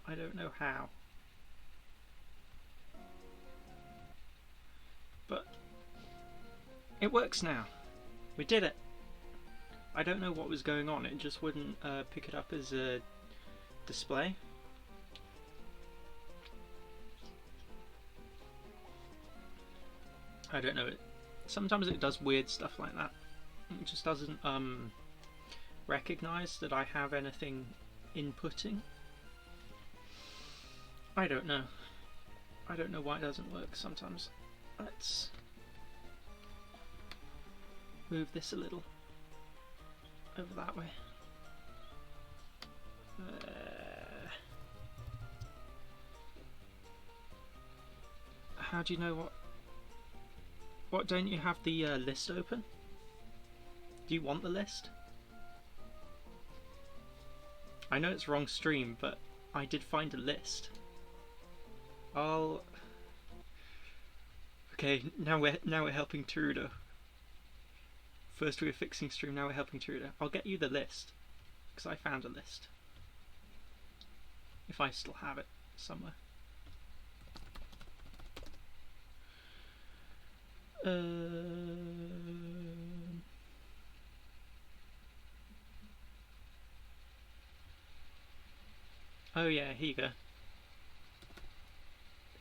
I don't know how. But it works now. We did it. I don't know what was going on. It just wouldn't pick it up as a display. I don't know. Sometimes it does weird stuff like that. It just doesn't recognize that I have anything inputting. I don't know. I don't know why it doesn't work sometimes. Let's move this a little over that way. How do you know what? What, don't you have the list open? Do you want the list? I know it's wrong stream, but I did find a list. Okay, now we're helping Terudo. First we were fixing stream, now we're helping Terudo. I'll get you the list, because I found a list. If I still have it somewhere. Oh yeah, here you go.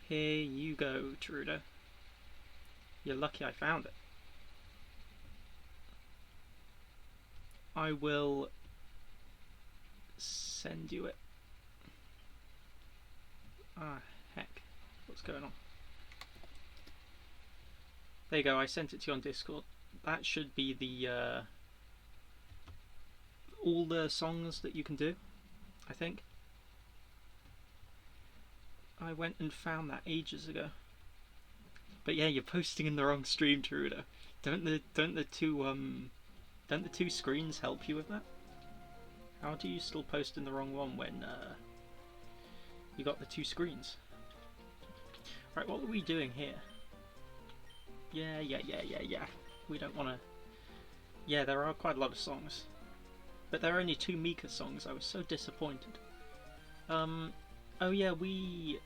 Here you go, Terudo. You're lucky I found it. I will send you it. Ah, heck. What's going on? There you go, I sent it to you on Discord. That should be the all the songs that you can do, I think. I went and found that ages ago. But yeah, you're posting in the wrong stream, Terudo. Don't the two screens help you with that? How do you still post in the wrong one when you got the two screens? Right, what are we doing here? Yeah. We don't want to. Yeah, there are quite a lot of songs, but there are only 2 Mika songs. I was so disappointed. Oh yeah, we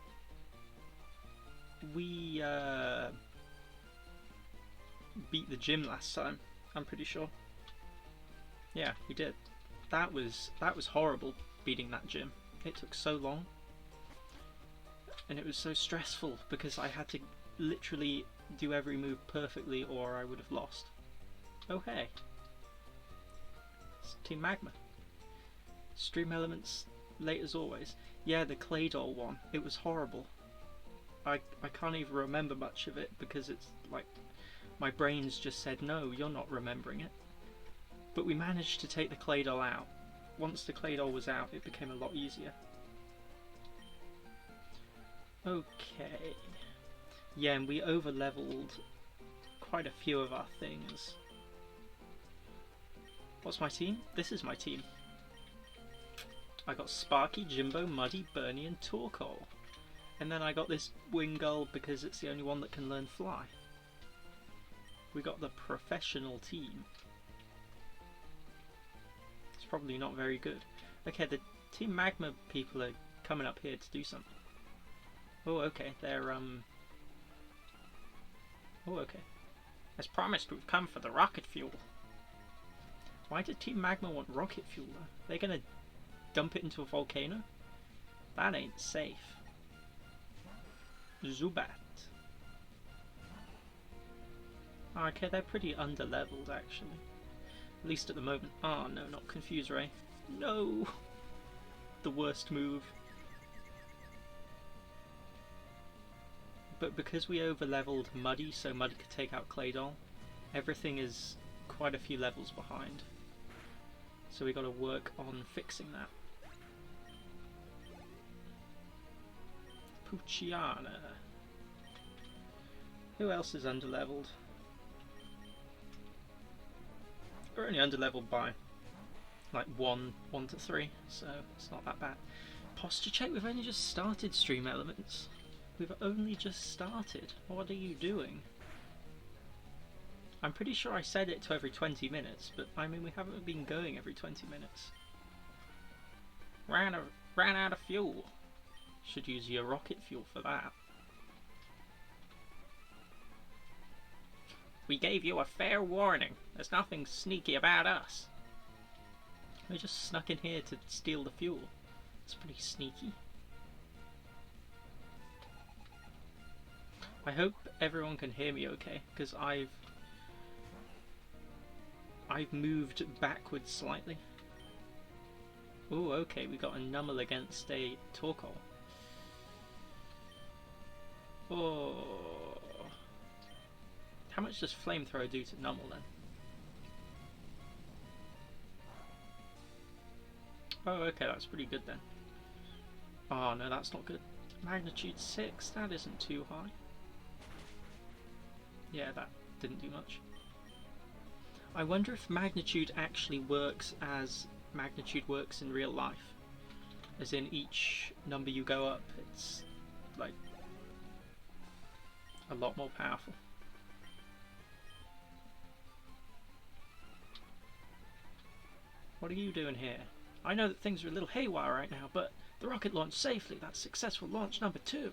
beat the gym last time. I'm pretty sure. Yeah, we did. That was horrible, beating that gym. It took so long, and it was so stressful because I had to literally do every move perfectly, or I would have lost. Oh hey, it's Team Magma. Stream elements late as always. Yeah, the Claydol one. It was horrible. I can't even remember much of it because it's like my brain's just said no, you're not remembering it. But we managed to take the Claydol out. Once the Claydol was out, it became a lot easier. Okay. Yeah, and we over-leveled quite a few of our things. What's my team? This is my team. I got Sparky, Jimbo, Muddy, Bernie and Torkoal. And then I got this Wingull because it's the only one that can learn fly. We got the professional team. It's probably not very good. Okay, the Team Magma people are coming up here to do something. Oh, okay, they're oh, okay. As promised, we've come for the rocket fuel. Why did Team Magma want rocket fuel though? They're gonna dump it into a volcano? That ain't safe. Zubat. Okay, they're pretty under-leveled actually. At least at the moment. Oh no, not Confuse Ray. No! The worst move. But because we over-leveled Muddy, so Muddy could take out Claydol, everything is quite a few levels behind. So we got to work on fixing that. Poochyena. Who else is underleveled? We're only underleveled by like 1 to 3, so it's not that bad. Posture check, we've only just started Stream Elements. We've only just started. What are you doing? I'm pretty sure I said it to every 20 minutes, but I mean we haven't been going every 20 minutes. Ran out of fuel. Should use your rocket fuel for that. We gave you a fair warning. There's nothing sneaky about us. We just snuck in here to steal the fuel. It's pretty sneaky. I hope everyone can hear me okay, because I've moved backwards slightly. Oh, okay, we got a Nummel against a Torkoal. Oh. How much does Flamethrower do to Nummel then? Oh, okay, that's pretty good then. Oh no, that's not good. Magnitude 6, that isn't too high. Yeah, that didn't do much. I wonder if Magnitude actually works as Magnitude works in real life. As in, each number you go up, it's like a lot more powerful. What are you doing here? I know that things are a little haywire right now, but the rocket launched safely. That's successful launch number 2.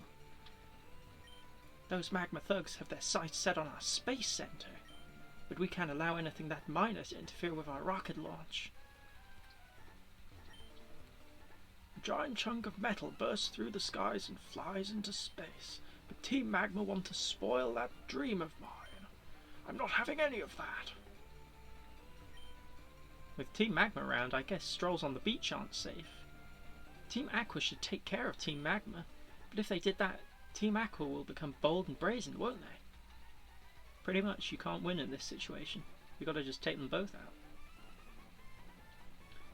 Those magma thugs have their sights set on our space center, but we can't allow anything that minor to interfere with our rocket launch. A giant chunk of metal bursts through the skies and flies into space, but Team Magma want to spoil that dream of mine. I'm not having any of that. With Team Magma around, I guess strolls on the beach aren't safe. Team Aqua should take care of Team Magma, but if they did that, Team Aqua will become bold and brazen, won't they? Pretty much, you can't win in this situation. You gotta just take them both out.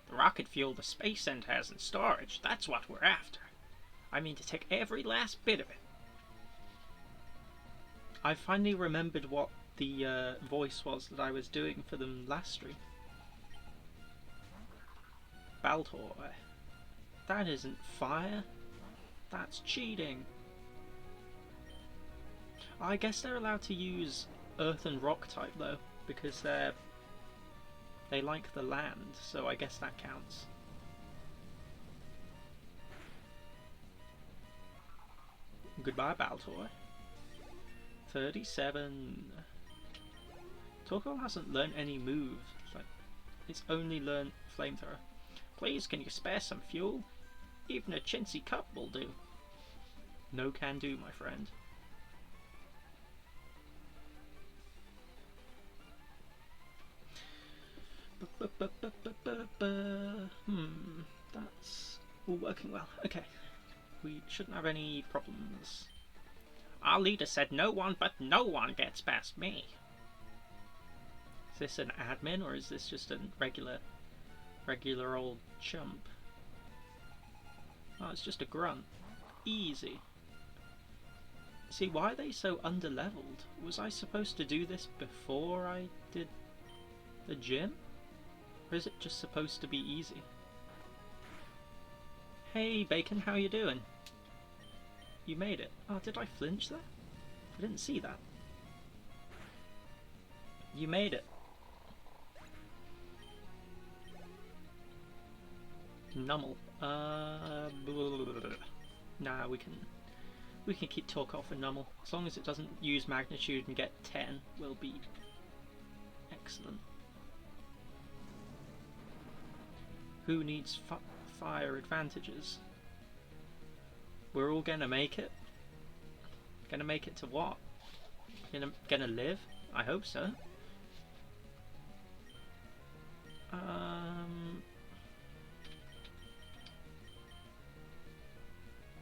The rocket fuel the space center has in storage, that's what we're after. I mean to take every last bit of it. I finally remembered what the voice was that I was doing for them last stream. Baltor. That isn't fire. That's cheating. I guess they're allowed to use earth and rock type though, because they like the land, so I guess that counts. Goodbye, Baltor. 37. Torkoal hasn't learned any moves. It's only learned Flamethrower. Please, can you spare some fuel? Even a chintzy cup will do. No can do, my friend. That's all working well. Okay, we shouldn't have any problems. Our leader said no one gets past me. Is this an admin or is this just a regular old chump? Oh, it's just a grunt. Easy. See, why are they so underleveled? Was I supposed to do this before I did the gym? Or is it just supposed to be easy? Hey Bacon, how you doing? You made it. Oh, did I flinch there? I didn't see that. You made it. Nummel. Nah, we can keep Torkoal for Nummel. As long as it doesn't use Magnitude and get 10, we'll be excellent. Who needs fire advantages? We're all gonna make it. Gonna make it to what? Gonna live? I hope so.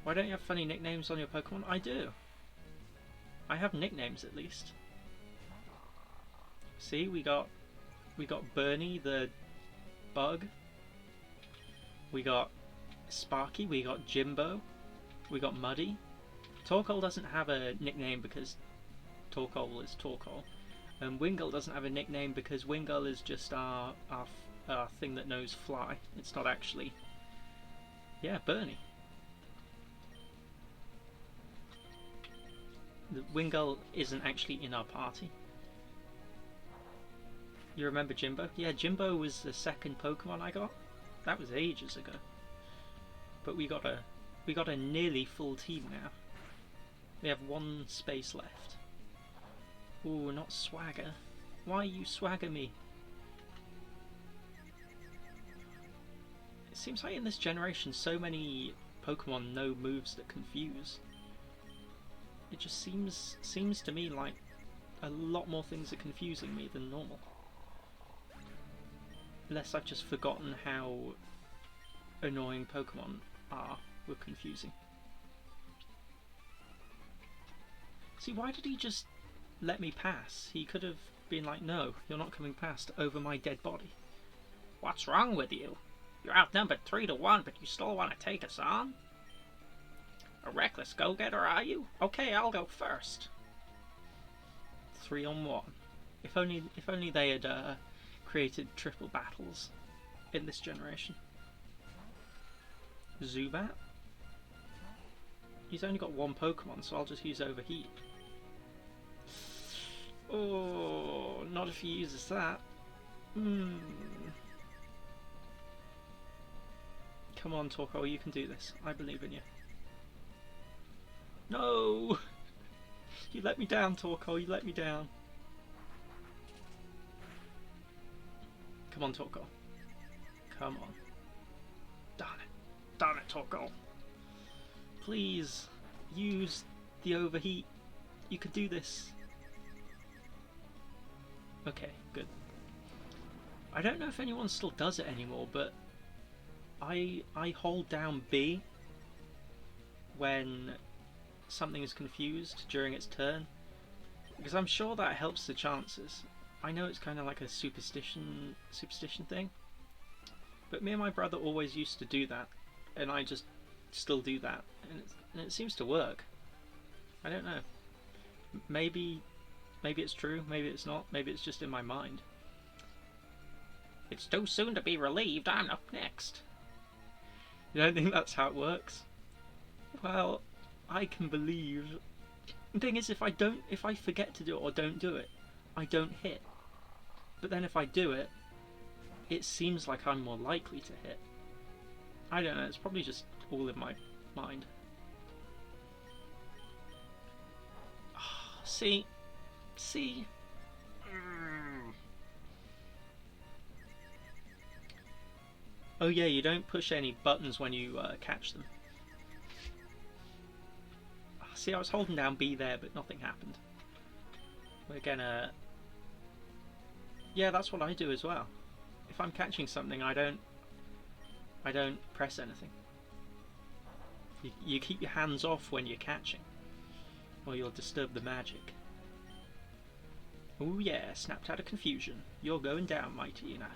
Why don't you have funny nicknames on your Pokemon? I do. I have nicknames at least. See, we got Bernie the bug. We got Sparky, we got Jimbo, we got Muddy. Torkoal doesn't have a nickname because Torkoal is Torkoal. And Wingull doesn't have a nickname because Wingull is just our thing that knows fly. It's not actually... Yeah, Bernie. The Wingull isn't actually in our party. You remember Jimbo? Yeah, Jimbo was the second Pokemon I got. That was ages ago. But we got a we got a nearly full team now. We have one space left. Ooh, not Swagger. Why you swagger me? It seems like in this generation so many Pokemon know moves that confuse. It just seems to me like a lot more things are confusing me than normal. Unless I've just forgotten how annoying Pokemon are with confusing. See, why did he just let me pass? He could have been like, no, you're not coming past over my dead body. What's wrong with you? You're outnumbered 3-1, but you still want to take us on? A reckless go-getter, are you? Okay, I'll go first. 3-on-1. If only they had created triple battles in this generation. Zubat? He's only got one Pokemon, so I'll just use Overheat. Oh, not if he uses that. Come on, Torkoal, you can do this. I believe in you. No! You let me down, Torkoal, you let me down. Come on, Torkoal. Come on. Darn it. Darn it, Torkoal. Please, use the Overheat. You could do this. Okay, good. I don't know if anyone still does it anymore, but I hold down B when something is confused during its turn, because I'm sure that helps the chances. I know it's kind of like a superstition thing, but me and my brother always used to do that, and I just still do that, and it seems to work. I don't know. Maybe it's true, maybe it's not, maybe it's just in my mind. It's too soon to be relieved, I'm up next. You don't think that's how it works? Well, I can believe. The thing is, if I forget to do it or don't do it, I don't hit. But then if I do it, it seems like I'm more likely to hit. I don't know, it's probably just all in my mind. See? Oh yeah, you don't push any buttons when you catch them. See, I was holding down B there, but nothing happened. We're gonna... Yeah, that's what I do as well. If I'm catching something, I don't press anything. You keep your hands off when you're catching, or you'll disturb the magic. Oh yeah, snapped out of confusion. You're going down, Mightyena.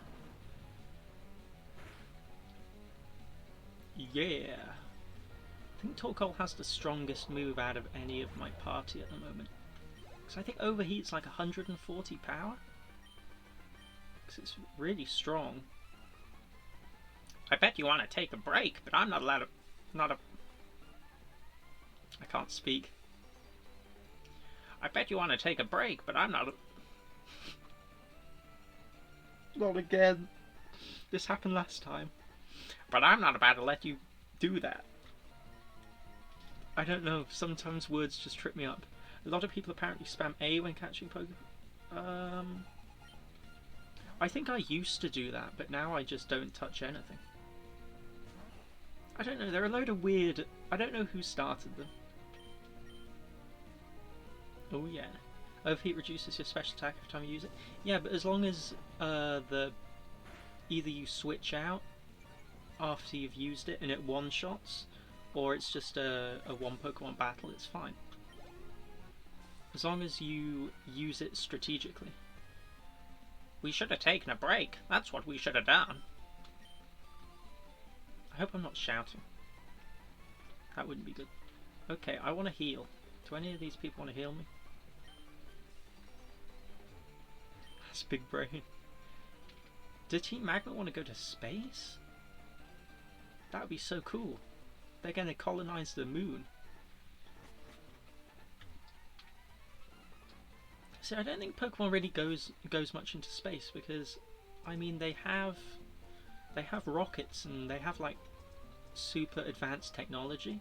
Yeah. I think Torkoal has the strongest move out of any of my party at the moment. Because I think Overheat's like 140 power. Because it's really strong. I bet you want to take a break, but I'm not allowed to... I can't speak. I bet you want to take a break, but I'm not... Not again. This happened last time. But I'm not about to let you do that. I don't know, sometimes words just trip me up. A lot of people apparently spam A when catching Pokemon. I think I used to do that, but now I just don't touch anything. I don't know, there are a load of weird... I don't know who started them. Oh yeah. Overheat reduces your special attack every time you use it. Yeah, but as long as either you switch out after you've used it and it one-shots, or it's just a one Pokemon battle, it's fine. As long as you use it strategically. We should have taken a break. That's what we should have done. I hope I'm not shouting. That wouldn't be good. Okay, I want to heal. Do any of these people want to heal me? That's big brain. Did Team Magma want to go to space? That would be so cool. They're going to colonize the moon. So I don't think Pokemon really goes much into space, because I mean they have rockets and they have like super advanced technology,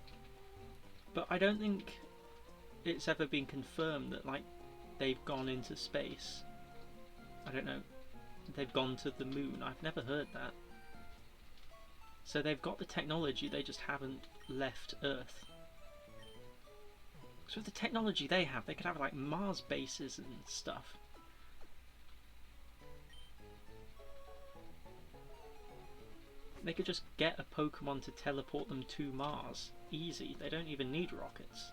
but I don't think it's ever been confirmed that like they've gone into space. I don't know. They've gone to the moon. I've never heard that. So they've got the technology, they just haven't left Earth. So with the technology they have, they could have like Mars bases and stuff. They could just get a Pokemon to teleport them to Mars. Easy. They don't even need rockets.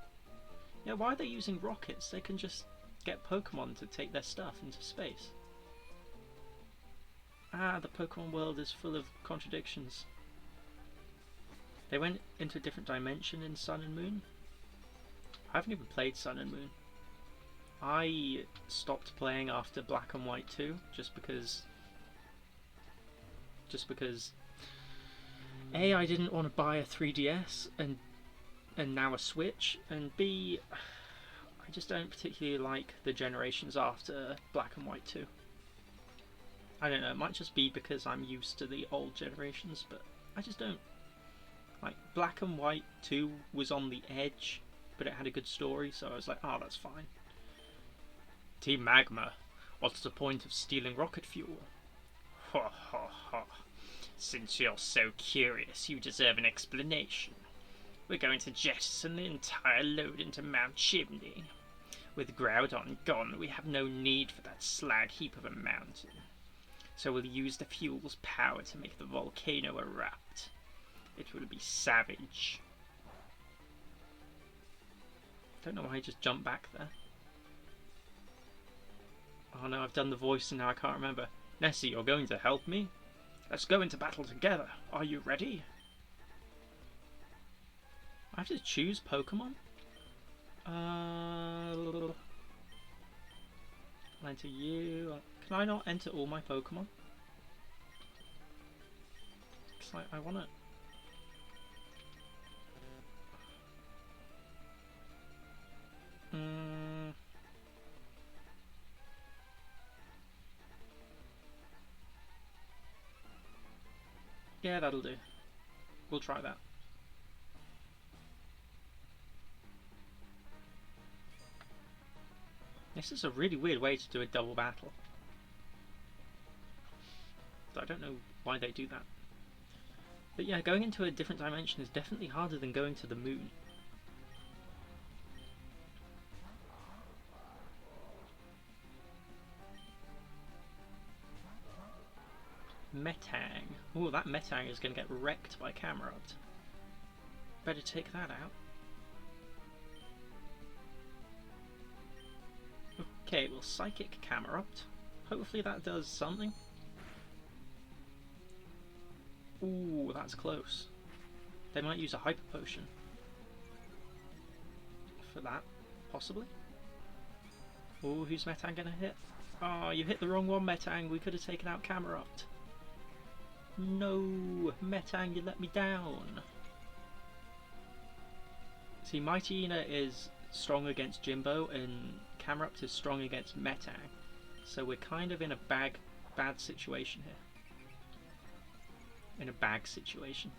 Yeah, why are they using rockets? They can just get Pokemon to take their stuff into space. Ah, the Pokemon world is full of contradictions. They went into a different dimension in Sun and Moon. I haven't even played Sun and Moon. I stopped playing after Black and White 2 just because A, I didn't want to buy a 3DS and now a Switch, and B, I just don't particularly like the generations after Black and White 2. I don't know, it might just be because I'm used to the old generations, but I just don't. Like, Black and White 2 was on the edge, but it had a good story, so I was like, oh, that's fine. Team Magma, what's the point of stealing rocket fuel? Ha ha ha. Since you're so curious, you deserve an explanation. We're going to jettison the entire load into Mount Chimney. With Groudon gone, we have no need for that slag heap of a mountain. So we'll use the fuel's power to make the volcano erupt. It will be savage. Don't know why I just jumped back there. Oh no, I've done the voice and now I can't remember. Nessie, you're going to help me? Let's go into battle together. Are you ready? I have to choose Pokemon? I'll enter you. Can I not enter all my Pokemon? It's like I want to. Yeah, that'll do. We'll try that. This is a really weird way to do a double battle. I don't know why they do that. But yeah, going into a different dimension is definitely harder than going to the moon. Metang. Ooh, that Metang is going to get wrecked by Camerupt. Better take that out. Okay, we'll Psychic Camerupt. Hopefully that does something. Ooh, that's close. They might use a Hyper Potion for that, possibly. Ooh, who's Metang gonna hit? Oh, you hit the wrong one, Metang. We could have taken out Camerupt. No, Metang, you let me down. See, Mightyena is strong against Jimbo, and Camerupt is strong against Metang. So we're kind of in a bad situation here. In a bag situation.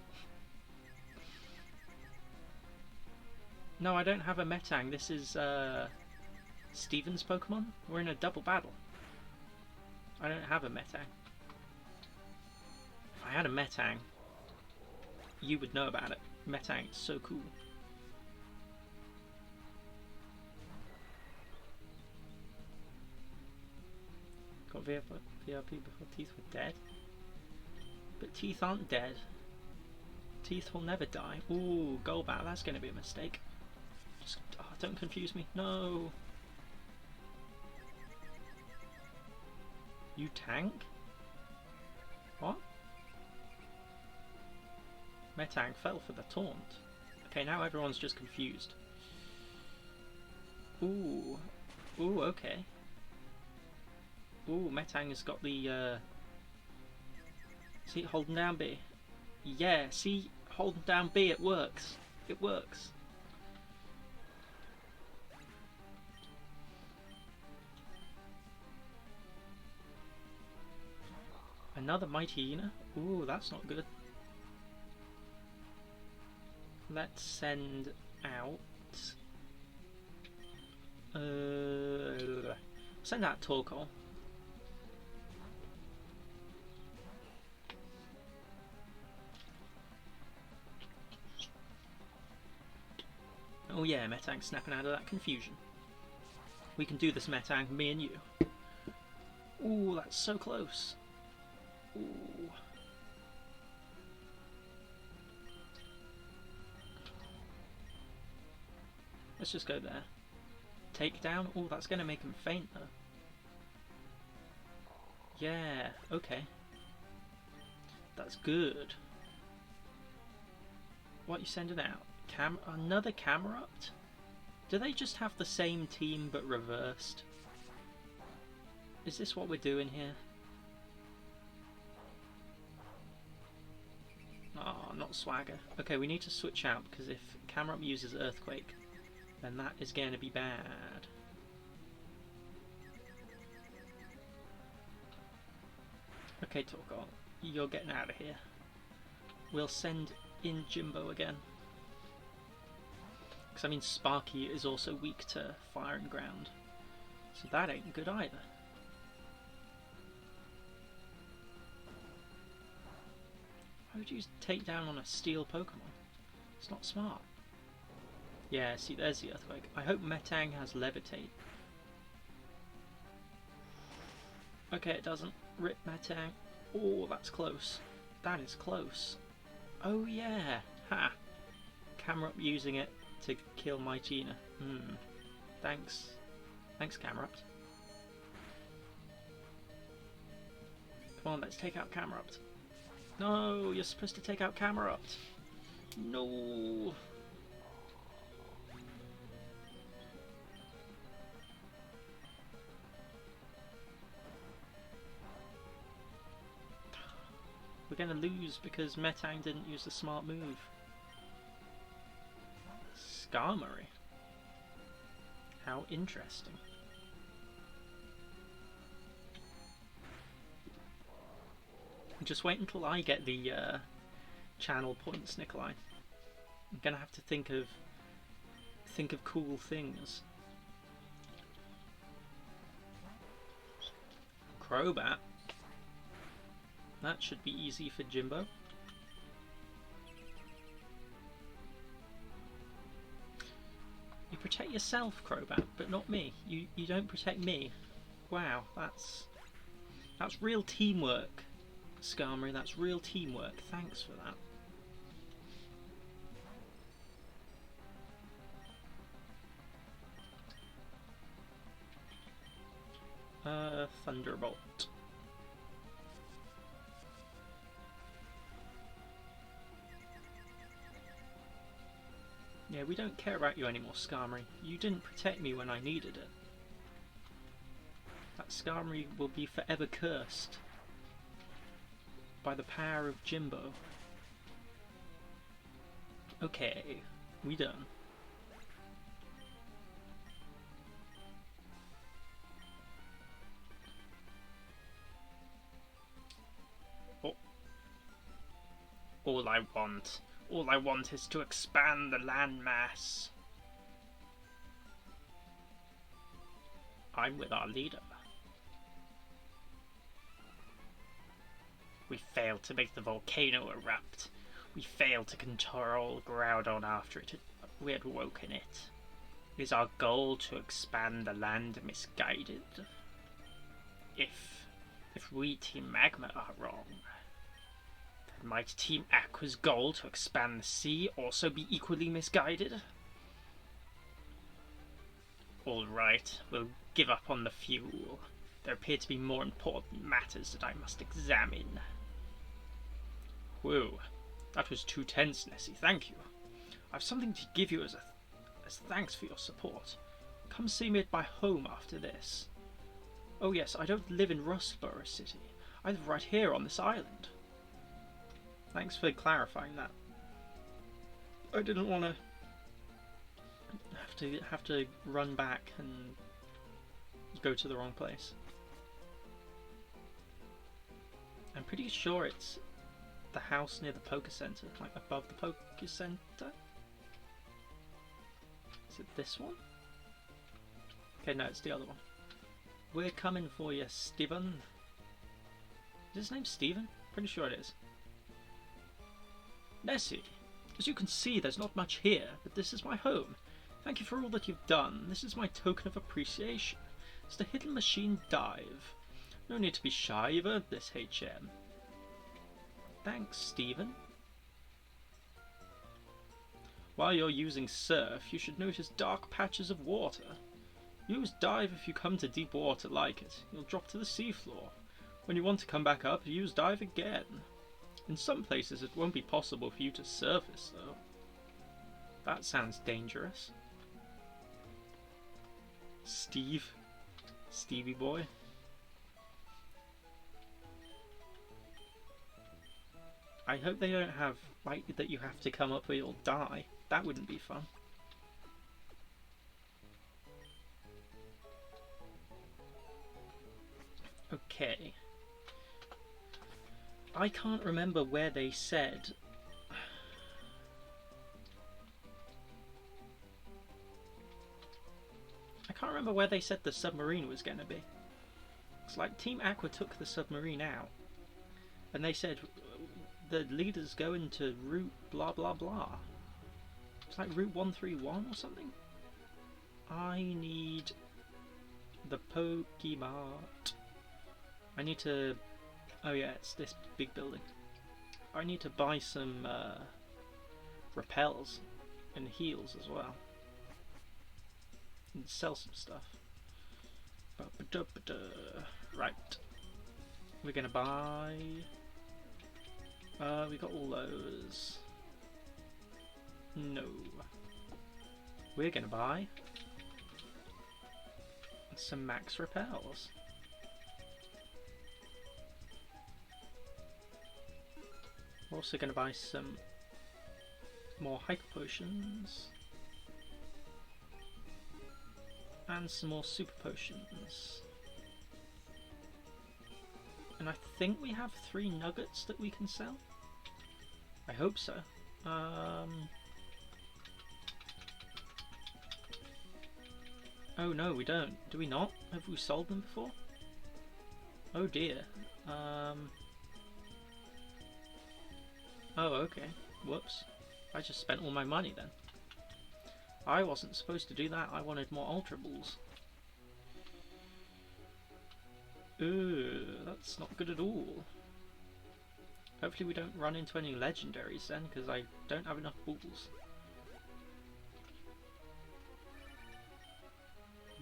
No, I don't have a Metang. This is Steven's Pokemon. We're in a double battle. I don't have a Metang. If I had a Metang, you would know about it. Metang is so cool. Got VRP before Teeth were dead. But Teeth aren't dead. Teeth will never die. Ooh, Golbat, that's going to be a mistake. Just, oh, don't confuse me. No. You tank? What? Metang fell for the taunt. Okay, now everyone's just confused. Ooh. Ooh, okay. Ooh, Metang has got the, see, holding down B. Yeah, see, holding down B, it works. It works. Another Mightyena? Ooh, that's not good. Let's send out... send out Torkoal. Oh yeah, Metang's snapping out of that confusion. We can do this, Metang, me and you. Ooh, that's so close. Ooh. Let's just go there. Takedown? Oh, that's going to make him faint though. Yeah, okay. That's good. What are you sending out? Another Camerupt? Do they just have the same team but reversed? Is this what we're doing here? Oh, not Swagger. Okay, we need to switch out because if Camerupt uses Earthquake, then that is going to be bad. Okay, Torkoal, you're getting out of here. We'll send in Jimbo again. Because I mean, Sparky is also weak to fire and ground. So that ain't good either. Why would you take down on a steel Pokemon? It's not smart. Yeah, see, there's the Earthquake. I hope Metang has Levitate. Okay, it doesn't. Rip Metang. Oh, that's close. That is close. Oh yeah! Ha! Camerupt using it to kill Mightyena. Thanks. Thanks, Camerupt. Come on, let's take out Camerupt. No, you're supposed to take out Camerupt. No! We're going to lose because Metang didn't use the smart move. Skarmory. How interesting. Just wait until I get the channel points, Nikolai. I'm gonna have to think of cool things. Crobat. That should be easy for Jimbo. You protect yourself, Crobat, but not me. You don't protect me. Wow, that's real teamwork, Skarmory. That's real teamwork. Thanks for that. Thunderbolt. Yeah, we don't care about you anymore, Skarmory. You didn't protect me when I needed it. That Skarmory will be forever cursed by the power of Jimbo. Okay, we done. Oh. All I want is to expand the landmass. I'm with our leader. We failed to make the volcano erupt. We failed to control Groudon after we had woken it. Is our goal to expand the land misguided? If we Team Magma are wrong, then might Team Aqua's goal to expand the sea also be equally misguided? Alright, we'll give up on the fuel. There appear to be more important matters that I must examine. Whoa, that was too tense, Nessie, thank you. I have something to give you as thanks for your support. Come see me at my home after this. Oh yes, I don't live in Rustboro City. I live right here on this island. Thanks for clarifying that. I didn't want to have to run back and go to the wrong place. I'm pretty sure it's the house near the Poké Center, like above the Poké Center. it this one? Okay, no, it's the other one. We're coming for you, Stephen. Is his name Stephen? Pretty sure it is. Nessie, as you can see, there's not much here, but this is my home. Thank you for all that you've done. This is my token of appreciation. It's the Hidden Machine Dive. No need to be shy, you've earned this, HM. Thanks, Stephen. While you're using surf, you should notice dark patches of water. Use dive if you come to deep water like it. You'll drop to the seafloor. When you want to come back up, use dive again. In some places it won't be possible for you to surface though. That sounds dangerous. Stevie boy. I hope they don't have, like, that you have to come up or you'll die. That wouldn't be fun. Okay. I can't remember where they said. I can't remember where they said the submarine was going to be. It's like Team Aqua took the submarine out. And they said the leaders go into route blah blah blah. It's like Route 131 or something. I need the Pokemart. I need to... Oh yeah, it's this big building. I need to buy some repels and heals as well. And sell some stuff. Right. We're gonna buy... we got all those. No. We're gonna buy some max repels. We're also gonna buy some more hyper potions and some more super potions. And I think we have 3 nuggets that we can sell. I hope so. Oh no, we don't. Do we not? Have we sold them before? Oh dear. Oh, okay. Whoops. I just spent all my money then. I wasn't supposed to do that. I wanted more Ultra Balls. That's not good at all. Hopefully we don't run into any legendaries then, because I don't have enough balls.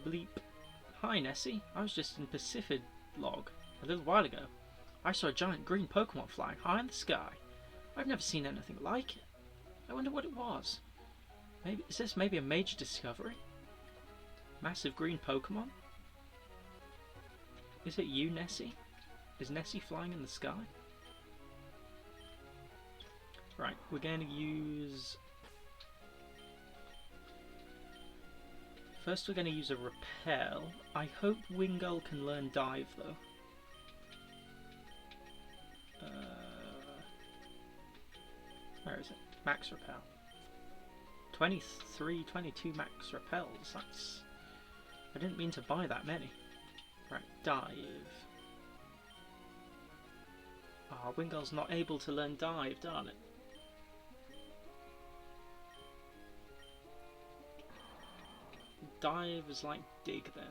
Bleep. Hi Nessie, I was just in Pacific Log a little while ago. I saw a giant green Pokemon flying high in the sky. I've never seen anything like it. I wonder what it was. Is this maybe a major discovery? Massive green Pokemon? Is it you, Nessie? Is Nessie flying in the sky? Right, we're going to use... First we're going to use a repel. I hope Wingull can learn dive though. Where is it? Max repel. 23, 22 max repels. That's... I didn't mean to buy that many. Right, dive. Ah, Wingull's not able to learn dive, darn it. Dive is like dig then.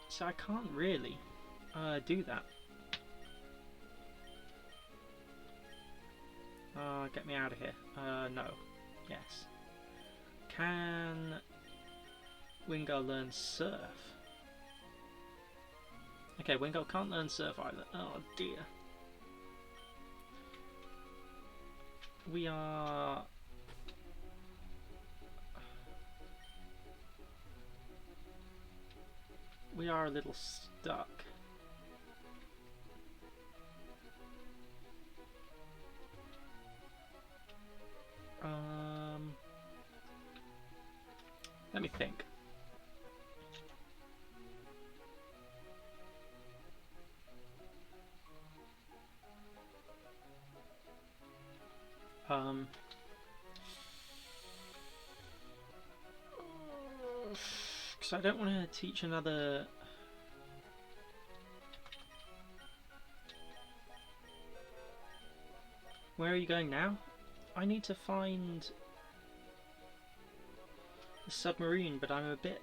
So I can't really do that. Get me out of here. No. Yes. Can Wingull learn surf? Okay, Wingull can't learn surf either. Oh dear. We are... We are a little stuck. Let me think. Um, because I don't want to teach another. Where are you going now? I need to find the submarine, but I'm a bit.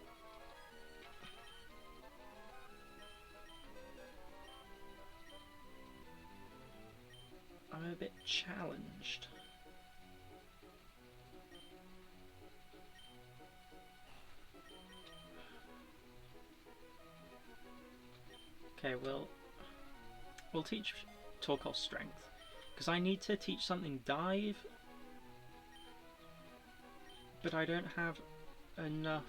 I'm a bit challenged. Okay, we'll teach Torkos strength, because I need to teach something dive, but I don't have enough.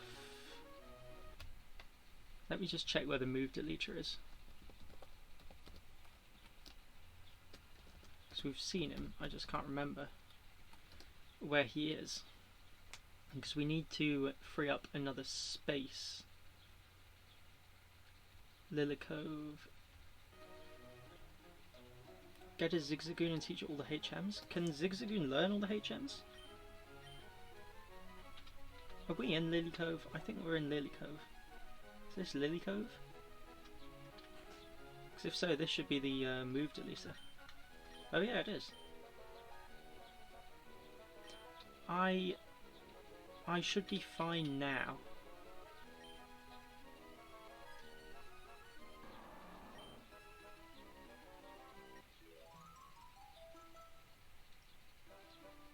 Let me just check where the move deleter is, because we've seen him, I just can't remember where he is, because we need to free up another space. Lilycove. Get a Zigzagoon and teach it all the HMs. Can Zigzagoon learn all the HMs? Are we in Lilycove? I think we're in Lilycove. Is this Lilycove? Because if so, this should be the move deleter. Oh yeah, it is. I should be fine now.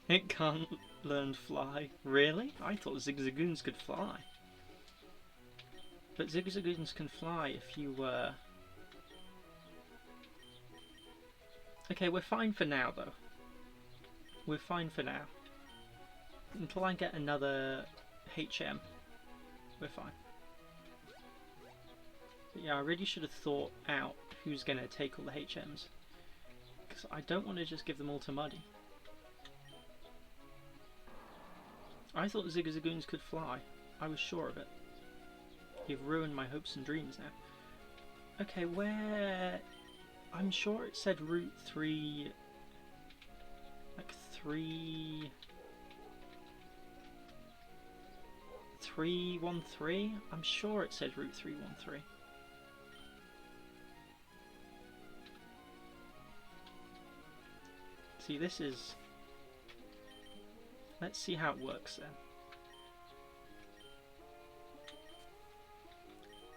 It can't learn fly. Really? I thought Zigzagoons could fly. But Zigzagoons can fly if you Okay, we're fine for now though. We're fine for now. Until I get another HM, we're fine. But yeah, I really should have thought out who's going to take all the HMs. Because I don't want to just give them all to Muddy. I thought Zigzagoons could fly. I was sure of it. You've ruined my hopes and dreams now. Okay, where... I'm sure it said Route 3... Like 313? I'm sure it said Route 313. See, this is... Let's see how it works then.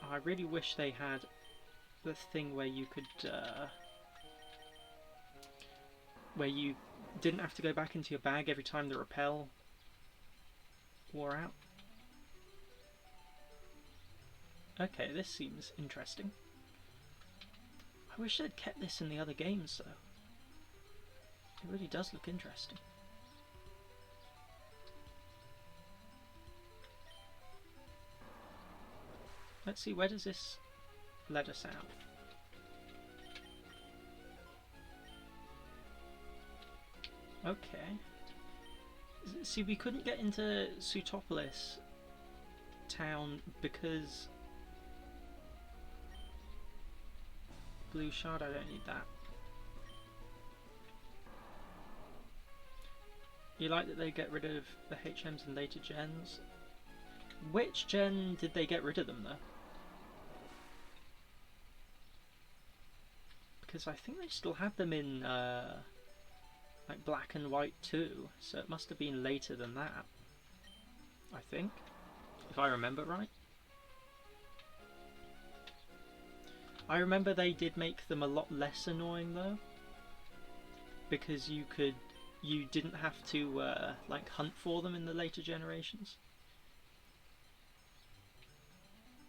I really wish they had the thing where you could, where you didn't have to go back into your bag every time the rappel wore out. Okay, this seems interesting. I wish they'd kept this in the other games though. It really does look interesting. Let's see, where does this let us out? Okay. See, we couldn't get into Sutopolis town because... Blue shard, I don't need that. You like that they get rid of the HMs in later gens? Which gen did they get rid of them though? Because I think they still had them in like black and white too, so it must have been later than that. I think, if I remember right. I remember they did make them a lot less annoying though, because you didn't have to like hunt for them in the later generations.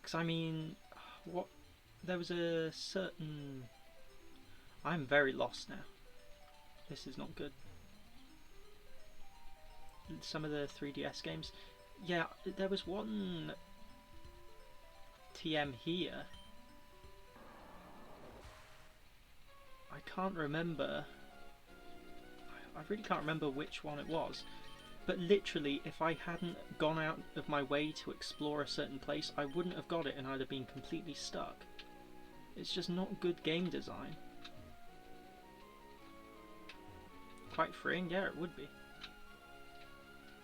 Because I mean, what? There was a certain... I'm very lost now. This is not good. Some of the 3DS games. Yeah, there was one TM here. I can't remember. I really can't remember which one it was. But literally, if I hadn't gone out of my way to explore a certain place, I wouldn't have got it and I'd have been completely stuck. It's just not good game design. quite freeing. Yeah, it would be.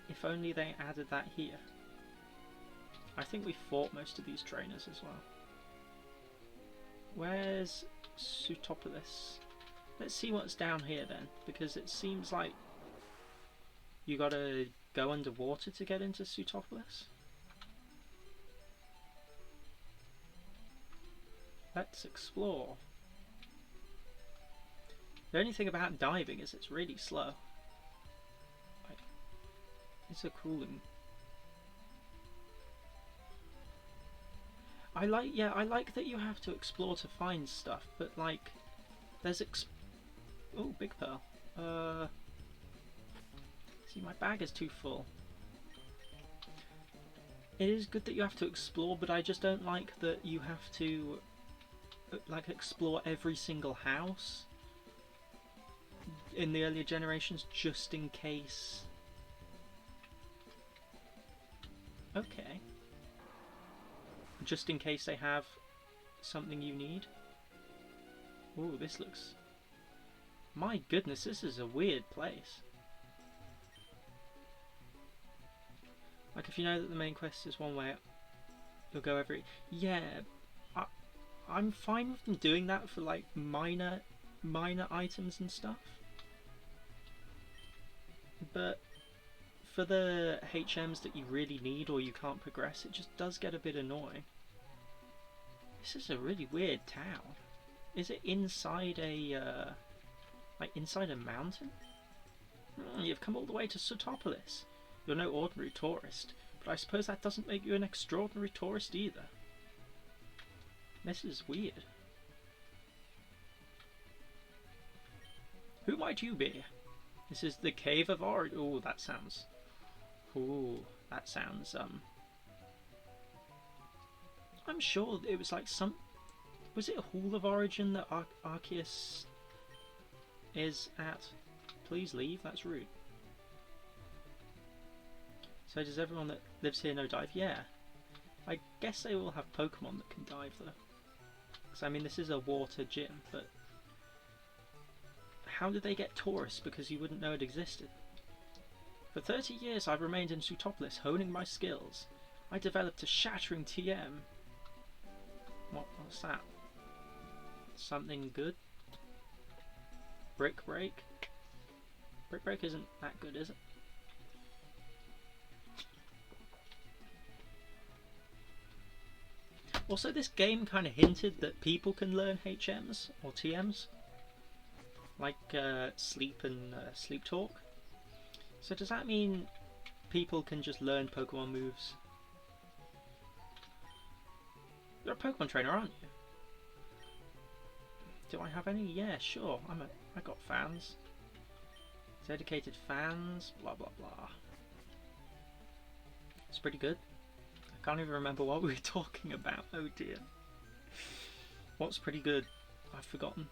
If only they added that here. I think we fought most of these trainers as well. Where's Pseutopolis? Let's see what's down here then, because it seems like you gotta go underwater to get into Pseutopolis. Let's explore. The only thing about diving is it's really slow. It's a cooling. I like that you have to explore to find stuff, but like, there's oh, big pearl. See, my bag is too full. It is good that you have to explore, but I just don't like that you have to like explore every single house in the earlier generations just in case. Okay. Just in case they have something you need. Ooh, this looks... My goodness, this is a weird place. Like, if you know that the main quest is one way, you'll go every... Yeah, I'm fine with them doing that for, like, minor items and stuff. But for the HMs that you really need or you can't progress, it just does get a bit annoying. This is a really weird town. Is it inside a, like inside a mountain? You've come all the way to Pseutopolis. You're no ordinary tourist, but I suppose that doesn't make you an extraordinary tourist either. This is weird. Who might you be? This is the Cave of Origin. Ooh, that sounds... Ooh, that sounds, I'm sure it was like some... Was it a Hall of Origin that Arceus is at? Please leave, that's rude. So does everyone that lives here know dive? Yeah. I guess they all have Pokemon that can dive though. Because I mean, this is a water gym, but... How did they get tourists? Because you wouldn't know it existed. For 30 years I've remained in Pseutopolis, honing my skills. I developed a shattering TM. What's that? Something good? Brick Break? Brick Break isn't that good, is it? Also, this game kind of hinted that people can learn HMs or TMs. Like Sleep and Sleep Talk. So does that mean people can just learn Pokemon moves? You're a Pokemon trainer, aren't you? Do I have any? Yeah, sure. I got fans. Dedicated fans, blah blah blah. It's pretty good. I can't even remember what we were talking about. Oh dear. What's pretty good? I've forgotten.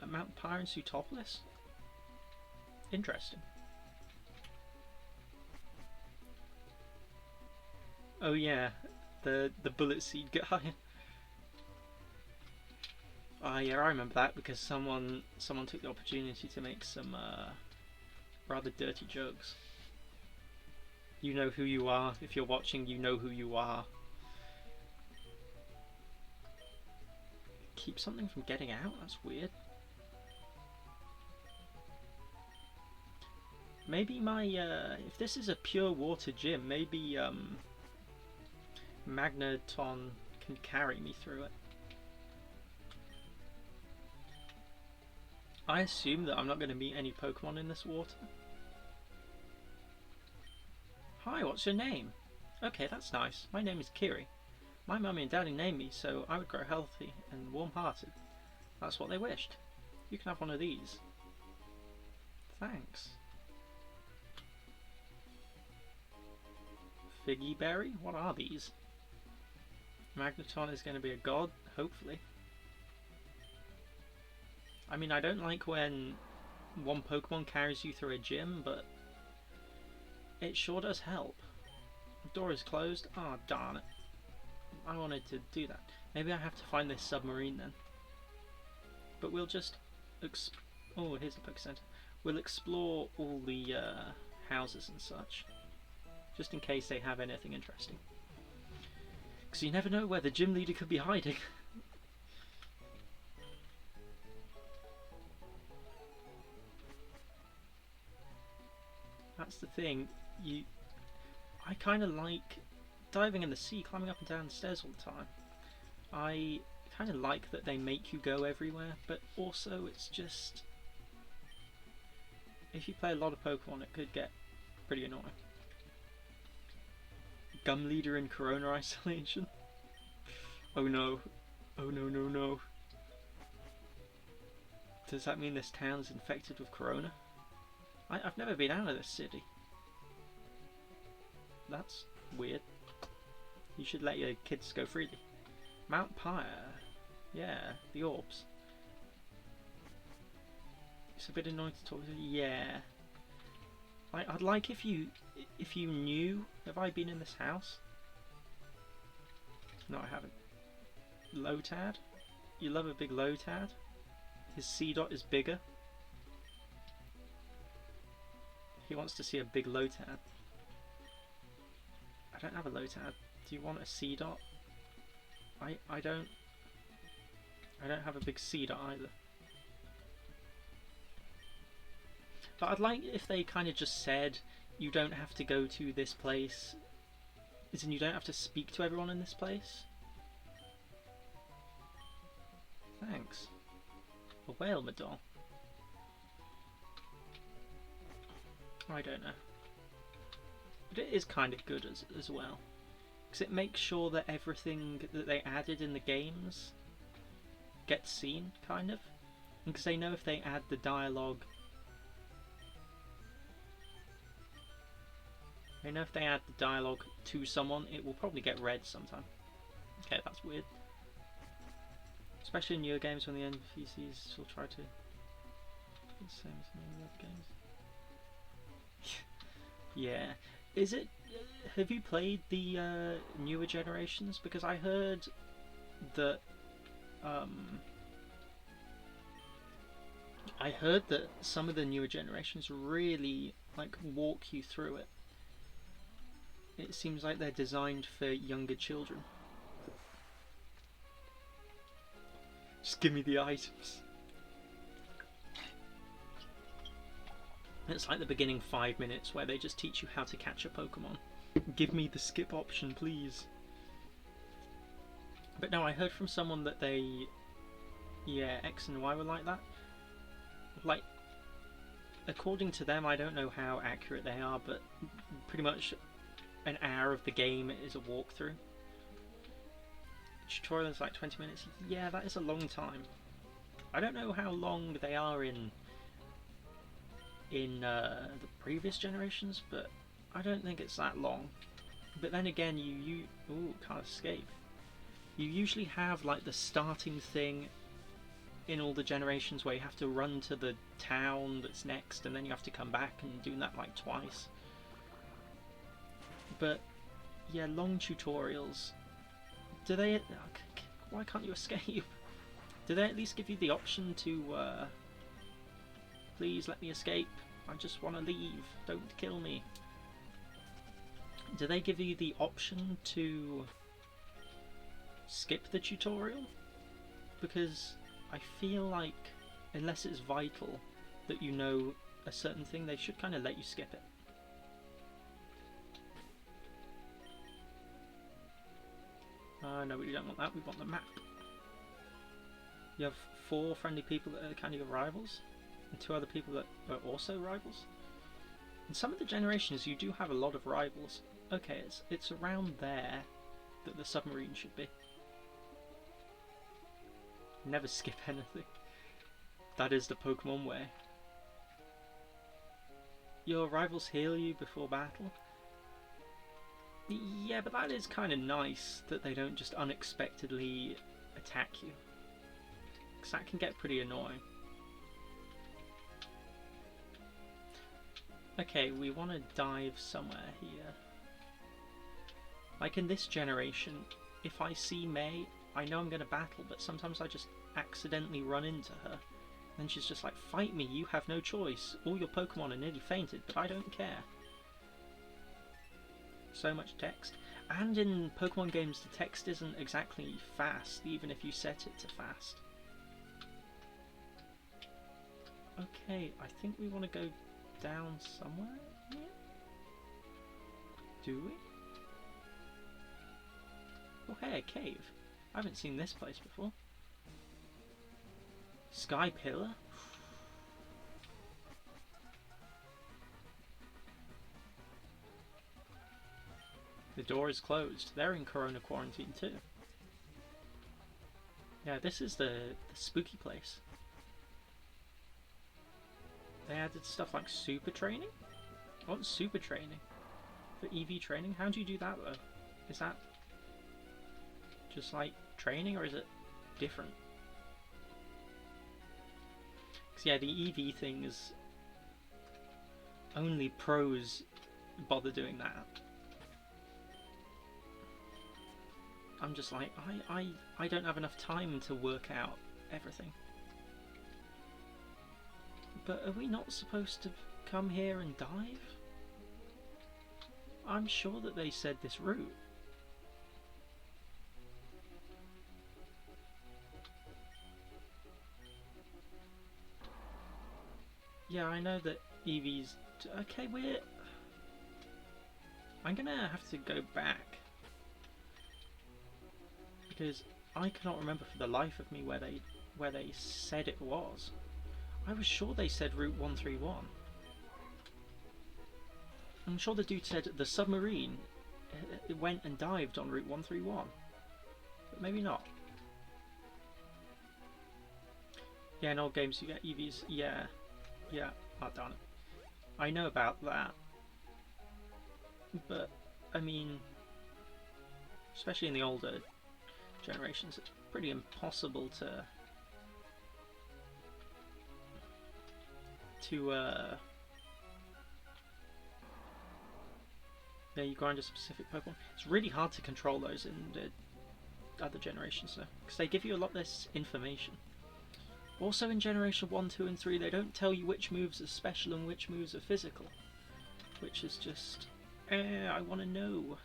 Mount Pyre and Pseutopolis? Interesting. Oh yeah, the bullet seed guy. Ah yeah, I remember that because someone took the opportunity to make some rather dirty jokes. You know who you are. If you're watching, you know who you are. Keep something from getting out? That's weird. Maybe my, if this is a pure water gym, maybe Magneton can carry me through it. I assume that I'm not going to meet any Pokemon in this water. Hi, what's your name? Okay, that's nice. My name is Kiri. My mummy and daddy named me so I would grow healthy and warm-hearted. That's what they wished. You can have one of these. Thanks. Figgy Berry? What are these? Magneton is going to be a god, hopefully. I mean, I don't like when one Pokemon carries you through a gym, but it sure does help. The door is closed. Oh, darn it. I wanted to do that. Maybe I have to find this submarine then. But we'll just Oh, here's the Poke Center. We'll explore all the houses and such, just in case they have anything interesting. Because you never know where the gym leader could be hiding. That's the thing. I kind of like diving in the sea, climbing up and down the stairs all the time. I kind of like that they make you go everywhere, but also it's just, if you play a lot of Pokemon, it could get pretty annoying. Gum Leader in Corona Isolation. Oh no. Oh no, no, no. Does that mean this town's infected with Corona? I've never been out of this city. That's weird. You should let your kids go freely. Mount Pyre. Yeah, the orbs. It's a bit annoying to talk to. Yeah. I'd like if you knew. Have I been in this house? No, I haven't. Lotad? You love a big Lotad? His C dot is bigger. He wants to see a big Lotad. I don't have a Lotad. Do you want a C dot? I don't have a big C dot either. But I'd like if they kind of just said you don't have to go to this place, as in you don't have to speak to everyone in this place. Thanks. A whale medal. I don't know. But it is kind of good as well. Because it makes sure that everything that they added in the games gets seen, kind of. Because they know if they add the dialogue... They know if they add the dialogue to someone, it will probably get read sometime. Okay, that's weird. Especially in newer games when the NPCs will try to... the same as in the other games. Yeah. Is it... have you played the newer generations? Because I heard that... I heard that some of the newer generations really like walk you through it. It seems like they're designed for younger children. Just give me the items. It's like the beginning 5 minutes where they just teach you how to catch a Pokemon. Give me the skip option, please. But no, I heard from someone that they... yeah, X and Y were like that. Like, according to them, I don't know how accurate they are, but pretty much an hour of the game is a walkthrough. Tutorial is like 20 minutes. Yeah, that is a long time. I don't know how long they are in the previous generations, but I don't think it's that long. But then again, you ooh, can't escape. You usually have like the starting thing in all the generations where you have to run to the town that's next, and then you have to come back and do that like twice. But yeah, long tutorials. Do they? Why can't you escape? Do they at least give you the option to? Please let me escape. I just want to leave. Don't kill me. Do they give you the option to skip the tutorial? Because I feel like, unless it's vital that you know a certain thing, they should kind of let you skip it. No, we don't want that. We want the map. You have 4 friendly people that are kind of your rivals, and 2 other people that are also rivals. In some of the generations, you do have a lot of rivals. Okay, it's around there that the submarine should be. Never skip anything. That is the Pokemon way. Your rivals heal you before battle. Yeah, but that is kind of nice that they don't just unexpectedly attack you. Because that can get pretty annoying. Okay, we want to dive somewhere here. Like in this generation, if I see May, I know I'm going to battle, but sometimes I just accidentally run into her. Then she's just like, fight me, you have no choice. All your Pokemon are nearly fainted, but I don't care. So much text. And in Pokemon games, the text isn't exactly fast, even if you set it to fast. Okay, I think we want to go down somewhere here? Do we? Oh hey, a cave. I haven't seen this place before. Sky Pillar? The door is closed. They're in Corona quarantine too. Yeah, this is the spooky place. They added stuff like super training? What's super training? For EV training? How do you do that though? Is that just like training or is it different? Because yeah, the EV thing is only pros bother doing that. I'm just like, I don't have enough time to work out everything. But are we not supposed to come here and dive? I'm sure that they said this route. Yeah, I know that EVs... Okay, I'm gonna have to go back. Because I cannot remember for the life of me where they said it was. I was sure they said Route 131. I'm sure the dude said the submarine it went and dived on Route 131. But maybe not. Yeah, in old games you get EVs. Yeah. Oh, darn it. I know about that. But, I mean, especially in the older generations, it's pretty impossible to yeah, you grind a specific Pokemon. It's really hard to control those in the other generations though, because they give you a lot less information. Also in Generation 1, 2 and 3 they don't tell you which moves are special and which moves are physical. Which is just... I want to know.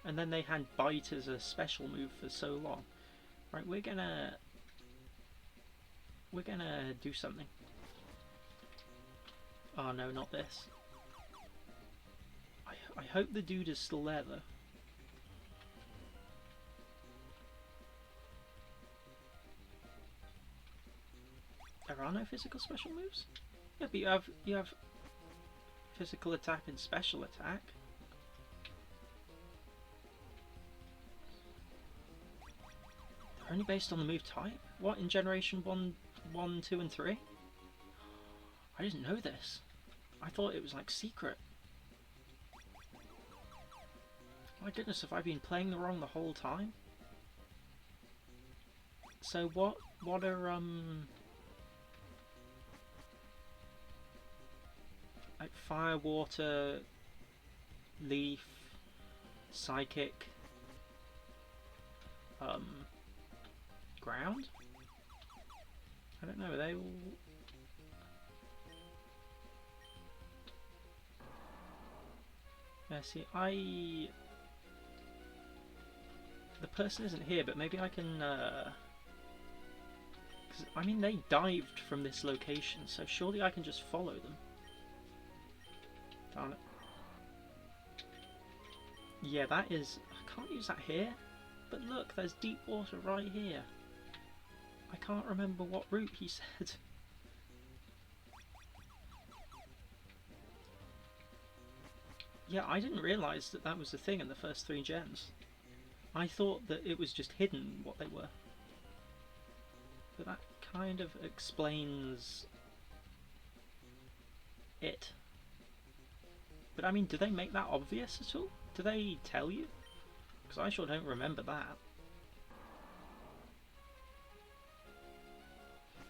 And then they had Bite as a special move for so long. Right, we're gonna do something. Oh no, not this. I hope the dude is still there though. There are no physical special moves? Yeah, but you have physical attack and special attack. They're only based on the move type? What, in Generation 1, 2 and 3? I didn't know this. I thought it was like secret. My goodness, have I been playing the wrong the whole time? So what are like fire, water, leaf, psychic, ground? I don't know, are they all... Yeah, see, the person isn't here, but maybe I can, 'cause, I mean, they dived from this location, so surely I can just follow them. Darn it. Yeah, that is... I can't use that here, but look, there's deep water right here. I can't remember what route he said. Yeah, I didn't realise that that was the thing in the first 3 gens. I thought that it was just hidden what they were. But that kind of explains it. But I mean, do they make that obvious at all? Do they tell you? Because I sure don't remember that.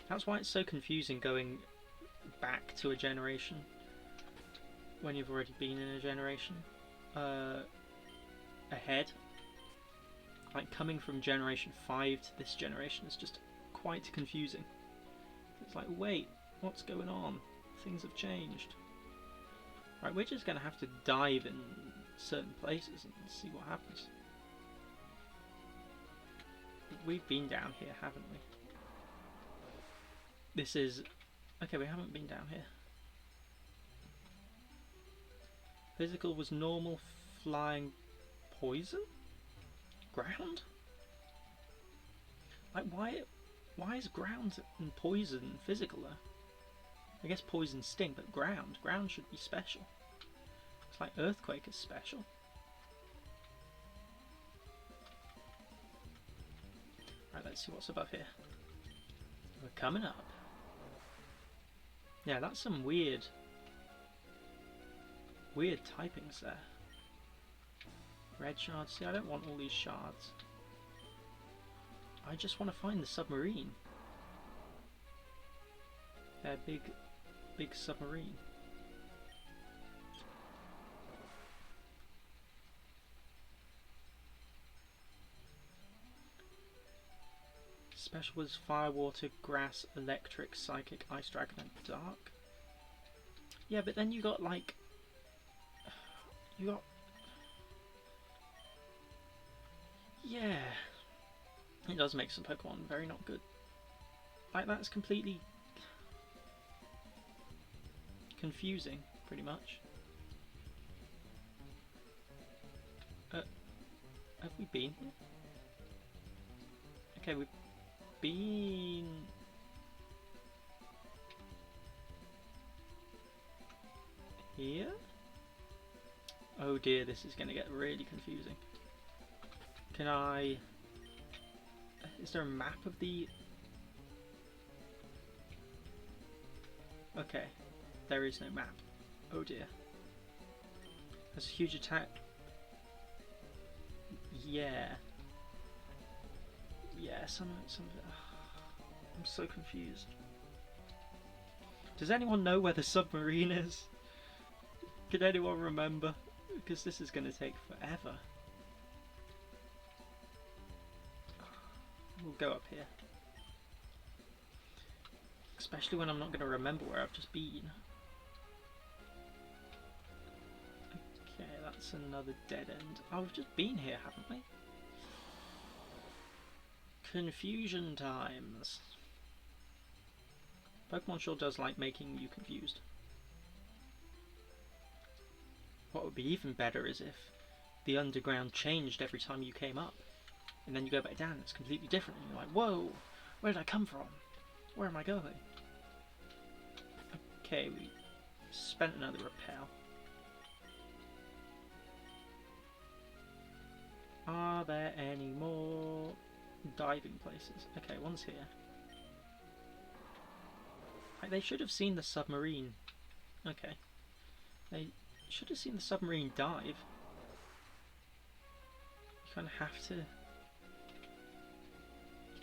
That's why it's so confusing going back to a generation when you've already been in a generation ahead. Like coming from Generation 5 to this generation is just quite confusing. It's like, wait, what's going on? Things have changed. Right, we're just going to have to dive in certain places and see what happens. We've been down here, haven't we? This is... Okay, we haven't been down here. Physical was normal, flying, poison? Ground? Like, why is ground and poison physical though? I guess poison sting, but ground should be special. It's like earthquake is special. Right, let's see what's above here. We're coming up. Yeah, that's some weird typings there. Red shards. See, I don't want all these shards. I just want to find the submarine. Their big submarine. Special was fire, water, grass, electric, psychic, ice dragon, and dark. Yeah, but then you got like... Yeah. It does make some Pokemon very not good. Like, that's completely confusing, pretty much. Have we been here? Okay, we've been... here? Oh dear, this is going to get really confusing. Can I... Is there a map of the... Okay, there is no map. Oh dear. That's a huge attack. Yeah. Yeah, some of it... I'm so confused. Does anyone know where the submarine is? Can anyone remember? Because this is going to take forever. We'll go up here. Especially when I'm not going to remember where I've just been. Okay, that's another dead end. Oh, we've just been here, haven't we? Confusion times. Pokemon sure does like making you confused. What would be even better is if the underground changed every time you came up. And then you go back down, it's completely different. And you're like, whoa, where did I come from? Where am I going? Okay, we spent another repel. Are there any more diving places? Okay, one's here. Like, they should have seen the submarine. Okay. They should have seen the submarine dive. You kind of have to...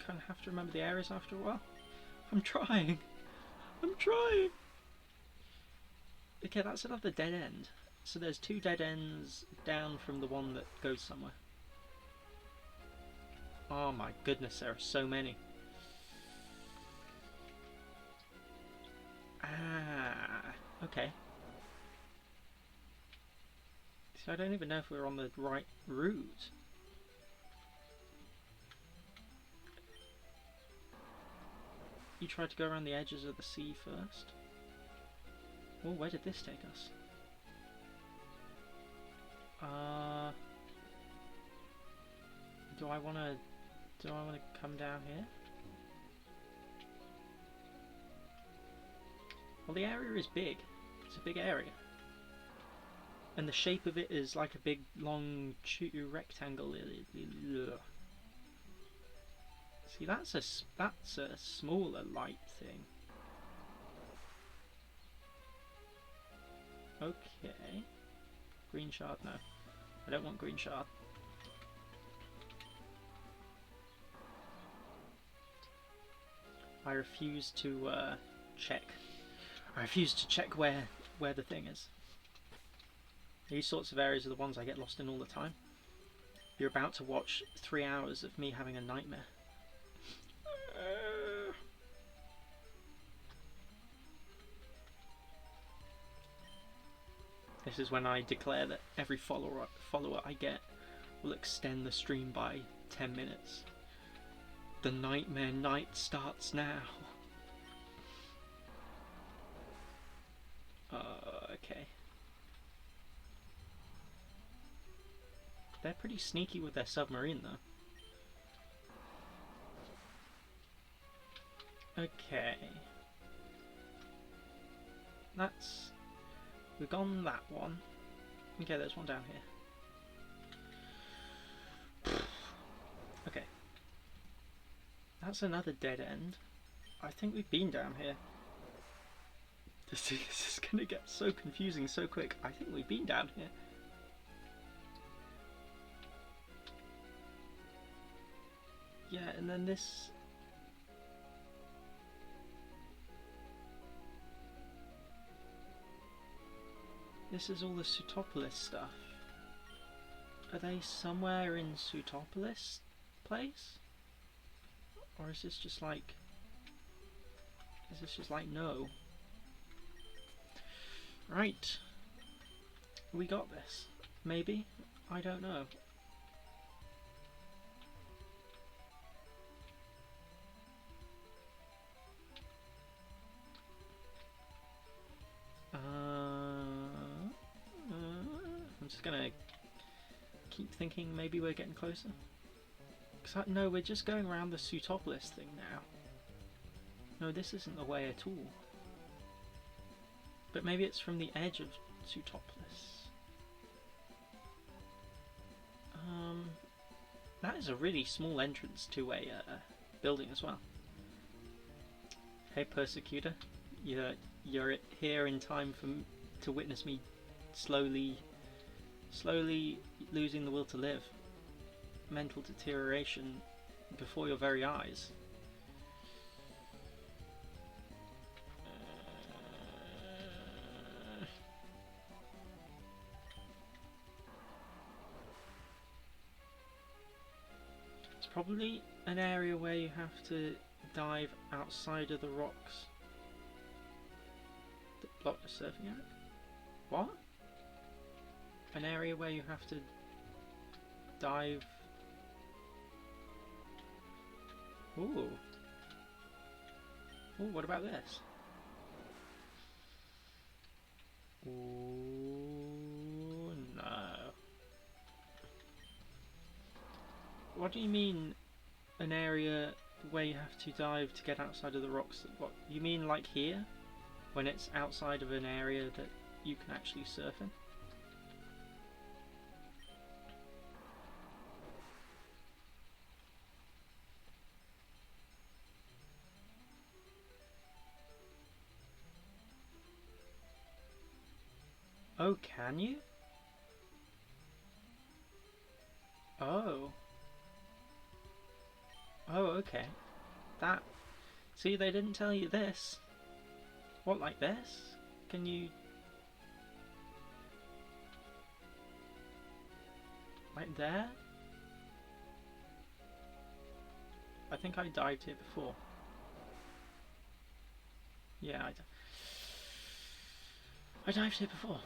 kind of have to remember the areas after a while. I'm trying. I'm trying. Okay, that's another dead end. So there's two dead ends down from the one that goes somewhere. Oh my goodness, there are so many. Ah, okay. So I don't even know if we're on the right route. You tried to go around the edges of the sea first. Oh, where did this take us? Do I wanna come down here? Well, the area is big. It's a big area. And the shape of it is like a big, long rectangle. See, that's a smaller light thing. Okay. Green shard, no. I don't want green shard. I refuse to check. I refuse to check where the thing is. These sorts of areas are the ones I get lost in all the time. You're about to watch 3 hours of me having a nightmare. This is when I declare that every follower I get will extend the stream by 10 minutes. The nightmare night starts now. Okay. They're pretty sneaky with their submarine though. Okay. We've gone that one. Okay, there's one down here. Okay. That's another dead end. I think we've been down here. This is gonna get so confusing so quick. I think we've been down here. Yeah, and then this... This is all the Pseutopolis stuff. Are they somewhere in Pseutopolis place? Or is this just like... Is this just like no? Right. We got this. Maybe? I don't know. I'm just gonna keep thinking maybe we're getting closer. No, we're just going around the Pseutopolis thing now. No, this isn't the way at all. But maybe it's from the edge of Pseutopolis. That is a really small entrance to a building as well. Hey Persecutor, you're here in time to witness me slowly losing the will to live. Mental deterioration before your very eyes. It's probably an area where you have to dive outside of the rocks that block the surfing area. What? An area where you have to dive... Ooh. Ooh, what about this? Ooh, no. What do you mean, an area where you have to dive to get outside of the rocks? What, you mean like here? When it's outside of an area that you can actually surf in? Oh, can you? Oh. Oh, okay. That... See, they didn't tell you this. What, like this? Can you... Like there? I think I dived here before. Yeah, I dived here before.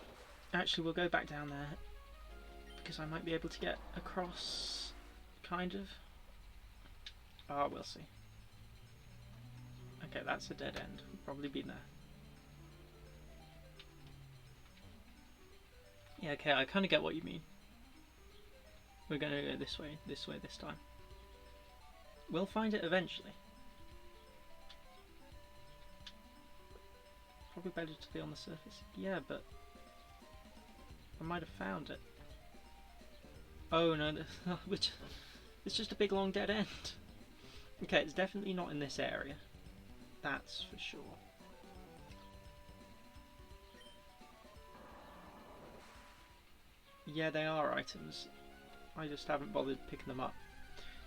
Actually, we'll go back down there because I might be able to get across, kind of. Ah, we'll see. Okay, that's a dead end. We've probably been there. Yeah, okay, I kind of get what you mean. We're going to go this way this time. We'll find it eventually. Probably better to be on the surface. Yeah, but I might have found it. Oh no, it's just a big long dead end. Okay, it's definitely not in this area. That's for sure. Yeah, they are items. I just haven't bothered picking them up.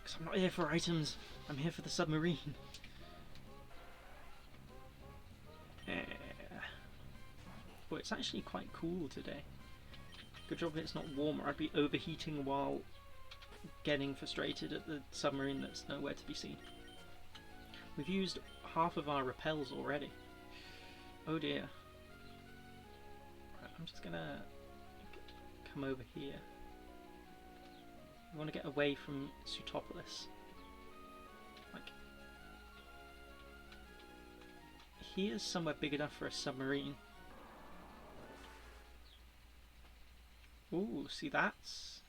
Because I'm not here for items, I'm here for the submarine. But it's actually quite cool today. Good job it's not warmer. I'd be overheating while getting frustrated at the submarine that's nowhere to be seen. We've used half of our repels already. Oh dear. Right, I'm just gonna come over here. We want to get away from Sutopolis. Like, here's somewhere big enough for a submarine. Ooh, see that's...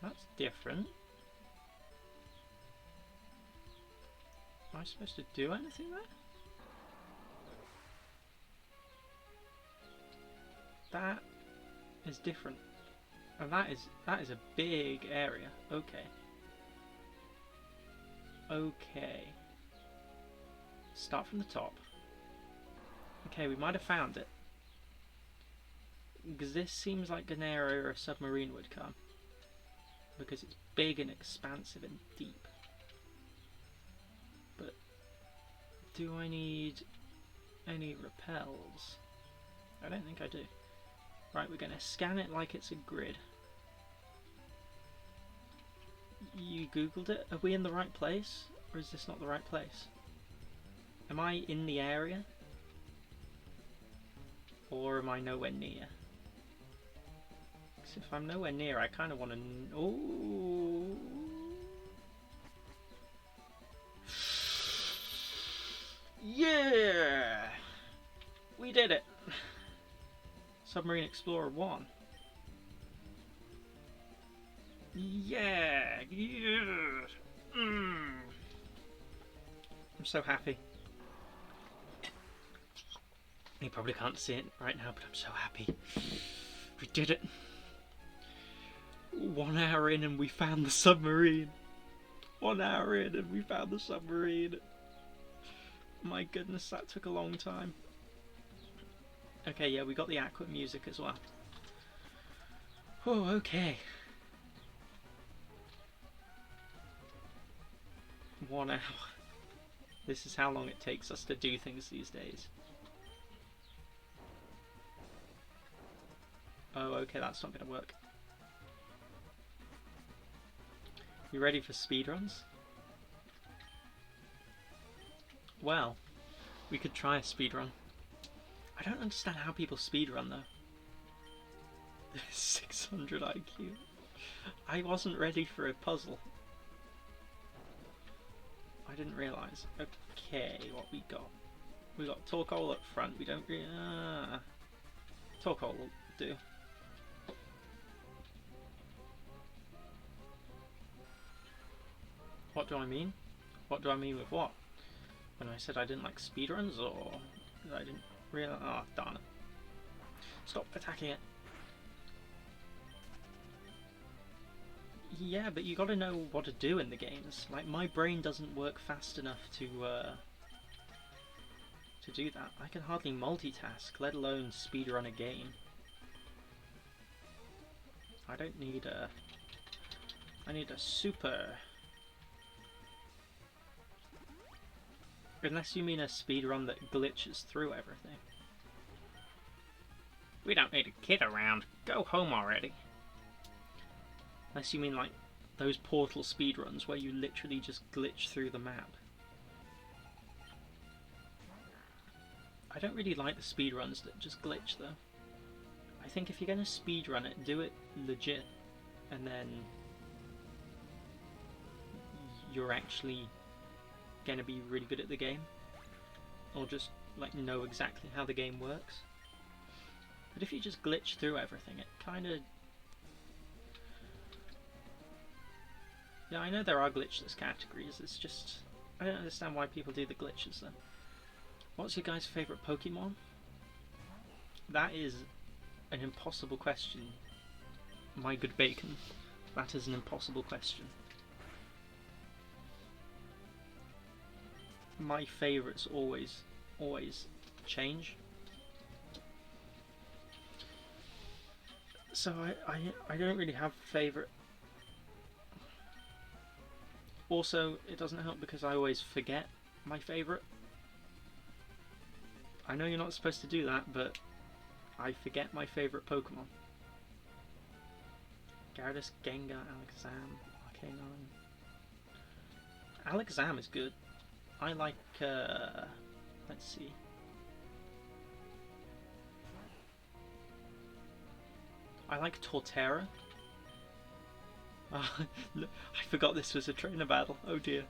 That's different. Am I supposed to do anything there? That is different. And that is a big area. Okay. Okay. Start from the top. Okay, we might have found it. Because this seems like an area where a submarine would come. Because it's big and expansive and deep. But do I need any repels? I don't think I do. Right, we're going to scan it like it's a grid. You googled it? Are we in the right place? Or is this not the right place? Am I in the area? Or am I nowhere near? Because if I'm nowhere near, I kind of want to... Oh! Yeah! We did it! Submarine Explorer 1. Yeah! Yeah! I'm so happy. You probably can't see it right now, but I'm so happy. We did it. 1 hour in and we found the submarine. 1 hour in and we found the submarine. My goodness, that took a long time. Okay, yeah, we got the Aqua music as well. Oh, okay. 1 hour. This is how long it takes us to do things these days. Oh, okay, that's not going to work. You ready for speedruns? Well, we could try a speedrun. I don't understand how people speedrun though. 600 IQ. I wasn't ready for a puzzle. I didn't realise. Okay, what we got? We got Torkoal up front. We don't really... Torkoal will do. What do I mean? What do I mean with what? When I said I didn't like speedruns, or that I didn't realise... Oh, darn it. Stop attacking it. Yeah, but you gotta know what to do in the games. Like, my brain doesn't work fast enough to do that. I can hardly multitask, let alone speedrun a game. I don't need a... I need a super... Unless you mean a speedrun that glitches through everything. We don't need a kid around. Go home already. Unless you mean like those Portal speedruns where you literally just glitch through the map. I don't really like the speedruns that just glitch though. I think if you're going to speedrun it, do it legit, and then you're actually going to be really good at the game, or just like know exactly how the game works. But if you just glitch through everything, it kind of... Yeah, I know there are glitchless categories, it's just... I don't understand why people do the glitches though. What's your guys' favourite Pokemon? That is an impossible question. My good bacon. That is an impossible question. My favourites always change. So I don't really have a favourite. Also, it doesn't help because I always forget my favourite. I know you're not supposed to do that, but I forget my favourite Pokemon. Gyarados, Gengar, Alakazam, Arcanine. Alakazam is good. I like, let's see. I like Torterra. Oh, I forgot this was a trainer battle. Oh dear.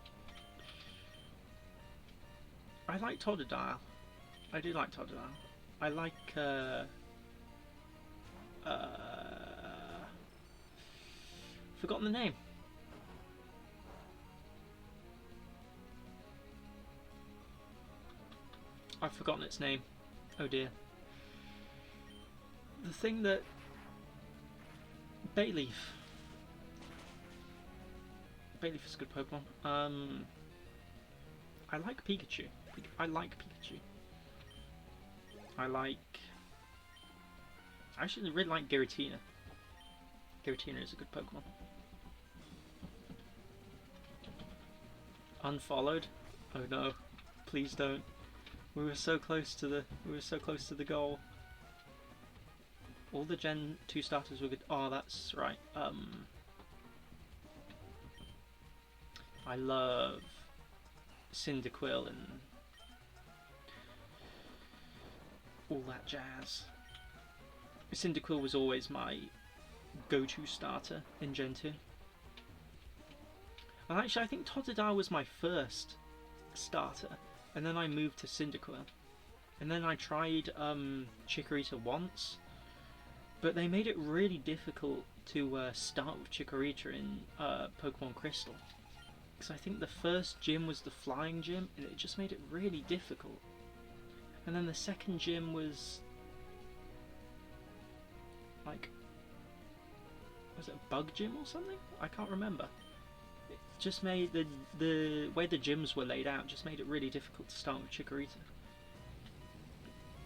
I like Totodile. I do like Totodile. I like, forgotten the name. I've forgotten its name. Oh dear. The thing that... Bayleaf. Bayleaf is a good Pokemon. I like Pikachu. I like Pikachu. I actually really like Giratina. Giratina is a good Pokemon. Unfollowed? Oh no. Please don't. We were so close to the goal. All the Gen 2 starters were good. Oh, that's right. I love Cyndaquil and all that jazz. Cyndaquil was always my go-to starter in Gen 2. And actually, I think Totodile was my first starter, and then I moved to Cyndaquil. And then I tried Chikorita once, but they made it really difficult to start with Chikorita in Pokemon Crystal. Because I think the first gym was the Flying Gym, and it just made it really difficult. And then the second gym was... like... was it a Bug Gym or something? I can't remember. It just made the way the gyms were laid out just made it really difficult to start with Chikorita.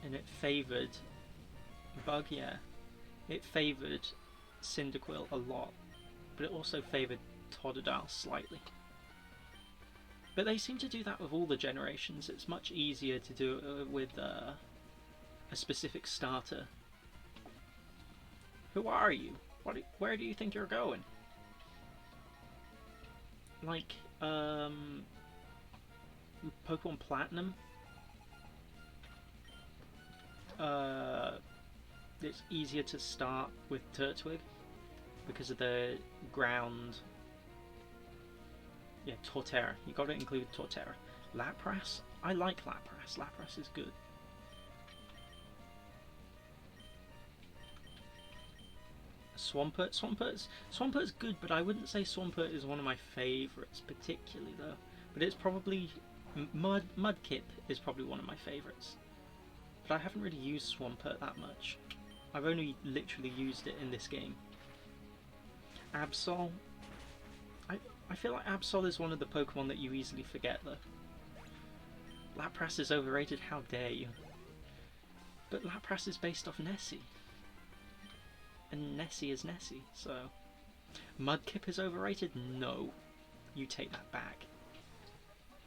And it favoured... Bug, yeah. It favoured Cyndaquil a lot, but it also favoured Totodile slightly. But they seem to do that with all the generations. It's much easier to do it with a specific starter. Who are you? Where do you think you're going? Like, Pokemon Platinum. It's easier to start with Turtwig because of the ground. Yeah, Torterra. You got to include Torterra. Lapras. I like Lapras. Lapras is good. Swampert. Swampert's good, but I wouldn't say Swampert is one of my favourites particularly though. But it's probably Mudkip is probably one of my favourites. But I haven't really used Swampert that much. I've only literally used it in this game. Absol. I feel like Absol is one of the Pokemon that you easily forget though. Lapras is overrated, how dare you. But Lapras is based off Nessie. And Nessie is Nessie, so... Mudkip is overrated? No. You take that back.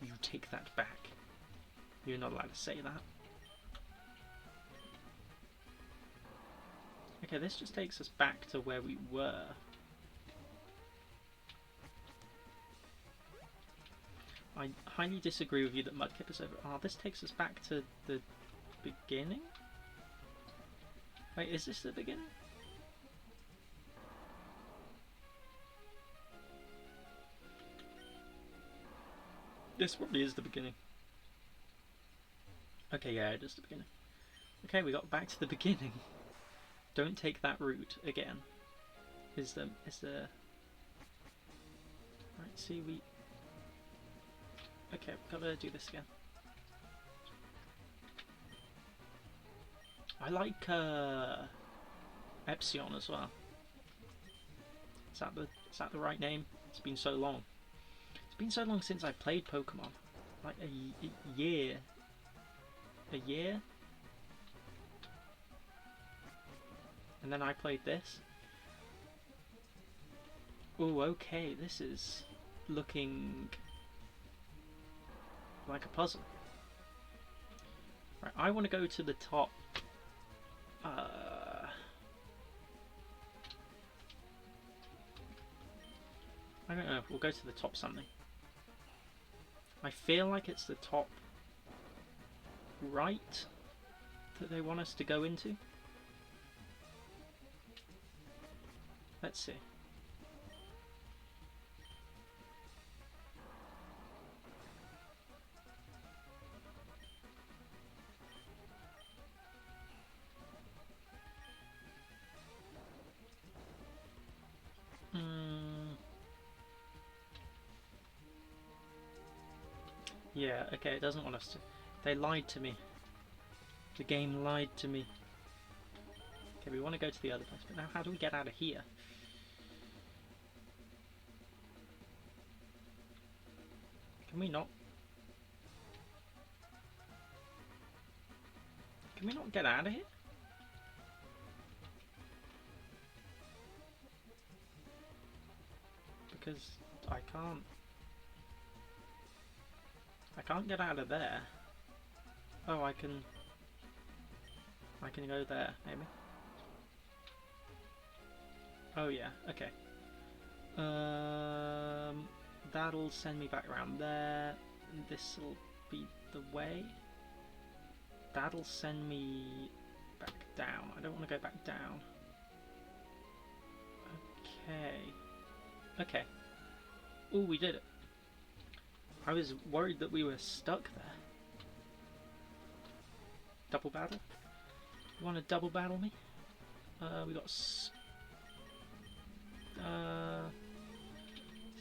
You take that back. You're not allowed to say that. Okay, this just takes us back to where we were. I highly disagree with you that Mudkip is over... Oh, this takes us back to the beginning? Wait, is this the beginning? This probably is the beginning. Okay, yeah, it is the beginning. Okay, we got back to the beginning. Don't take that route again. Is the... Right, see, we... Okay, we've got to do this again. I like Epsilon as well. Is that the right name? It's been so long. It's been so long since I played Pokemon. Like a year. A year? And then I played this. Oh, okay, this is looking like a puzzle. Right, I want to go to the top. I don't know, we'll go to the top something. I feel like it's the top right that they want us to go into. Let's see. Yeah, okay, it doesn't want us to. They lied to me. The game lied to me. Okay, we want to go to the other place, but now how do we get out of here? Can we not? Can we not get out of here? Because I can't get out of there. Oh, I can go there, maybe. Oh yeah, okay. That'll send me back around there. This'll be the way. That'll send me back down. I don't want to go back down. Okay. Okay. Oh, we did it. I was worried that we were stuck there. Double battle? You want to double battle me? We got...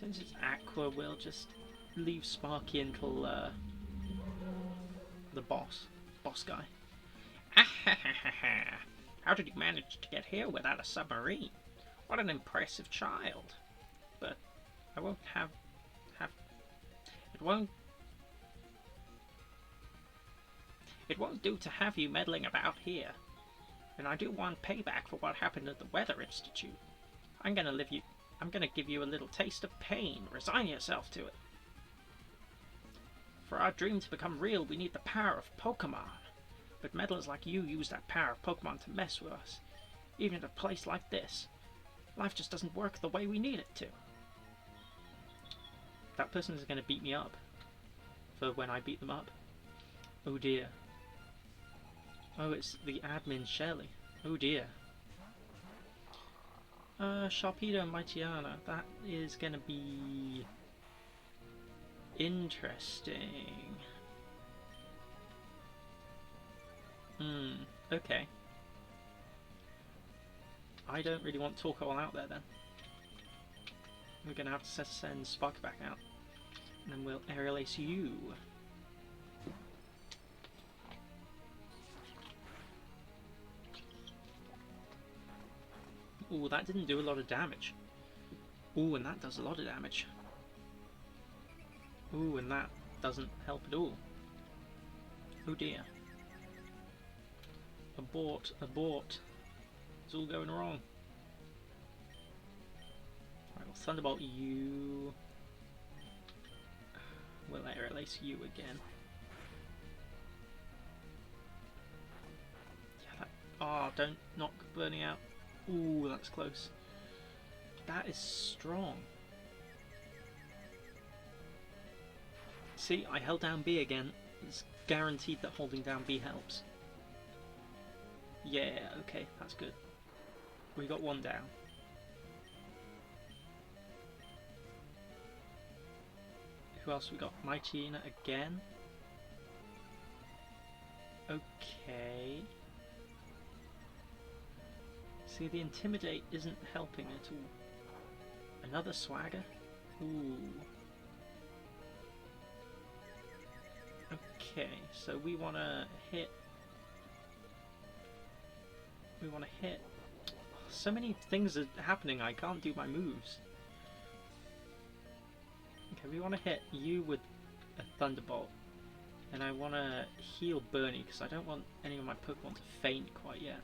since it's Aqua, we'll just leave Sparky until the boss guy. How did you manage to get here without a submarine? What an impressive child. But I won't have it won't do to have you meddling about here. And I do want payback for what happened at the Weather Institute. I'm gonna give you a little taste of pain. Resign yourself to it. For our dream to become real, we need the power of Pokemon. But meddlers like you use that power of Pokemon to mess with us. Even at a place like this, life just doesn't work the way we need it to. That person is going to beat me up for when I beat them up. Oh dear. Oh, it's the admin Shelley. Oh dear. Sharpedo and Mightyena. That is going to be interesting. Okay. I don't really want Torkoal out there then. We're going to have to send Sparky back out. And then we'll Aerial Ace you. Ooh, that didn't do a lot of damage. Ooh, and that does a lot of damage. Ooh, and that doesn't help at all. Oh dear. Abort, abort. It's all going wrong. Right, we'll Thunderbolt you. We'll Aerial Ace you again. Yeah, that... Oh, don't knock Burning out. Ooh, that's close. That is strong. See, I held down B again. It's guaranteed that holding down B helps. Yeah, okay, that's good. We got one down. Who else we got? Mightyena again. Okay. See, the Intimidate isn't helping at all. Another Swagger? Ooh. Okay, so we want to hit... We want to hit... So many things are happening, I can't do my moves. Okay, we want to hit you with a Thunderbolt. And I want to heal Bernie, because I don't want any of my Pokemon to faint quite yet.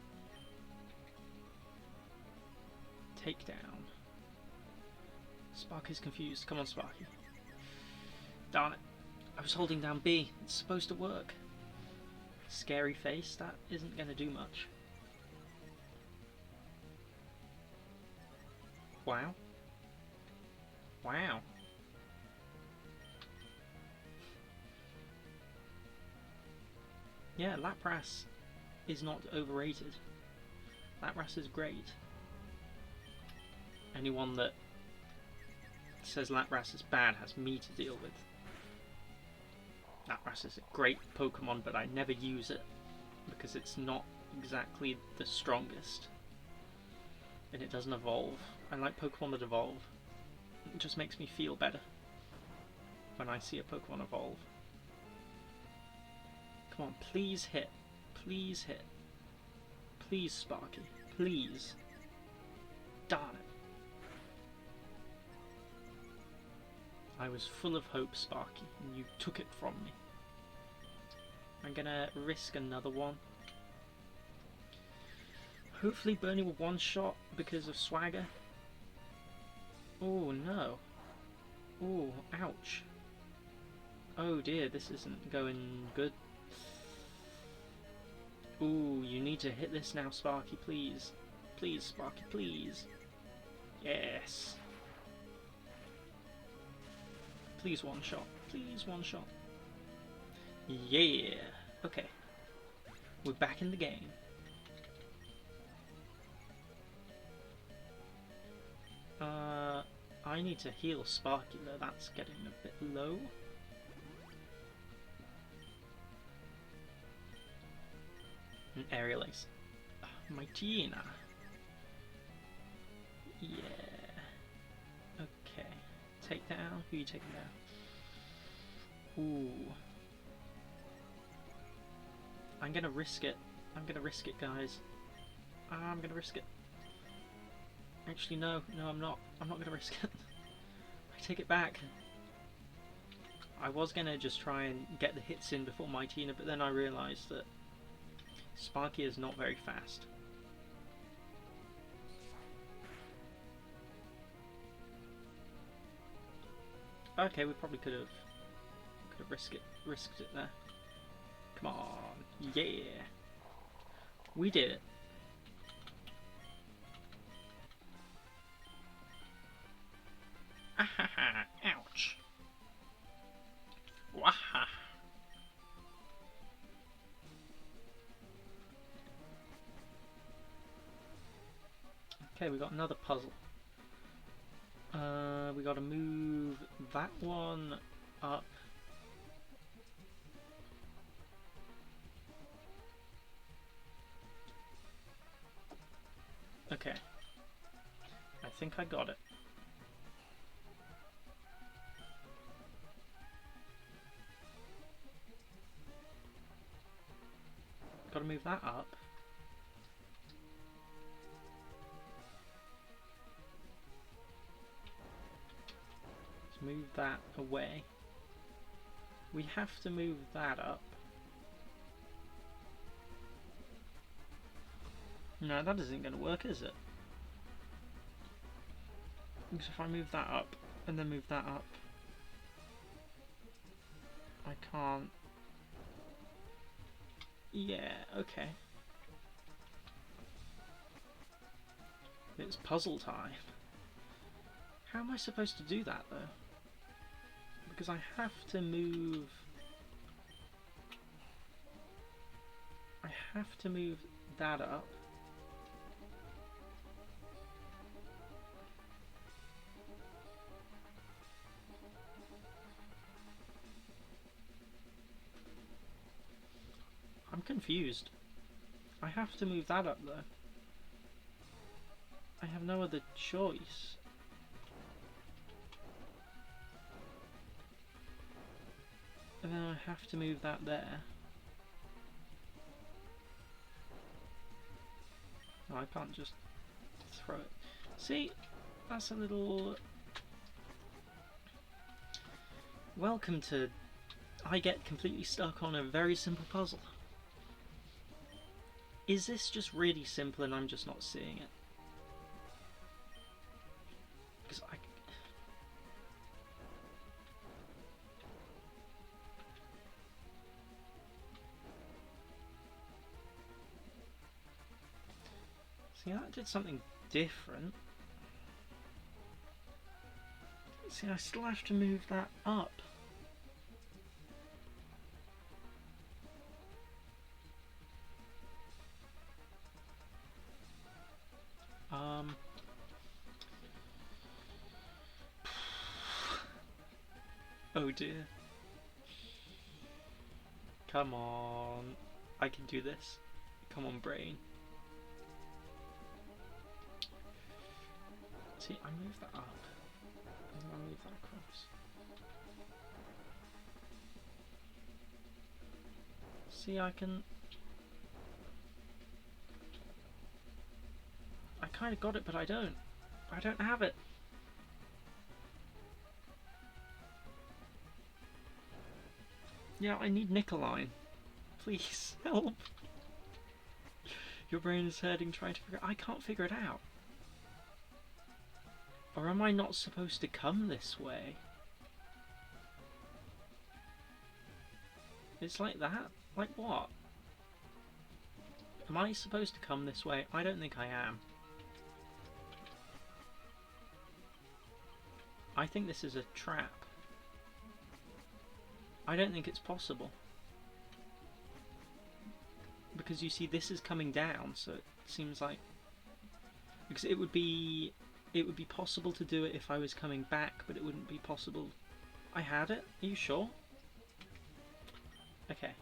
Takedown. Sparky's confused. Come on, Sparky. Darn it. I was holding down B. It's supposed to work. Scary face. That isn't going to do much. Wow. Wow. Yeah, Lapras is not overrated. Lapras is great. Anyone that says Lapras is bad has me to deal with. Lapras is a great Pokemon, but I never use it because it's not exactly the strongest. And it doesn't evolve. I like Pokemon that evolve. It just makes me feel better when I see a Pokemon evolve. Come on, please hit. Please hit. Please, Sparky. Please. Darn it. I was full of hope, Sparky, and you took it from me. I'm gonna risk another one. Hopefully Bernie will one-shot because of Swagger. Oh no. Oh, ouch. Oh dear, this isn't going good. Ooh, you need to hit this now, Sparky, please. Please, Sparky, please. Yes. Please one shot. Please one shot. Yeah. Okay. We're back in the game. I need to heal Sparky though, that's getting a bit low. An Aerial Ace. Mightyena. Yeah. Okay. Take down. Who are you taking down? Ooh. I'm gonna risk it. I'm gonna risk it, guys. I'm gonna risk it. Actually, no. No, I'm not. I'm not gonna risk it. I take it back. I was gonna just try and get the hits in before Mightyena, but then I realised that Sparky is not very fast. Okay, we probably could have risked it there. Come on, yeah, we did it. Ahaha! Ouch! Waha! Okay, we got another puzzle. We gotta move that one up. Okay. I think I got it. Gotta move that up. Let's move that away. We have to move that up. No, that isn't going to work, is it? Because if I move that up and then move that up, I can't. Yeah, okay. It's puzzle time. How am I supposed to do that though? Because I have to move. I have to move that up. I'm confused. I have to move that up though. I have no other choice. And then I have to move that there. No, I can't just throw it. See? That's a little... Welcome to... I get completely stuck on a very simple puzzle. Is this just really simple and I'm just not seeing it? Because I... See, that did something different. See, I still have to move that up. Oh dear. Come on. I can do this. Come on, brain. See, I moved that up. And then I move that across. See, I kind of got it, but I don't. I don't have it. Yeah, I need Nicoline. Please, help. Your brain is hurting trying to figure I can't figure it out. Or am I not supposed to come this way? It's like that? Like what? Am I supposed to come this way? I don't think I am. I think this is a trap. I don't think it's possible. Because you see, this is coming down, so it seems like... Because it would be possible to do it if I was coming back, but it wouldn't be possible... I had it? Are you sure? Okay.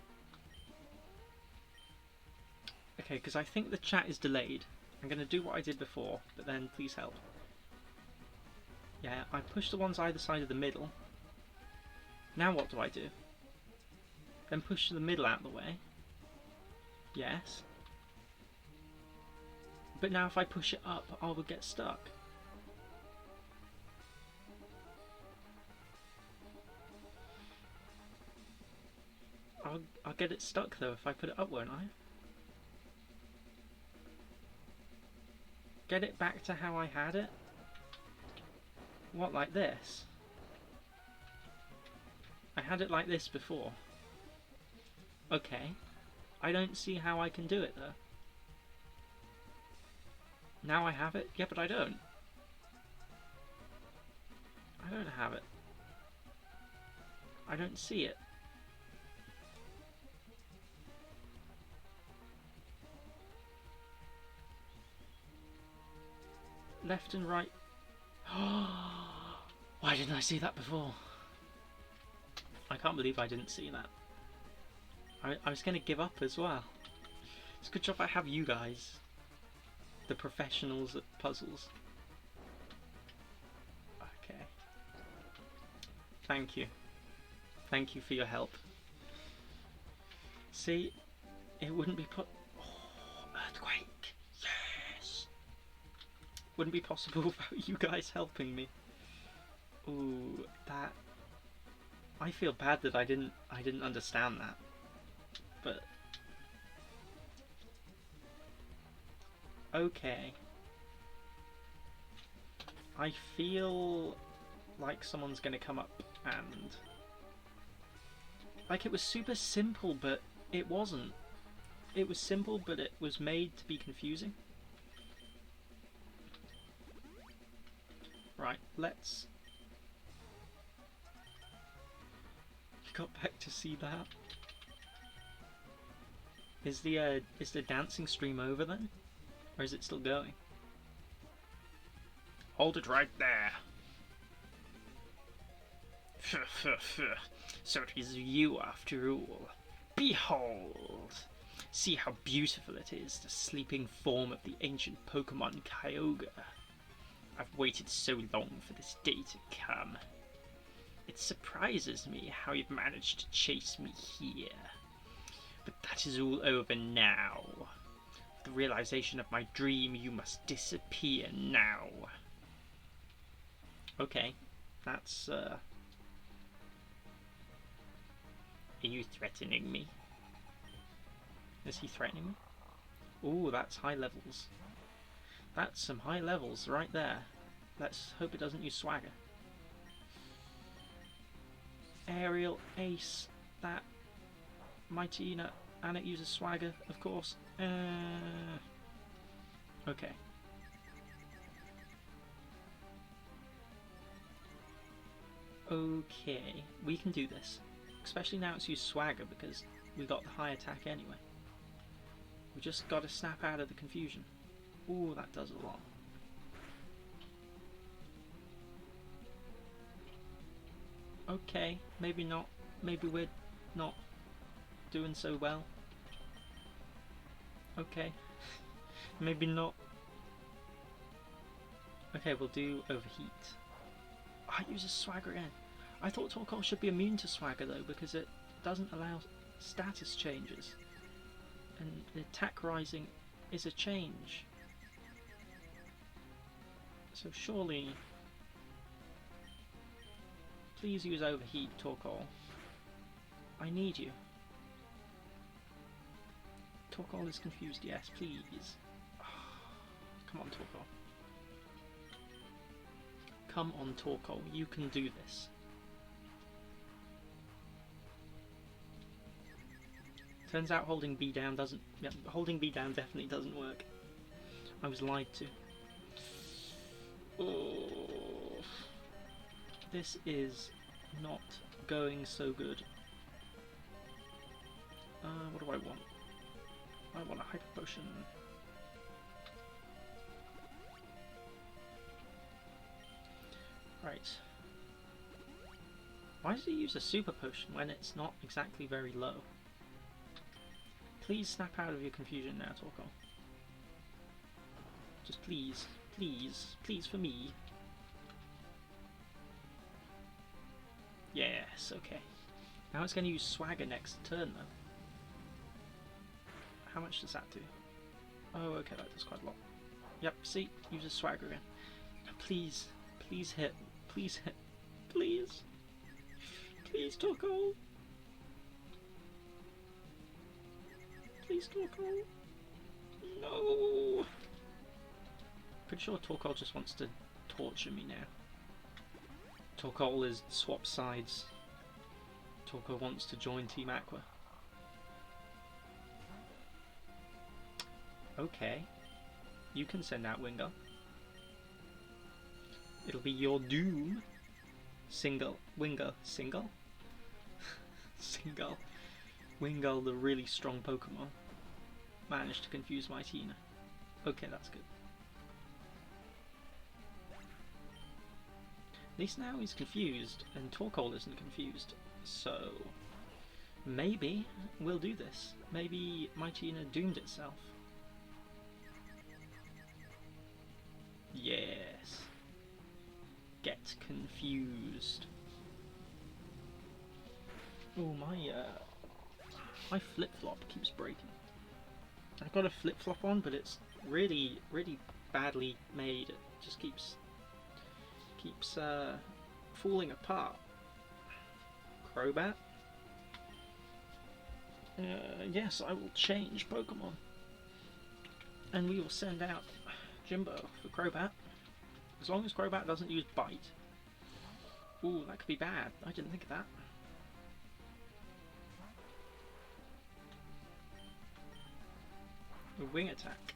Okay, because I think the chat is delayed. I'm going to do what I did before, but then please help. Yeah, I push the ones either side of the middle. Now what do I do? Then push the middle out of the way. Yes. But now if I push it up, I will get stuck. I'll get it stuck though if I put it up, won't I? Get it back to how I had it? What, like this? I had it like this before. Okay. I don't see how I can do it though. Now I have it? Yeah, but I don't. I don't have it. I don't see it. Left and right. Why didn't I see that before? I can't believe I didn't see that. I was going to give up as well. It's a good job I have you guys. The professionals at puzzles. Okay. Thank you. Thank you for your help. See, it wouldn't be earthquake. Yes. Wouldn't be possible without you guys helping me. Ooh, that. I feel bad that I didn't understand that. But okay. I feel like someone's gonna come up and like it was super simple, but it wasn't. It was simple, but it was made to be confusing. Right, let's. You got back to see that. Is the dancing stream over then? Or is it still going? Hold it right there. So it is you after all. Behold! See how beautiful it is, the sleeping form of the ancient Pokemon Kyogre. I've waited so long for this day to come. It surprises me how you've managed to chase me here. But that is all over now. With the realization of my dream, you must disappear now. Okay, that's, Are you threatening me? Is he threatening me? Ooh, that's high levels. That's some high levels right there. Let's hope it doesn't use Swagger. Aerial Ace, that Mightyena, and it uses Swagger, of course. Okay. Okay, we can do this. Especially now it's used Swagger because we got the high attack anyway. We just got to snap out of the confusion. Ooh, that does a lot. Okay, maybe not. Maybe we're not doing so well. Okay. Maybe not. Okay, we'll do overheat. Oh, it uses swagger again. I thought Torkoal should be immune to swagger though, because it doesn't allow status changes. And the attack rising is a change. So surely... Please use overheat, Torkoal. I need you. Torkoal is confused, yes, please. Come on, Torkoal. Come on, Torkoal, you can do this. Turns out holding B down doesn't... Yeah, holding B down definitely doesn't work. I was lied to. Oh, this is not going so good. What do I want? I want a hyper potion. Right. Why does he use a super potion when it's not exactly very low? Please snap out of your confusion now, Torkoal. Just please, please, please for me. Yes, okay. Now it's going to use swagger next turn though. How much does that do? Oh, okay, that does quite a lot. Yep, see, uses swagger again. Please, please hit, please hit, please. Please, Torkoal. Please, Torkoal. No. Pretty sure Torkoal just wants to torture me now. Torkoal is swap sides. Torkoal wants to join Team Aqua. Okay. You can send out Wingull. It'll be your doom. Single. Wingull. Single? Single. Wingull, the really strong Pokemon, managed to confuse Mightyena. Okay, that's good. At least now he's confused, and Torkoal isn't confused. So, maybe we'll do this. Maybe Mightyena doomed itself. Yes. Get confused. Oh, my flip-flop keeps breaking. I've got a flip-flop on, but it's really, really badly made. It just keeps falling apart. Crobat? Yes, I will change Pokemon. And we will send out Jimbo for Crobat. As long as Crobat doesn't use Bite. Ooh, that could be bad. I didn't think of that. A wing attack.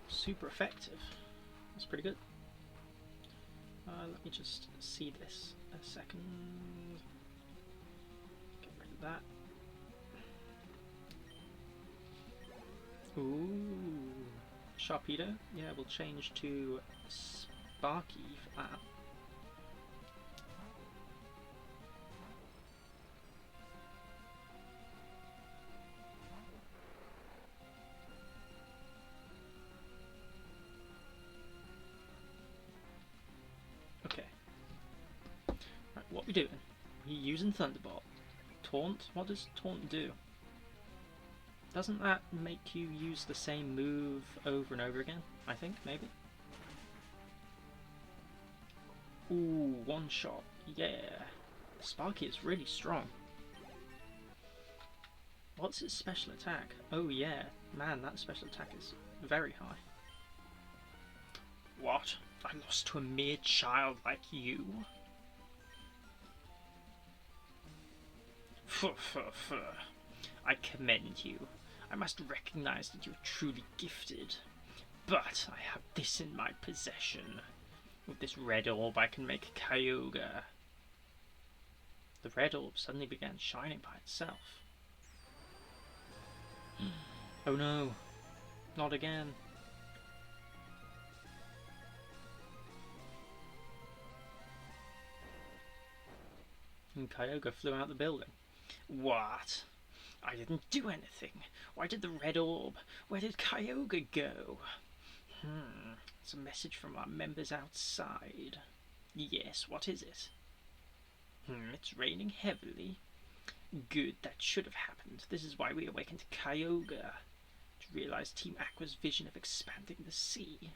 Super effective. That's pretty good. Let me just see this a second. Get rid of that. Ooh. Sharpedo? Yeah, we'll change to Sparky for that. What are we doing? We're using Thunderbolt. Taunt? What does Taunt do? Doesn't that make you use the same move over and over again? I think, maybe? Ooh, one shot. Yeah. Sparky is really strong. What's its special attack? Oh yeah. Man, that special attack is very high. What? I lost to a mere child like you? I commend you. I must recognize that you're truly gifted. But I have this in my possession. With this red orb I can make Kyogre. The red orb suddenly began shining by itself. Oh no, not again. And Kyogre flew out the building. What? I didn't do anything. Why did the red orb? Where did Kyogre go? It's a message from our members outside. Yes, what is it? It's raining heavily. Good, that should have happened. This is why we awakened Kyogre. To realise Team Aqua's vision of expanding the sea.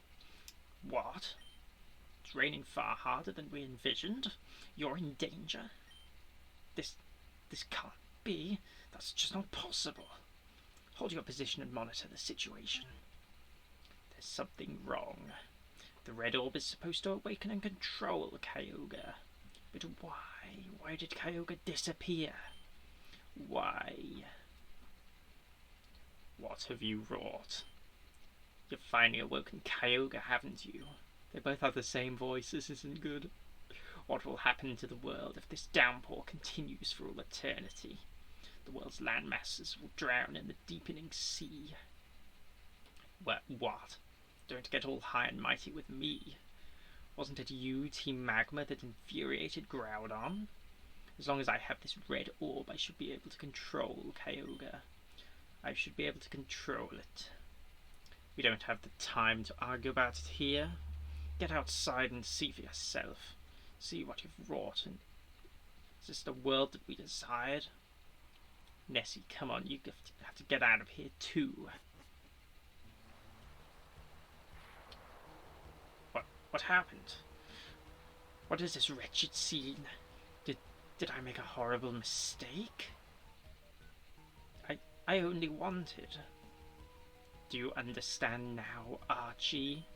What? It's raining far harder than we envisioned? You're in danger? This can't be. That's just not possible. Hold your position and monitor the situation. There's something wrong. The red orb is supposed to awaken and control Kyogre. But why? Why did Kyogre disappear? Why? What have you wrought? You've finally awoken Kyogre, haven't you? They both have the same voice. This isn't good. What will happen to the world if this downpour continues for all eternity? The world's land masses will drown in the deepening sea. What? Don't get all high and mighty with me. Wasn't it you, Team Magma, that infuriated Groudon? As long as I have this red orb, I should be able to control Kyogre. I should be able to control it. We don't have the time to argue about it here. Get outside and see for yourself. See what you've wrought. And is this the world that we desired? Nessie, come on, you have to get out of here too. What happened? What is this wretched scene? Did I make a horrible mistake? I only wanted. Do you understand now, Archie?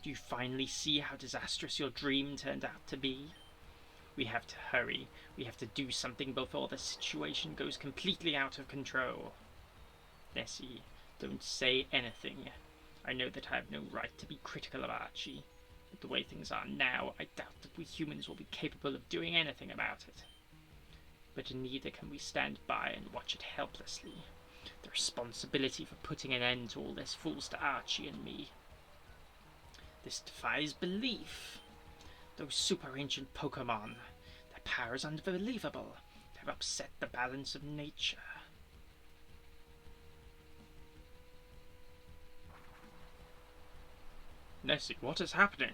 Do you finally see how disastrous your dream turned out to be? We have to hurry. We have to do something before the situation goes completely out of control. Nessie, don't say anything. I know that I have no right to be critical of Archie. But the way things are now, I doubt that we humans will be capable of doing anything about it. But neither can we stand by and watch it helplessly. The responsibility for putting an end to all this falls to Archie and me. This defies belief. Those super ancient Pokemon, their power is unbelievable. They've upset the balance of nature. Nessie, what is happening?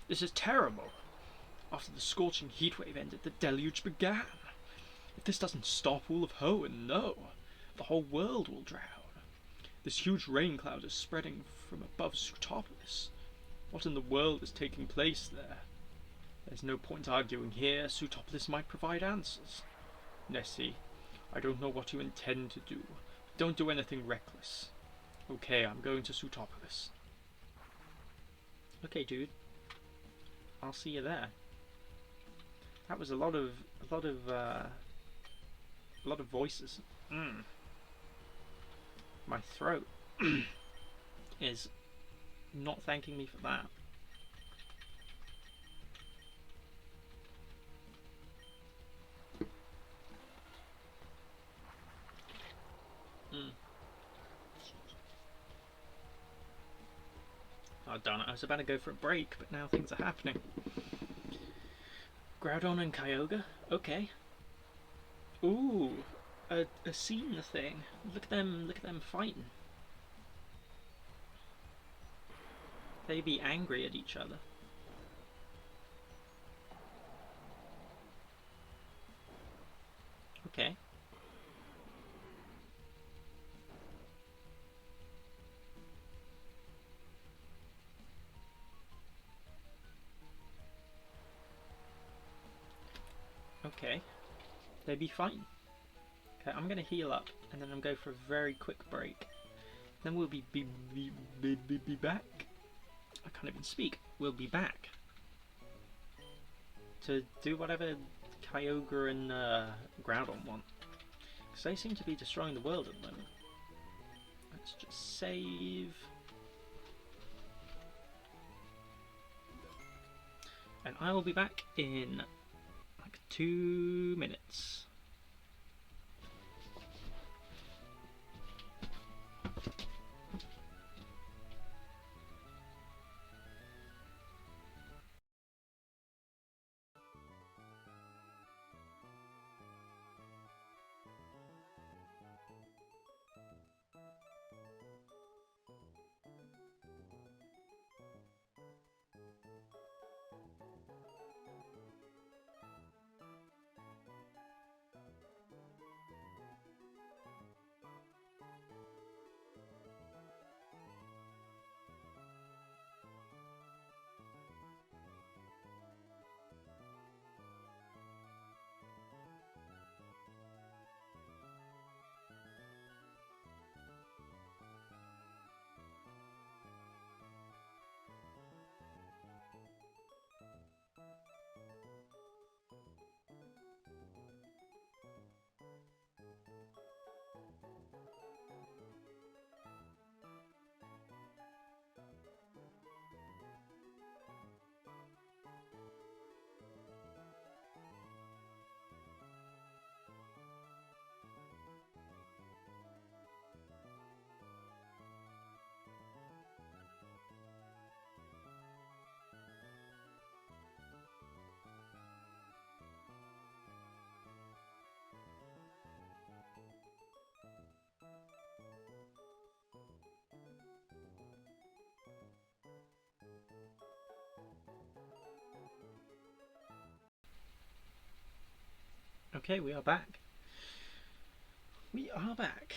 This is terrible. After the scorching heatwave ended, the deluge began. If this doesn't stop all of Hoenn, no, the whole world will drown. This huge rain cloud is spreading from above Sootopolis. What in the world is taking place there? There's no point arguing here. Sootopolis might provide answers. Nessie, I don't know what you intend to do. Don't do anything reckless. Okay, I'm going to Sootopolis. Okay, dude. I'll see you there. That was a lot of voices. My throat is not thanking me for that. Oh darn it, I was about to go for a break, but now things are happening. Groudon and Kyogre? Okay. Ooh, a scene thing. Look at them fighting. They be angry at each other. Okay. Okay. They be fine. Okay, I'm gonna heal up and then I'm going for a very quick break. Then we'll be back. I can't even speak. We'll be back to do whatever Kyogre and Groudon want. Because they seem to be destroying the world at the moment. Let's just save. And I will be back in like 2 minutes. Okay, we are back. We are back.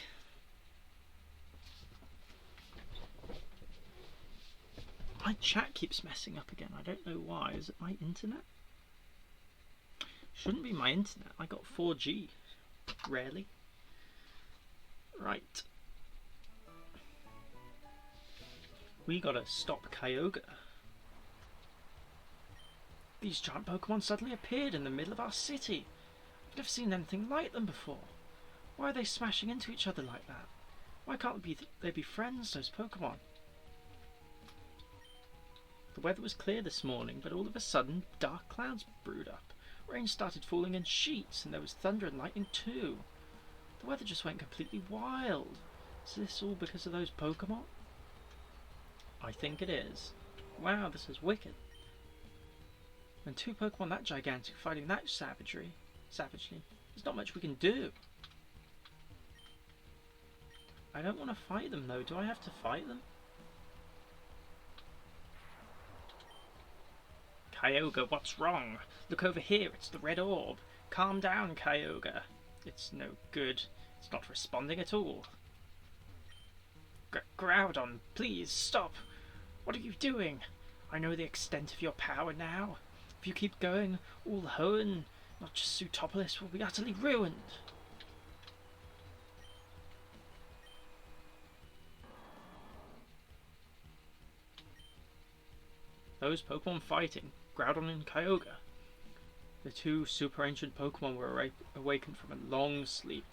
My chat keeps messing up again. I don't know why. Is it my internet? Shouldn't be my internet. I got 4G. Rarely. Right. We gotta stop Kyogre. These giant Pokemon suddenly appeared in the middle of our city. I've never seen anything like them before. Why are they smashing into each other like that? Why can't they be friends, those Pokemon? The weather was clear this morning, but all of a sudden dark clouds brewed up. Rain started falling in sheets, and there was thunder and lightning too. The weather just went completely wild. Is this all because of those Pokemon? I think it is. Wow, this is wicked. When two Pokemon that gigantic fighting that savagely, there's not much we can do. I don't want to fight them though. Do I have to fight them? Kyogre, what's wrong? Look over here, it's the red orb. Calm down, Kyogre. It's no good. It's not responding at all. Groudon, please, stop. What are you doing? I know the extent of your power now. If you keep going, all Hoenn, not just Sootopolis, will be utterly ruined. Those Pokemon fighting, Groudon and Kyogre. The two super ancient Pokemon were awakened from a long sleep,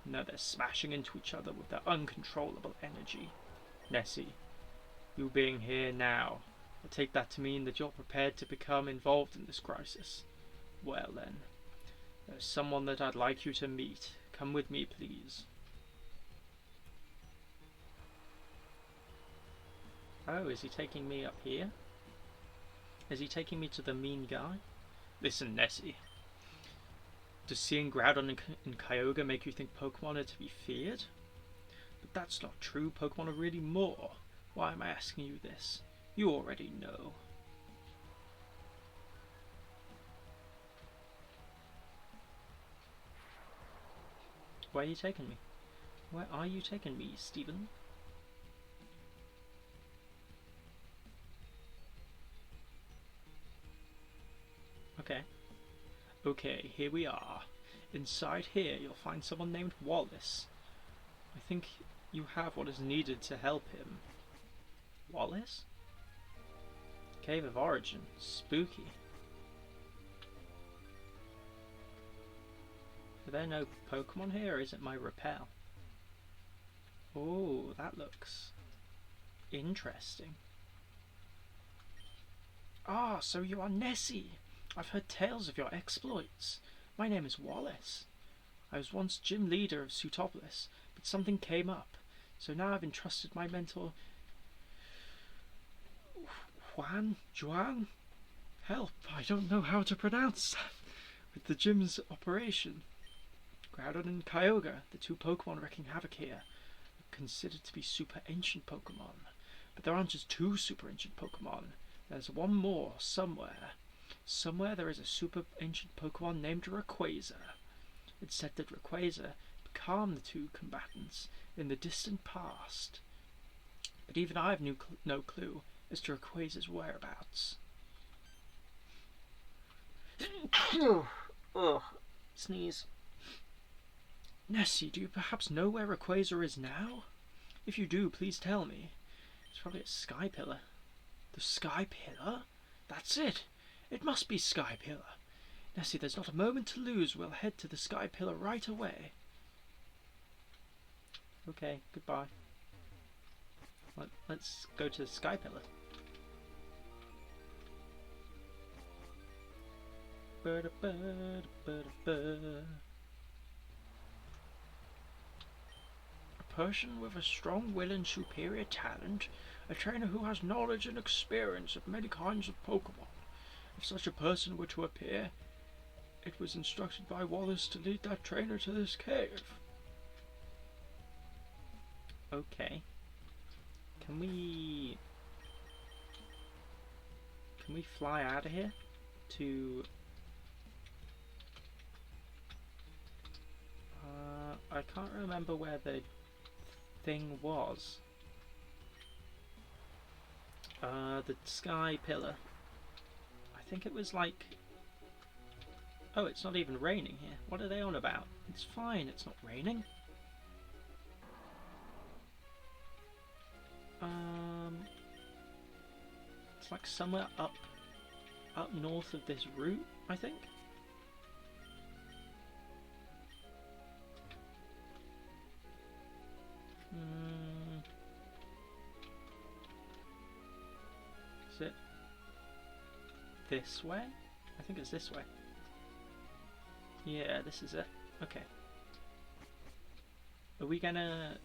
and now they're smashing into each other with their uncontrollable energy. Nessie, you being here now, I take that to mean that you're prepared to become involved in this crisis. Well then, there's someone that I'd like you to meet. Come with me, please. Oh, is he taking me up here? Is he taking me to the mean guy? Listen, Nessie. Does seeing Groudon and Kyogre make you think Pokemon are to be feared? But that's not true. Pokemon are really more. Why am I asking you this? You already know. Where are you taking me? Where are you taking me, Stephen? Okay. Okay, here we are. Inside here you'll find someone named Wallace. I think you have what is needed to help him. Wallace? Cave of Origin. Spooky. Are there no Pokemon here, or is it my repel? Oh, that looks interesting. Ah, so you are Nessie. I've heard tales of your exploits. My name is Wallace. I was once gym leader of Sootopolis, but something came up, so now I've entrusted my mentor Juan? Help, I don't know how to pronounce that. With the gym's operation. Groudon and Kyogre, the two Pokemon wreaking havoc here, are considered to be super ancient Pokemon. But there aren't just two super ancient Pokemon. There's one more somewhere. Somewhere there is a super ancient Pokemon named Rayquaza. It's said that Rayquaza calmed the two combatants in the distant past. But even I have no clue as to Rayquaza's whereabouts. Ugh. Sneeze. Nessie, do you perhaps know where Rayquaza is now? If you do, please tell me. It's probably at Sky Pillar. The Sky Pillar? That's it! It must be Sky Pillar. Nessie, there's not a moment to lose. We'll head to the Sky Pillar right away. Okay, goodbye. Let's go to the Sky Pillar. A person with a strong will and superior talent, a trainer who has knowledge and experience of many kinds of Pokemon. If such a person were to appear, it was instructed by Wallace to lead that trainer to this cave. Okay. Can we fly out of here to can't remember where the thing was. The sky pillar. I think it was like... Oh, it's not even raining here. What are they on about? It's fine, it's not raining. It's like somewhere up north of this route, I think. Is it this way? I think it's this way. Yeah, this is it. Okay. Are we gonna...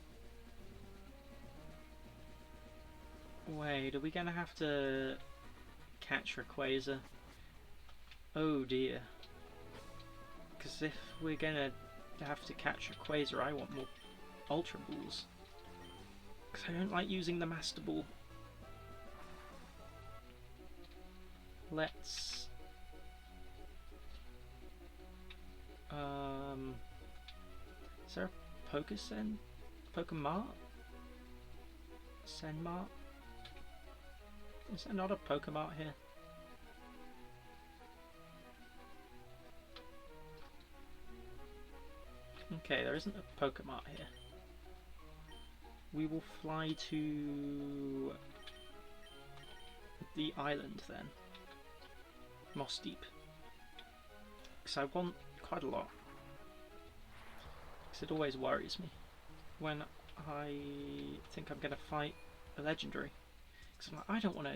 Wait, are we gonna have to catch Rayquaza? Oh dear. Because if we're gonna have to catch Rayquaza, I want more Ultra Balls. Because I don't like using the Master Ball. Let's... Is there a Pokemart? Senmart? Is there not a Pokemart here? Okay, there isn't a Pokemart here. We will fly to the island then. Moss Deep. Because I want quite a lot. Because it always worries me when I think I'm going to fight a legendary. Because I'm like, I don't want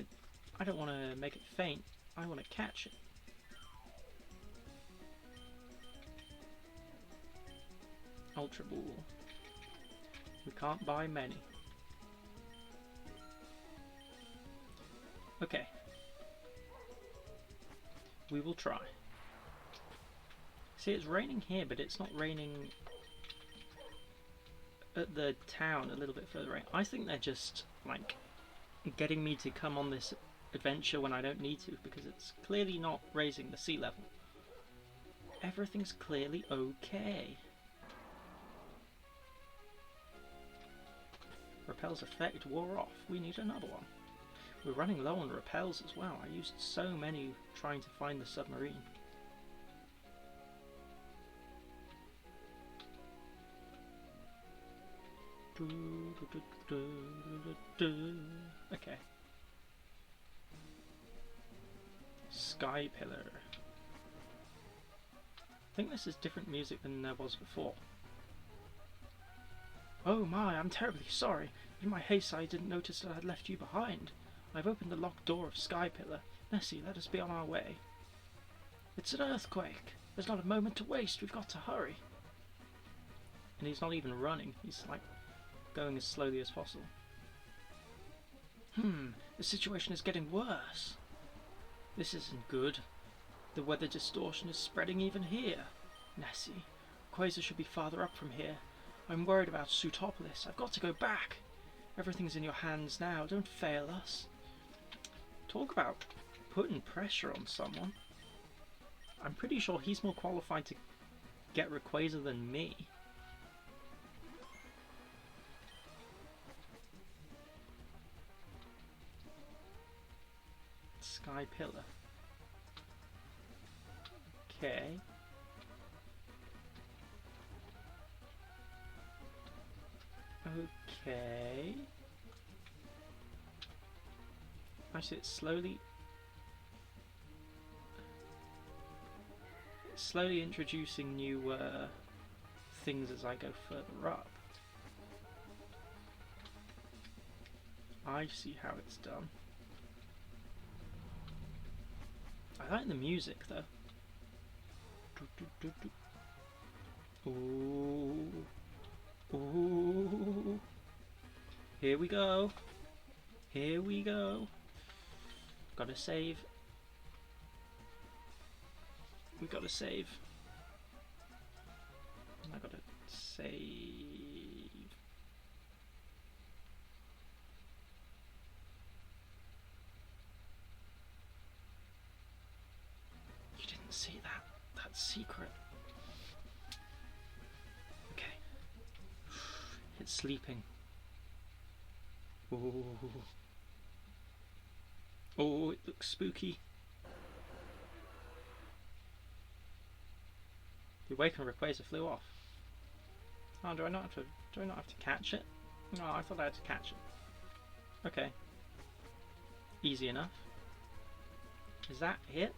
to make it faint. I want to catch it. Ultra Ball. We can't buy many. Okay. We will try. See, it's raining here, but it's not raining at the town a little bit further away. I think they're just, like, getting me to come on this adventure when I don't need to, because it's clearly not raising the sea level. Everything's clearly okay. Repel's effect wore off. We need another one. We're running low on repels as well. I used so many trying to find the submarine. Okay. Sky Pillar. I think this is different music than there was before. Oh my, I'm terribly sorry. In my haste I didn't notice that I'd left you behind. I've opened the locked door of Sky Pillar. Nessie, let us be on our way. It's an earthquake. There's not a moment to waste. We've got to hurry. And he's not even running. He's like going as slowly as possible. The situation is getting worse. This isn't good. The weather distortion is spreading even here. Nessie, Quasar should be farther up from here. I'm worried about Sutopolis. I've got to go back. Everything's in your hands now. Don't fail us. Talk about putting pressure on someone. I'm pretty sure he's more qualified to get Rayquaza than me. Sky Pillar. Okay. Okay. Actually, it's slowly introducing new things as I go further up. I see how it's done. I like the music though. Ooh. Ooh. Here we go. Here we go. Gotta save. We gotta save. I gotta save. You didn't see that. That's secret. Okay. It's sleeping. Ooh. Oh, it looks spooky. The awakened Rayquaza flew off. Oh, do I not have to catch it? No, I thought I had to catch it. Okay. Easy enough. Is that it?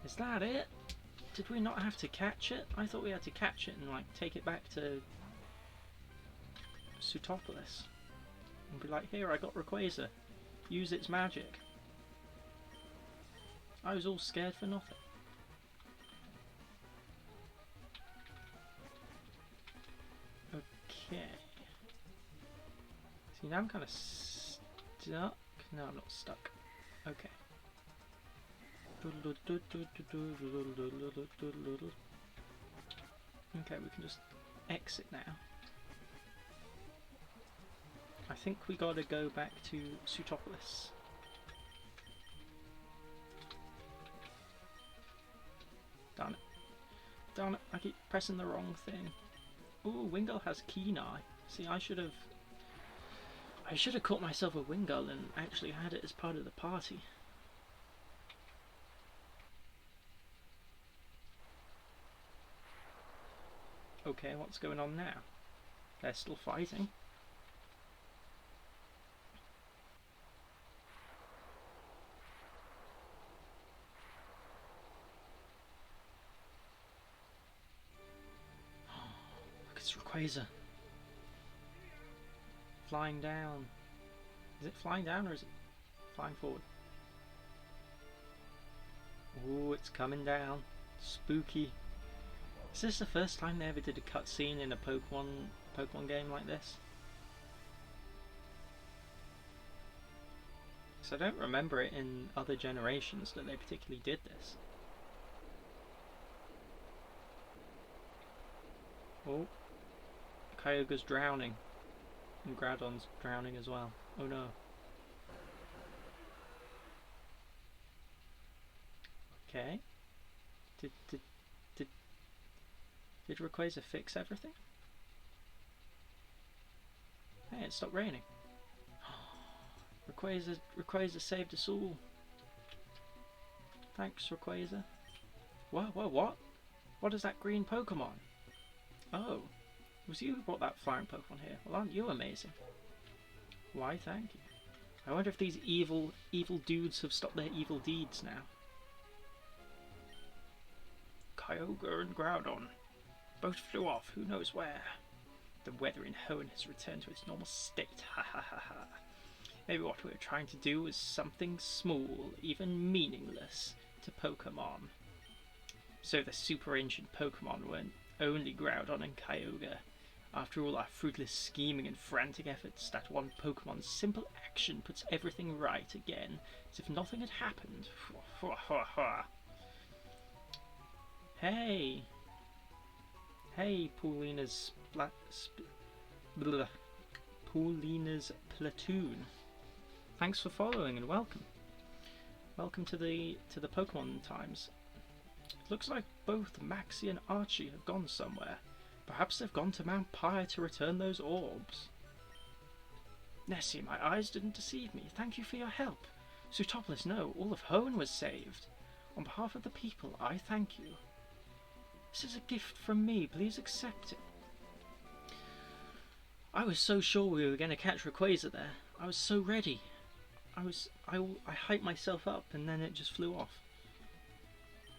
Is that it? Did we not have to catch it? I thought we had to catch it and like take it back to Sootopolis and be like, here, I got Rayquaza. Use its magic. I was all scared for nothing. Okay. See, now I'm kind of stuck. No, I'm not stuck. Okay. Okay, we can just exit now. I think we gotta go back to Sootopolis. Darn it. Darn it, I keep pressing the wrong thing. Ooh, Wingull has Keen Eye. See, I should have caught myself a Wingull and actually had it as part of the party. Okay, what's going on now? They're still fighting. Look, it's Rayquaza. Flying down. Is it flying down or is it flying forward? Ooh, it's coming down. Spooky. Is this the first time they ever did a cutscene in a Pokemon game like this? So I don't remember it in other generations that they particularly did this. Oh, Kyogre's drowning. And Groudon's drowning as well. Oh no. Okay. Did Rayquaza fix everything? Hey, it stopped raining. Rayquaza saved us all. Thanks, Rayquaza. What? What is that green Pokemon? Oh, it was you who brought that flying Pokemon here. Well, aren't you amazing? Why, thank you. I wonder if these evil dudes have stopped their evil deeds now. Kyogre and Groudon both flew off, who knows where. The weather in Hoenn has returned to its normal state, ha ha ha ha. Maybe what we were trying to do was something small, even meaningless, to Pokemon. So the super ancient Pokemon weren't only Groudon and Kyogre. After all our fruitless scheming and frantic efforts, that one Pokemon's simple action puts everything right again, as if nothing had happened. Hey! Hey, Paulina's platoon. Thanks for following and welcome. Welcome to the Pokemon times. It looks like both Maxie and Archie have gone somewhere. Perhaps they've gone to Mount Pyre to return those orbs. Nessie, my eyes didn't deceive me. Thank you for your help. Sootopolis, no, all of Hoenn was saved. On behalf of the people, I thank you. This is a gift from me. Please accept it. I was so sure we were going to catch Rayquaza there. I was so ready. I hyped myself up and then it just flew off.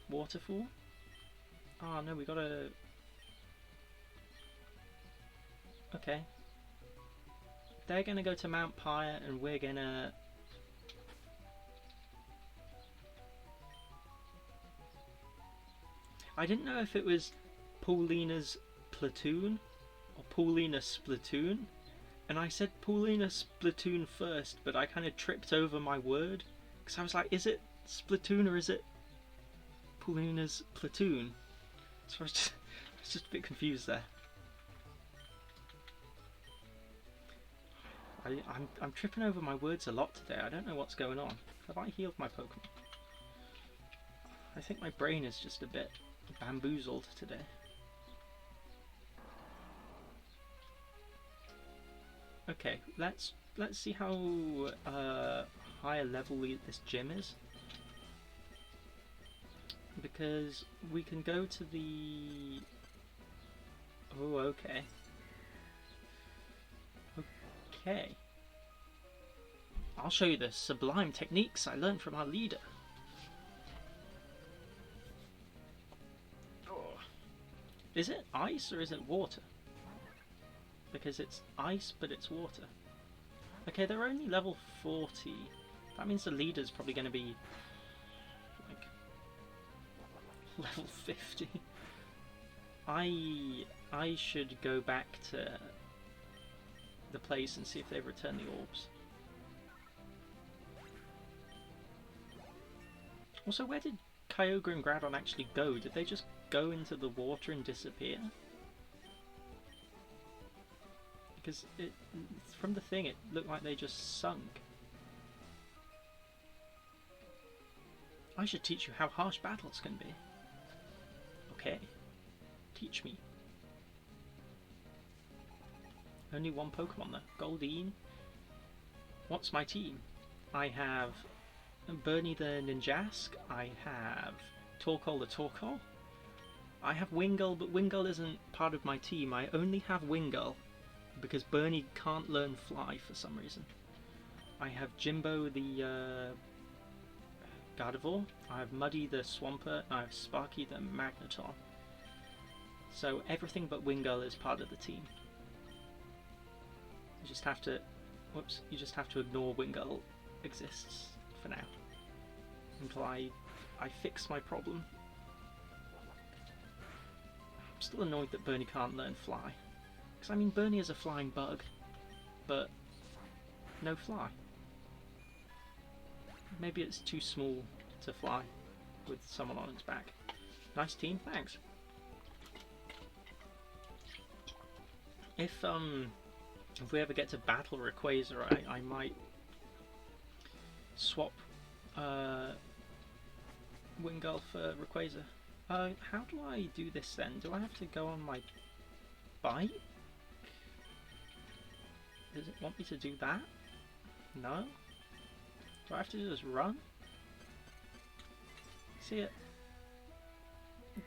Waterfall? Oh no, we gotta... Okay. They're gonna go to Mount Pyre and we're gonna... I didn't know if it was Paulina's platoon or Paulina Splatoon, and I said Paulina Splatoon first, but I kind of tripped over my word because I was like, is it Splatoon or is it Paulina's platoon? So I was just a bit confused there. I'm tripping over my words a lot today. I don't know what's going on. Have I healed my Pokemon? I think my brain is just a bit bamboozled today. Okay, let's see how high a level this gym is, because we can go to the. Oh, okay. Okay. I'll show you the sublime techniques I learned from our leader. Oh. Is it ice or is it water? Because it's ice, but it's water. Okay, they're only level 40. That means the leader's probably going to be like level 50. I should go back to the place and see if they've returned the orbs. Also, where did Kyogre and Groudon actually go? Did they just go into the water and disappear? Because from the thing, it looked like they just sunk. I should teach you how harsh battles can be. Okay. Teach me. Only one Pokemon though. Goldeen. What's my team? I have Bernie the Ninjask. I have Torkoal the Torkoal. I have Wingull, but Wingull isn't part of my team. I only have Wingull because Bernie can't learn Fly for some reason. I have Jimbo the Gardevoir. I have Muddy the Swampert. I have Sparky the Magneton. So everything but Wingull is part of the team. You just have to, whoops, you just have to ignore Wingull exists for now until I fix my problem. I'm still annoyed that Bernie can't learn Fly. Because I mean, Bernie is a flying bug, but no fly. Maybe it's too small to fly with someone on its back. Nice team, thanks. If we ever get to battle Rayquaza, I might swap Wingull for Rayquaza. How do I do this then? Do I have to go on my bike? Does it want me to do that? No? Do I have to just run? See, it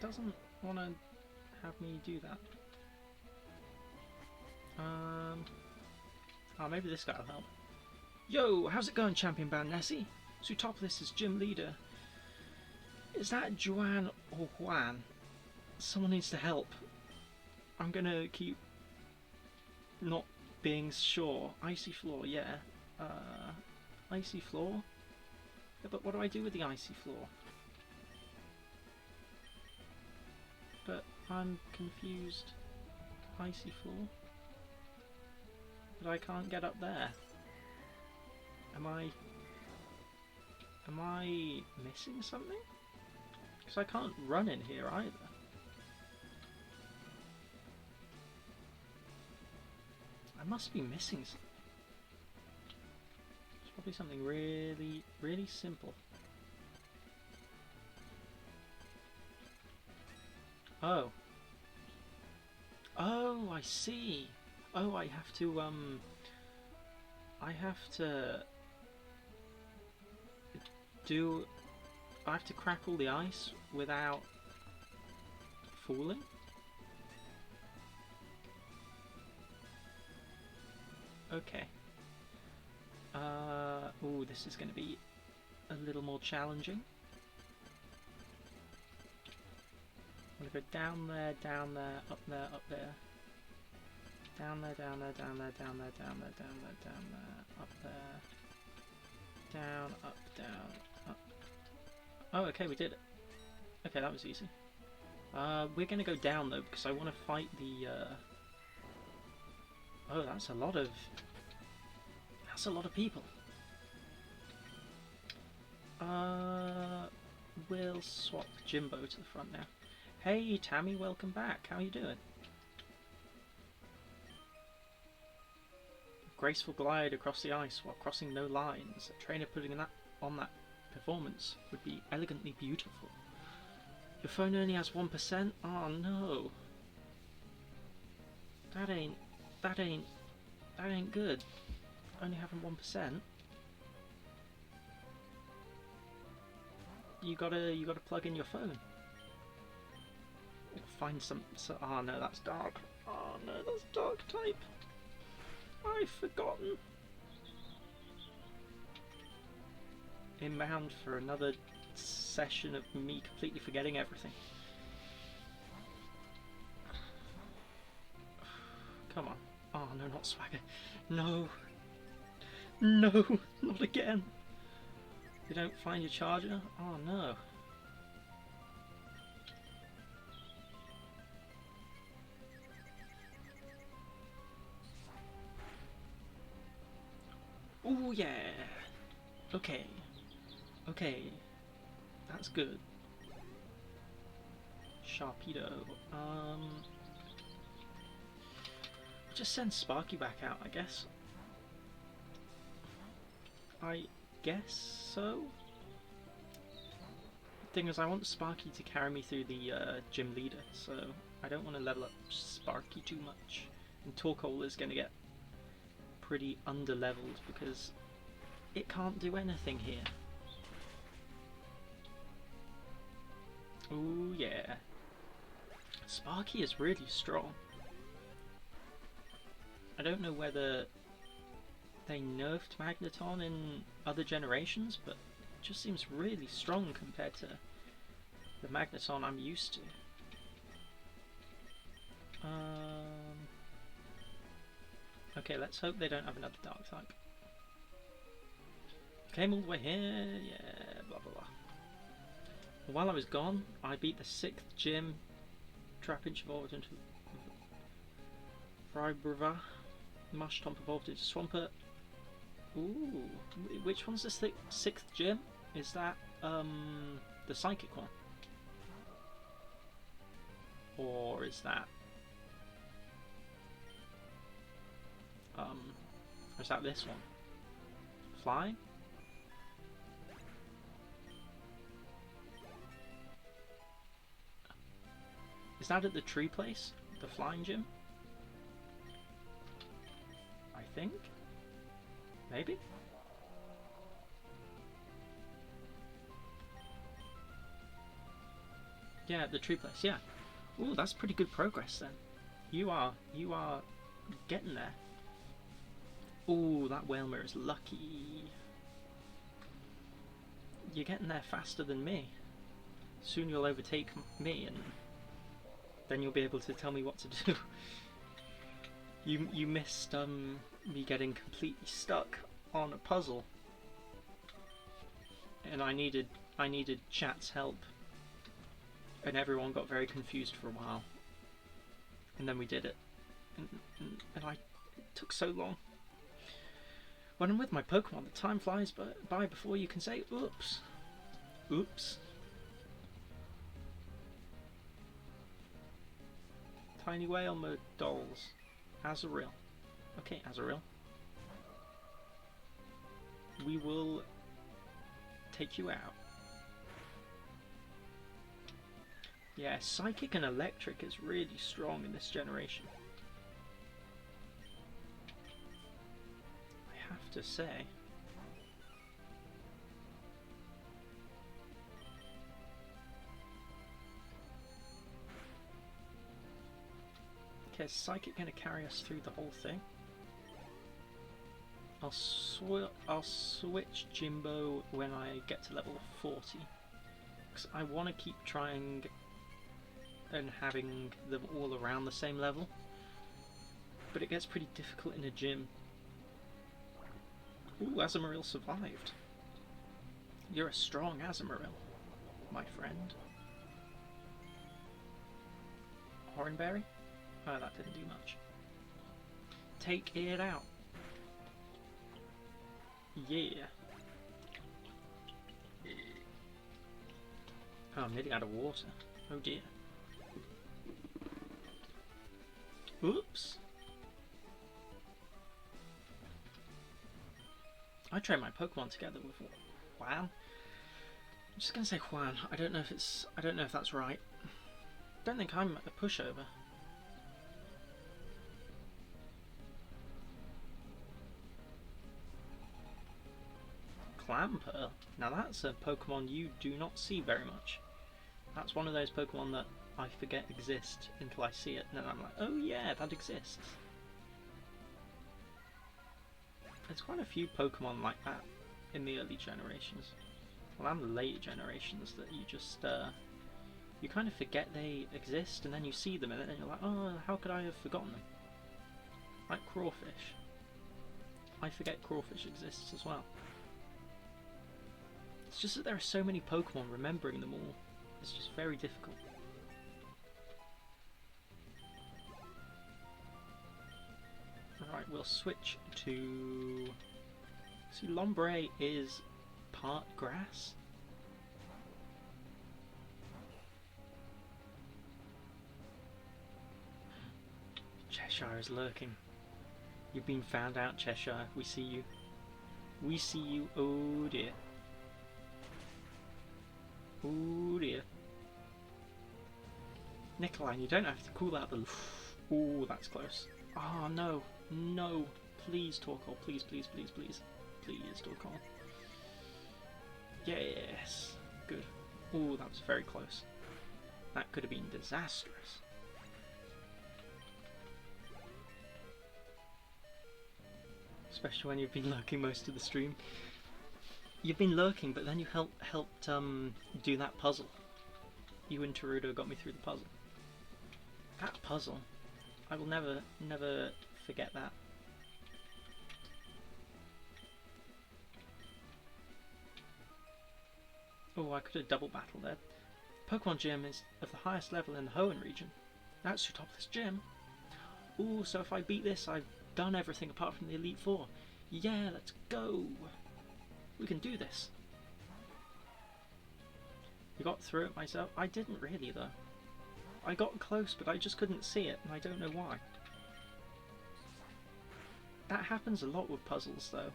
doesn't want to have me do that. Oh, maybe this guy will help. Yo, how's it going, Champion Band Nessie? Zootopolis is gym leader. Is that Juan or Juan? Someone needs to help. I'm gonna keep not being sure. Icy floor, yeah. Icy floor? Yeah, but what do I do with the icy floor? But I'm confused. Icy floor? But I can't get up there. Am I missing something? Because I can't run in here either. I must be missing something. It's probably something really, really simple. Oh. Oh, I see. Oh, I have to I have to crackle the ice without falling? Okay. Ooh, this is going to be a little more challenging. I'm going to go down there, up there, up there. Down there, down there, down there, down there, down there, down there, down there, up there. Down, up, down, up. Oh, okay, we did it. Okay, that was easy. We're going to go down though, because I want to fight the, Oh, that's a lot of people. We'll swap Jimbo to the front now. Hey, Tammy, welcome back. How are you doing? Graceful glide across the ice while crossing no lines. A trainer putting that on that performance would be elegantly beautiful. Your phone only has 1%? Oh no. That ain't good. Only having 1%. You gotta plug in your phone. Find some. Oh no, that's dark. Oh no, that's dark type. I've forgotten. Inbound for another session of me completely forgetting everything. Come on. Oh no, not Swagger. No. No, not again. You don't find your charger? Oh no. Oh yeah. Okay. Okay. That's good. Sharpedo. Just send Sparky back out, I guess. I guess so. Thing is, I want Sparky to carry me through the gym leader, so I don't want to level up Sparky too much. And Torkoal is going to get pretty under-leveled because it can't do anything here. Oh yeah. Sparky is really strong. I don't know whether they nerfed Magneton in other generations, but it just seems really strong compared to the Magneton I'm used to. Okay, let's hope they don't have another Dark type. Came all the way here, yeah, blah blah blah. While I was gone, I beat the 6th gym. Trapinch evolved into Vibrava. Mushtomp evolved into Swampert. Ooh, which one's the 6th gym? Is that the Psychic one? Or is that this one? Flying? Is that at the tree place? The flying gym? I think? Maybe? Yeah, the tree place, yeah. Ooh, that's pretty good progress then. You are getting there. Ooh, that Wailmer is lucky. You're getting there faster than me. Soon you'll overtake me and then you'll be able to tell me what to do. You missed me getting completely stuck on a puzzle, and I needed chat's help, and everyone got very confused for a while, and then we did it, and it took so long. When I'm with my Pokemon, the time flies by before you can say oops. Oops. Tiny Wailmer dolls. Azurill. Okay, Azurill. We will take you out. Yeah, Psychic and Electric is really strong in this generation. I have to say. Okay, is Psychic going to carry us through the whole thing? I'll switch Jimbo when I get to level 40. Because I want to keep trying and having them all around the same level. But it gets pretty difficult in a gym. Ooh, Azumarill survived. You're a strong Azumarill, my friend. Hornberry? Oh, that didn't do much. Take it out. Yeah. Oh, I'm nearly out of water. Oh dear. Oops. I trained my Pokemon together with... Wow. just gonna say Juan. I don't know if that's right. Don't think I'm a pushover. Clamperl. Now that's a Pokemon you do not see very much. That's one of those Pokemon that I forget exist until I see it, and then I'm like, oh yeah, that exists. There's quite a few Pokemon like that in the early generations. Well, and the later generations that you just, you kind of forget they exist, and then you see them, and then you're like, oh, how could I have forgotten them? Like Crawfish. I forget Crawfish exists as well. It's just that there are so many Pokemon, remembering them all. It's just very difficult. Alright, we'll switch to... See, Lombre is part grass. Cheshire is lurking. You've been found out, Cheshire. We see you. We see you. Oh dear. Oh dear. Nicoline, you don't have to call out the... Ooh, that's close. Oh no. No. Please, Torkoal. Please, please, please, please. Please, Torkoal. Yes. Good. Ooh, that was very close. That could have been disastrous. Especially when you've been lurking most of the stream. You've been lurking, but then you helped do that puzzle. You and Terudo got me through the puzzle. That puzzle, I will never forget that. Oh, I could have double battled there. Pokemon Gym is of the highest level in the Hoenn region. That's Sootopolis Gym. Ooh, so if I beat this, I've done everything apart from the Elite Four. Yeah, let's go. We can do this. You got through it myself? I didn't really though. I got close, but I just couldn't see it, and I don't know why. That happens a lot with puzzles though.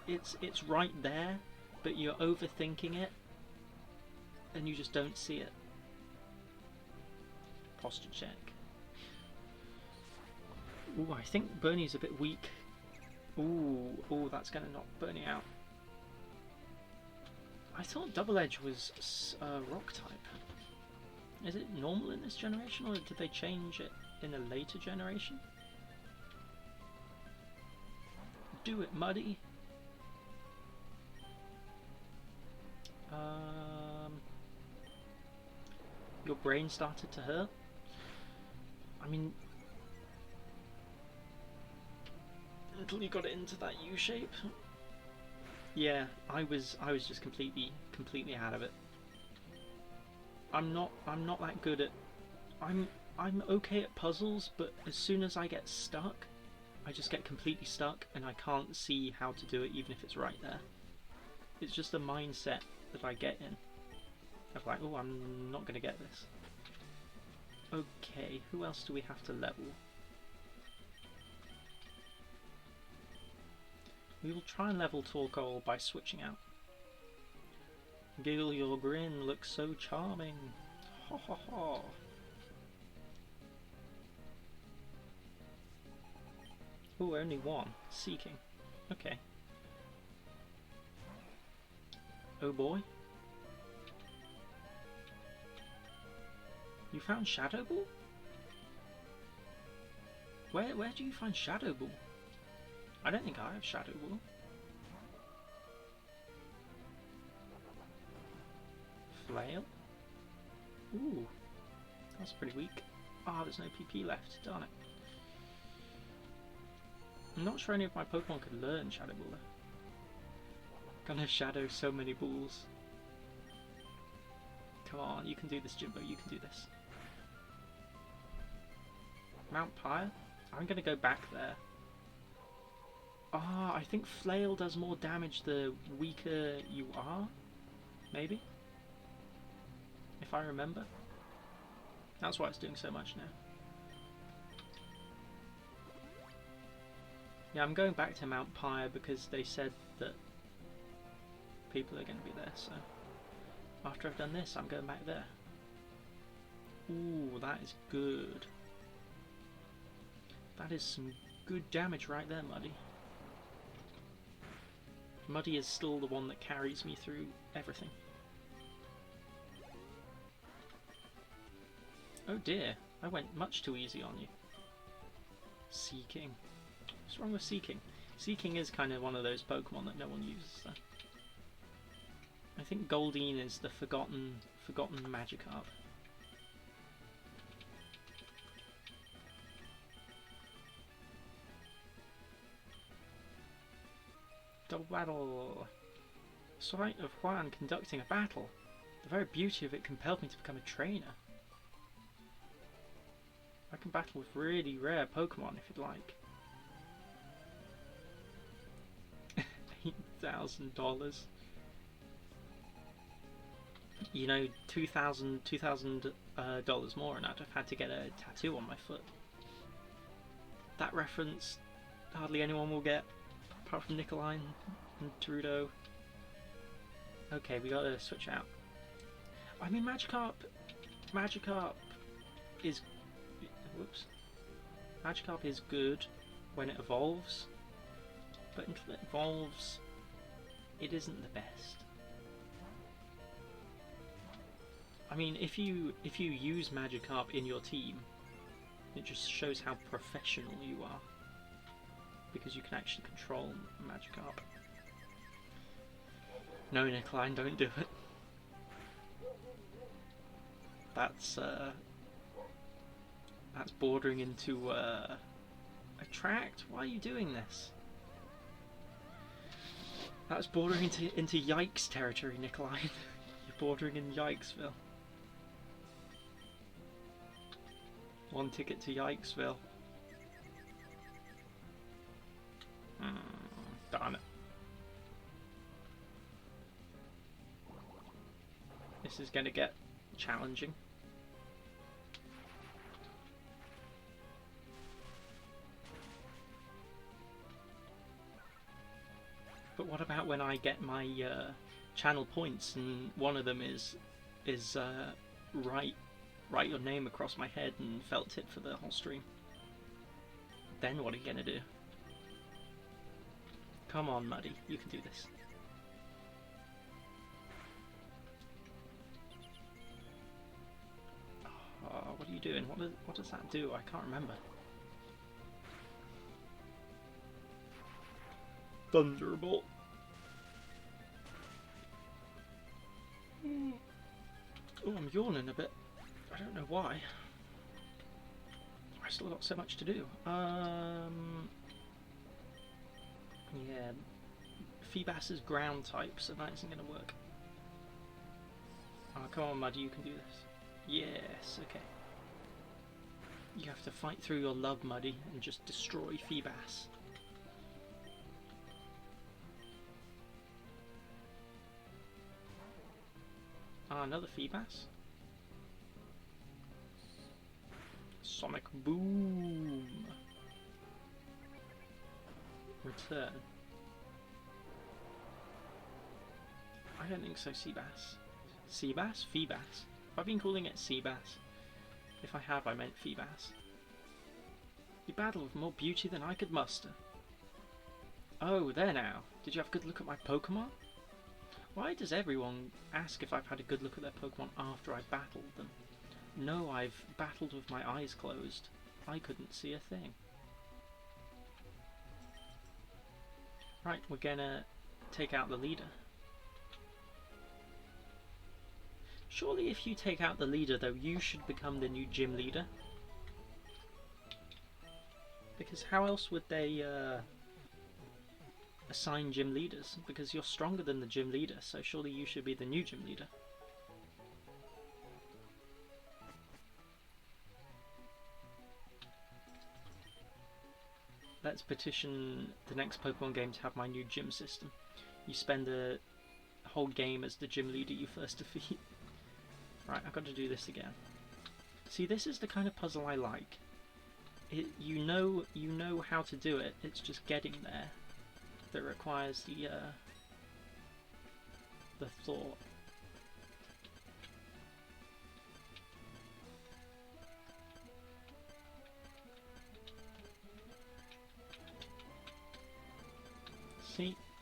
It's right there, but you're overthinking it, and you just don't see it. Posture check. Ooh, I think Bernie's a bit weak. Ooh, that's gonna knock Bernie out. I thought Double Edge was rock type. Is it normal in this generation, or did they change it in a later generation? Do it, Muddy! Your brain started to hurt? I mean... until you got it into that U shape? Yeah, I was just completely out of it. I'm not that good at... I'm okay at puzzles, but as soon as I get stuck, I just get completely stuck and I can't see how to do it even if it's right there. It's just a mindset that I get in. Of like, oh, I'm not going to get this. Okay, who else do we have to level? We will try and level Torkoal by switching out. Giggle, your grin looks so charming. Ha ha ha. Oh, only one. Seeking. Okay. Oh boy. You found Shadow Ball? Where do you find Shadow Ball? I don't think I have Shadow Ball. Flail? Ooh. That's pretty weak. Ah, there's no PP left. Darn it. I'm not sure any of my Pokemon could learn Shadow Ball though. Gonna shadow so many balls. Come on, you can do this, Jimbo, you can do this. Mount Pyre? I'm gonna go back there. Ah, I think Flail does more damage the weaker you are? Maybe? If I remember. That's why it's doing so much now. Yeah, I'm going back to Mount Pyre because they said that people are going to be there, so... After I've done this, I'm going back there. Ooh, that is good. That is some good damage right there, Muddy. Muddy is still the one that carries me through everything. Oh dear, I went much too easy on you. Seeking. What's wrong with Seeking? Seeking is kind of one of those Pokemon that no one uses though. I think Goldeen is the forgotten Magikarp. Double battle! Sight of Juan conducting a battle. The very beauty of it compelled me to become a trainer. I can battle with really rare Pokemon if you'd like. $8,000. You know, $2,000 more and I'd have had to get a tattoo on my foot. That reference hardly anyone will get, apart from Nikolai and Trudeau. Okay, we gotta switch out. I mean, Magikarp is... Whoops. Magikarp is good when it evolves, but until it evolves, it isn't the best. I mean, if you use Magikarp in your team, it just shows how professional you are, because you can actually control Magikarp. No, Nikolai, don't do it. That's bordering into attract. Why are you doing this? That's bordering into yikes territory, Nikolai. You're bordering in Yikesville. One ticket to Yikesville. Darn it. This is going to get challenging. But what about when I get my channel points and one of them is write your name across my head and felt tip for the whole stream? Then what are you gonna do? Come on, Muddy, you can do this. What are you doing? What does that do? I can't remember. Thunderbolt. Oh, I'm yawning a bit. I don't know why. I still got so much to do. Yeah, Feebas is ground type, so that isn't going to work. Oh, come on, Muddy, you can do this. Yes, okay. You have to fight through your love, Muddy, and just destroy Feebas. Another Feebas. Sonic Boom. Return. I don't think so, Seabass. Seabass? Feebas. I've been calling it Seabass. If I have, I meant Feebas. You battle with more beauty than I could muster. Oh, there now. Did you have a good look at my Pokemon? Why does everyone ask if I've had a good look at their Pokemon after I battled them? No, I've battled with my eyes closed. I couldn't see a thing. Right, we're gonna take out the leader. Surely if you take out the leader though, you should become the new gym leader. Because how else would they assign gym leaders? Because you're stronger than the gym leader, so surely you should be the new gym leader. Let's petition the next Pokemon game to have my new gym system. You spend the whole game as the gym leader you first defeat. Right, I've got to do this again. See, this is the kind of puzzle I like. You know how to do it. It's just getting there that requires the thought.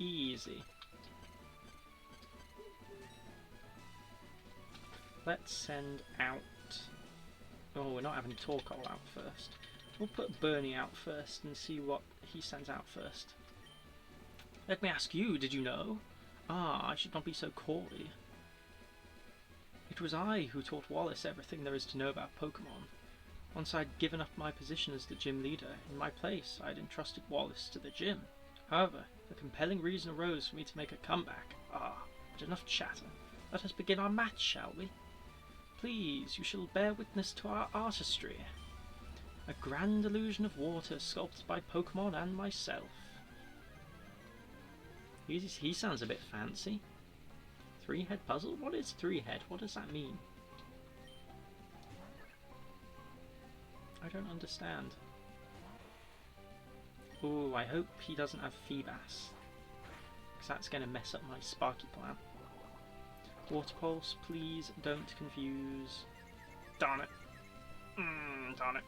Easy. Let's send out... Oh, we're not having Torkoal out first. We'll put Bernie out first and see what he sends out first. Let me ask you, did you know? Ah, I should not be so coy. It was I who taught Wallace everything there is to know about Pokemon. Once I'd given up my position as the gym leader, in my place I'd entrusted Wallace to the gym. However, a compelling reason arose for me to make a comeback. Ah, but enough chatter. Let us begin our match, shall we? Please, you shall bear witness to our artistry. A grand illusion of water sculpted by Pokemon and myself. He sounds a bit fancy. Three-head puzzle? What is three-head? What does that mean? I don't understand. Oh, I hope he doesn't have Feebas, because that's going to mess up my Sparky plan. Water Pulse, please don't confuse... Darn it. Darn it.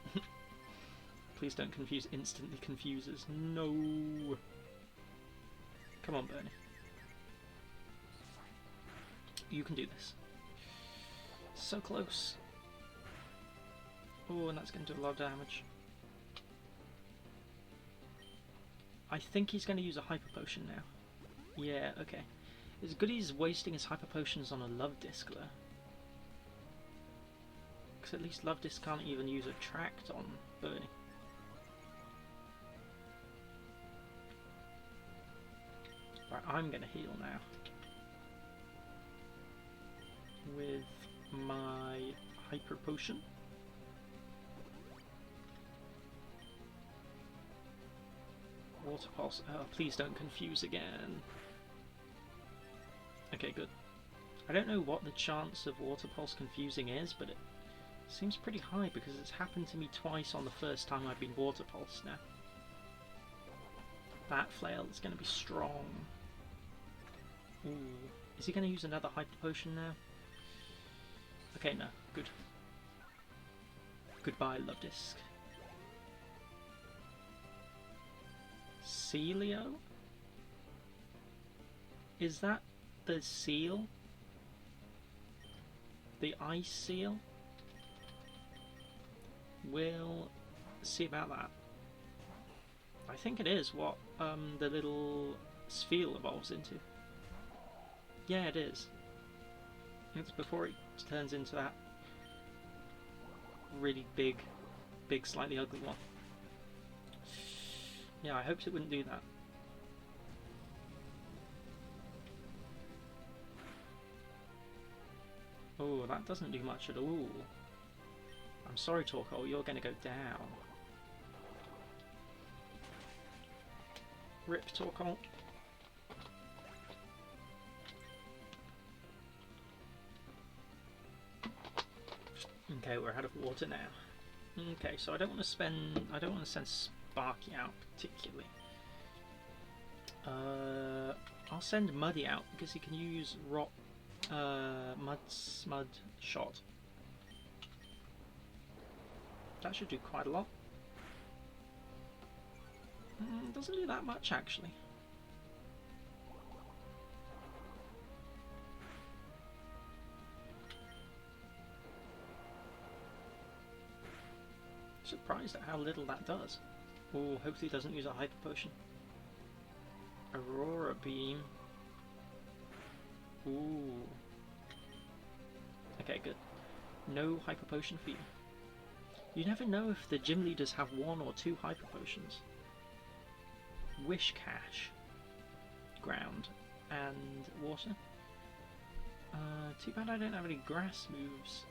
Please don't confuse instantly confuses. No. Come on, Bernie. You can do this. So close. Oh, and that's going to do a lot of damage. I think he's going to use a Hyper Potion now. Yeah, okay. It's good he's wasting his Hyper Potions on a Love Disc though. Because at least Love Disc can't even use Attract on Bernie. Right, I'm going to heal now. With my Hyper Potion. Water Pulse. Oh, please don't confuse again. Okay, good. I don't know what the chance of Water Pulse confusing is, but it seems pretty high because it's happened to me twice on the first time I've been Water Pulse now. That flail is going to be strong. Ooh. Is he going to use another Hyper Potion now? Okay, no. Good. Goodbye, Love Disc. Celio? Is that the seal? The ice seal? We'll see about that. I think it is what the little Spheal evolves into. Yeah, it is. It's before it turns into that really big, slightly ugly one. Yeah, I hoped it wouldn't do that. Oh, that doesn't do much at all. I'm sorry, Torkoal, you're going to go down. Rip, Torkoal. Okay, we're out of water now. Okay, so I don't want to send Sparky out particularly. I'll send Muddy out because he can use Rock, Mud Shot. That should do quite a lot. Doesn't do that much actually. Surprised at how little that does. Oh, hopefully he doesn't use a Hyper Potion. Aurora Beam. Ooh. Okay, good. No Hyper Potion for you. You never know if the gym leaders have one or two Hyper Potions. Whiscash. Ground. And water. Too bad I don't have any grass moves.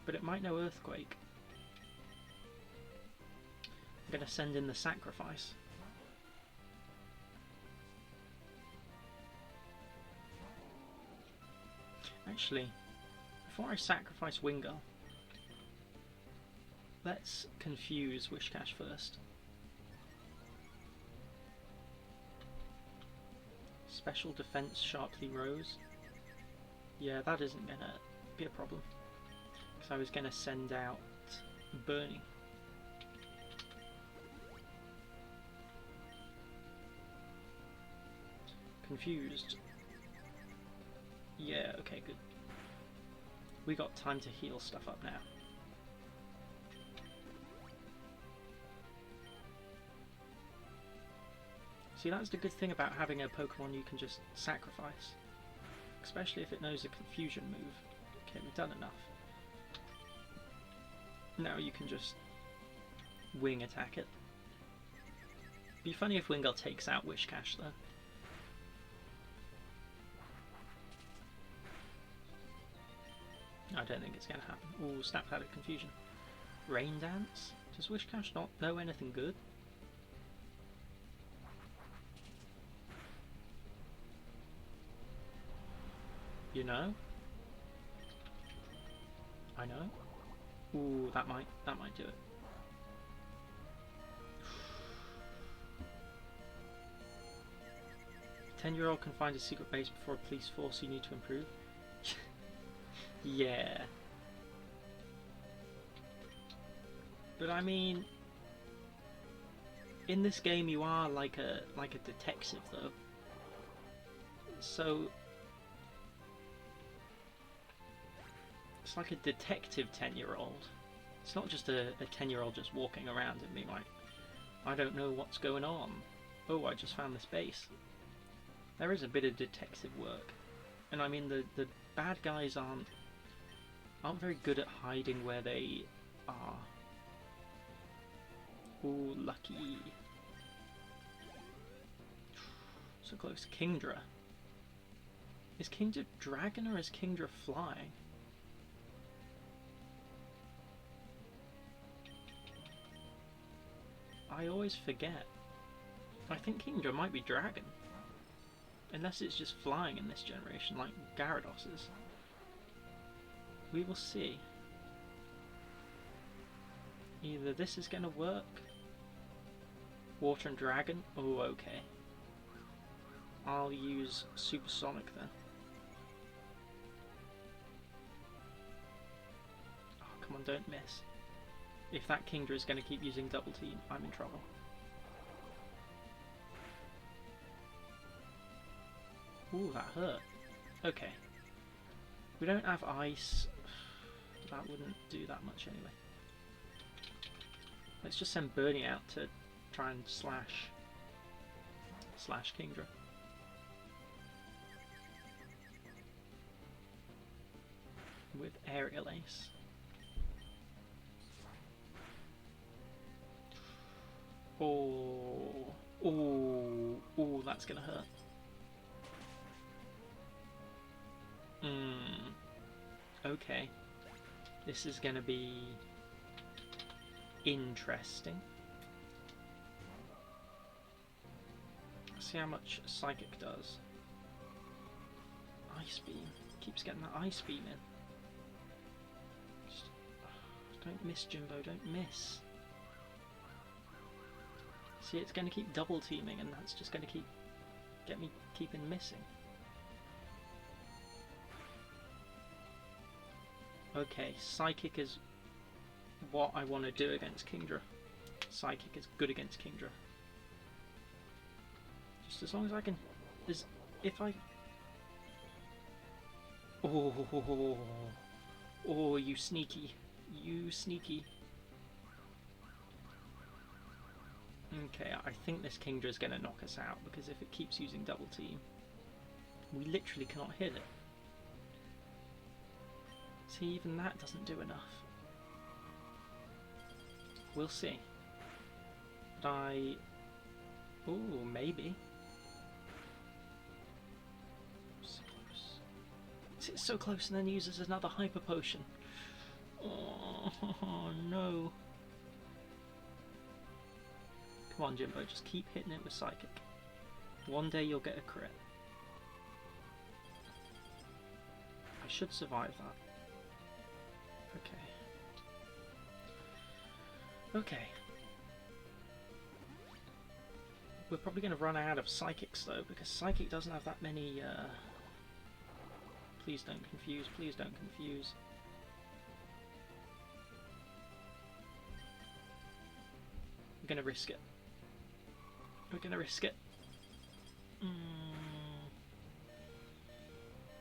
But it might know Earthquake. I'm going to send in the Sacrifice. Actually, before I sacrifice Wingull, let's confuse Whiscash first. Special Defense Sharply Rose. Yeah, that isn't going to be a problem. Because I was going to send out Bernie. Confused. Yeah, okay, good. We got time to heal stuff up now. See, that's the good thing about having a Pokemon you can just sacrifice. Especially if it knows a confusion move. Okay, we've done enough. Now you can just wing attack it. Be funny if Wingull takes out Whiscash though. I don't think it's going to happen. Ooh, snap out of confusion. Rain Dance? Does Whiscash not know anything good? You know? I know. Ooh, that might do it. A 10-year-old can find a secret base before a police force. You need to improve. Yeah. But I mean, in this game you are like a detective though. So it's like a detective 10-year-old. It's not just a 10-year-old just walking around and being like, I don't know what's going on. Oh, I just found this base. There is a bit of detective work. And I mean the bad guys aren't very good at hiding where they are. Ooh, lucky. So close. Kingdra. Is Kingdra dragon or is Kingdra flying? I always forget. I think Kingdra might be dragon. Unless it's just flying in this generation, like Gyarados is. We will see. Either this is going to work. Water and Dragon. Oh, okay. I'll use Supersonic then. Oh, come on, don't miss. If that Kingdra is going to keep using Double Team, I'm in trouble. Ooh, that hurt. Okay. We don't have Ice. That wouldn't do that much anyway. Let's just send Bernie out to try and slash Kingdra. With Aerial Ace. Oh, that's gonna hurt. Okay. This is gonna be interesting. See how much Psychic does. Ice Beam. Keeps getting that Ice Beam in. Just, don't miss, Jimbo, don't miss. See, it's going to keep double teaming and that's just going to get me keeping missing. Okay, Psychic is what I want to do against Kingdra. Psychic is good against Kingdra. Just as long as I can... if I... Oh, you sneaky. You sneaky. Okay, I think this Kingdra is going to knock us out, because if it keeps using double team, we literally cannot hit it. See, even that doesn't do enough. We'll see. But ooh, maybe. So close. It's so close and then uses another Hyper Potion. Oh, no. Come on, Jimbo, just keep hitting it with Psychic. One day you'll get a crit. I should survive that. Okay. We're probably going to run out of Psychics though, because Psychic doesn't have that many... Please don't confuse, please don't confuse. We're going to risk it. We're going to risk it.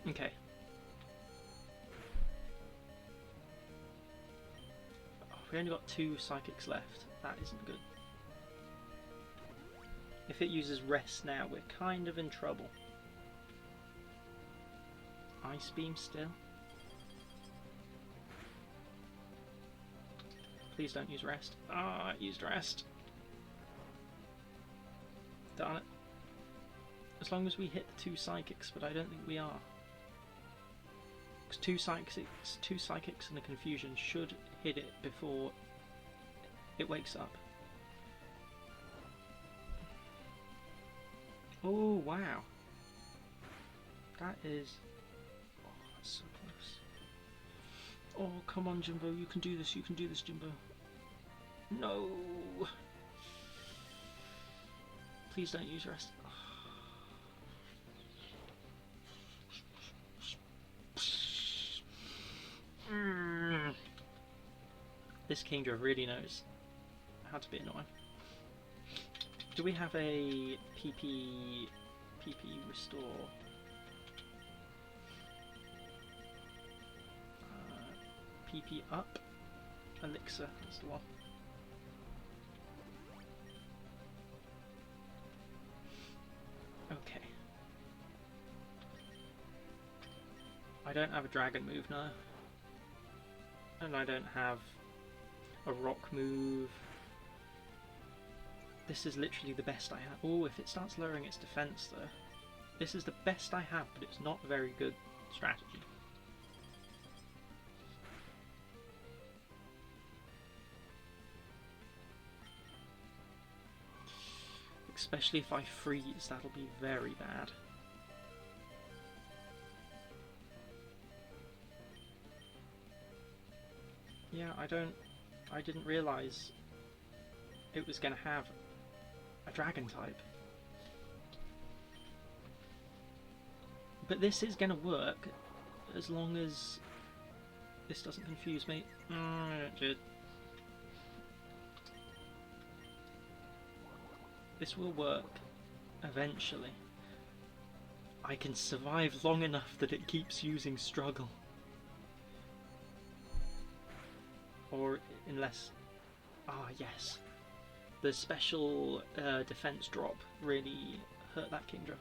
Okay. Oh, we only got 2 psychics left. That isn't good. If it uses rest now, we're kind of in trouble. Ice beam still. Please don't use rest. Ah, it used rest. Darn it. As long as we hit the 2 psychics, but I don't think we are. Because 2 psychics and a confusion should hit it before it wakes up. Oh wow. That is... oh, that's so close. Oh, come on, Jimbo, you can do this, Jimbo. No! Please don't use rest. This Kingdra really knows how to be annoying. Do we have a PP restore? PP up? Elixir, that's the one. Okay. I don't have a dragon move now. And I don't have a rock move. This is literally the best I have. Oh, if it starts lowering its defense though. This is the best I have, but it's not a very good strategy. Especially if I freeze, that'll be very bad. Yeah, I didn't realise it was going to have a dragon type. But this is going to work as long as this doesn't confuse me. This will work eventually. I can survive long enough that it keeps using struggle. Or unless... ah, yes. The special defense drop really hurt that Kingdra.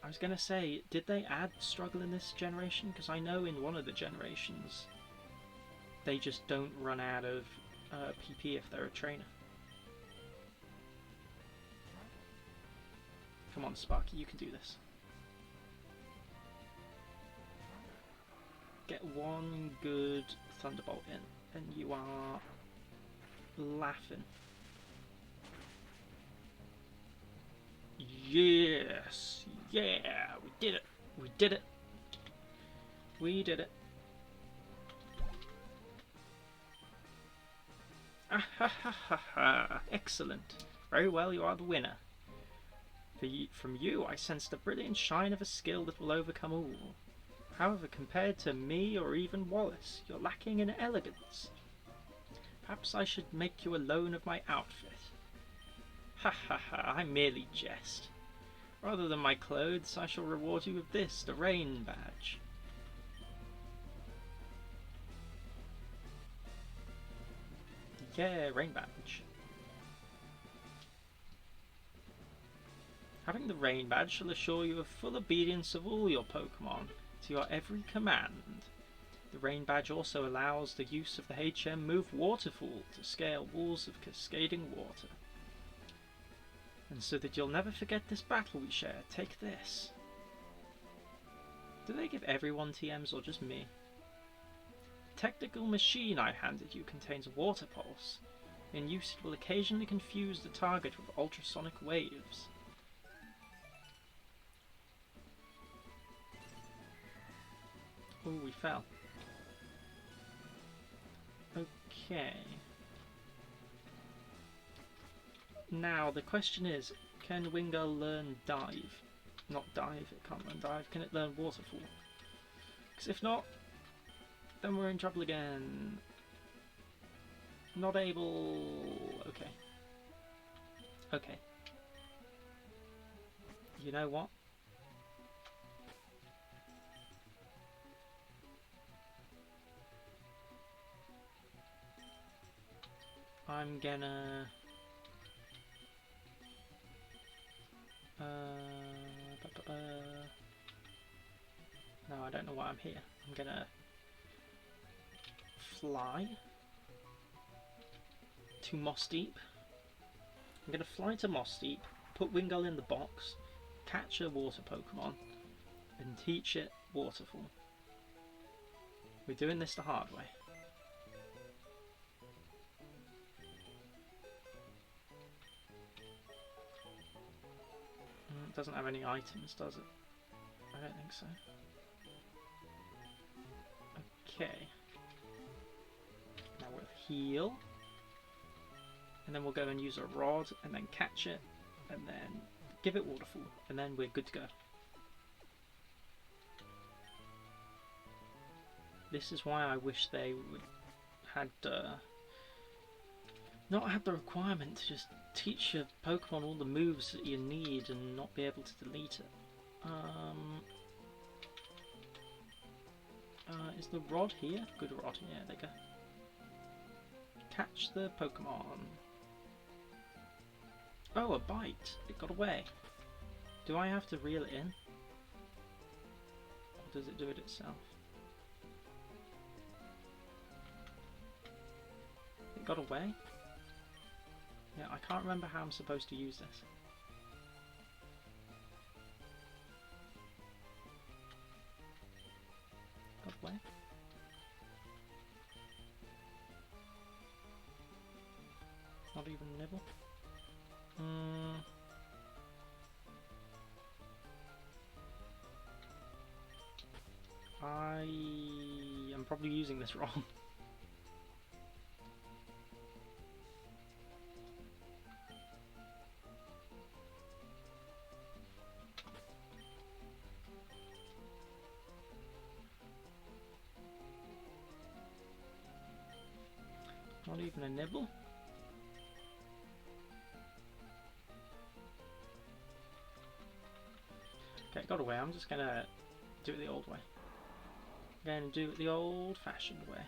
I was going to say, did they add struggle in this generation? Because I know in one of the generations they just don't run out of PP if they're a trainer. Come on, Sparky, you can do this. Get one good Thunderbolt in, and you are laughing. Yes! Yeah! We did it! We did it! We did it! Ah ha ha ha ha! Excellent! Very well, you are the winner. From you, I sensed a brilliant shine of a skill that will overcome all. However, compared to me or even Wallace, you're lacking in elegance. Perhaps I should make you a loan of my outfit. Ha ha ha, I merely jest. Rather than my clothes, I shall reward you with this, the Rain Badge. Yeah, Rain Badge. Having the Rain Badge shall assure you of full obedience of all your Pokemon to your every command. The Rain Badge also allows the use of the HM move Waterfall to scale walls of cascading water. And so that you'll never forget this battle we share, take this. Do they give everyone TMs or just me? The technical machine I handed you contains a water pulse. In use it will occasionally confuse the target with ultrasonic waves. Oh, we fell. Okay. Now, the question is, can Wingull learn Dive? Not Dive, it can't learn Dive. Can it learn Waterfall? Because if not, then we're in trouble again. Not able... okay. Okay. You know what? I'm gonna... No, I don't know why I'm here. I'm gonna fly to Moss Deep. I'm gonna fly to Moss Deep, put Wingull in the box, catch a water Pokemon, and teach it Waterfall. We're doing this the hard way. It doesn't have any items, does it? I don't think so. Okay. Now we'll heal. And then we'll go and use a rod, and then catch it, and then give it Waterfall, and then we're good to go. This is why I wish they would had not have the requirement to just teach your Pokemon all the moves that you need and not be able to delete it. Is the rod here? Good rod, yeah, there you go. Catch the Pokemon. Oh, a bite! It got away. Do I have to reel it in? Or does it do it itself? It got away? Yeah, I can't remember how I'm supposed to use this. Got away? Not even a nibble? I am probably using this wrong. Not even a nibble? Okay, it got away. I'm just gonna do it the old way. I'm gonna do it the old-fashioned way.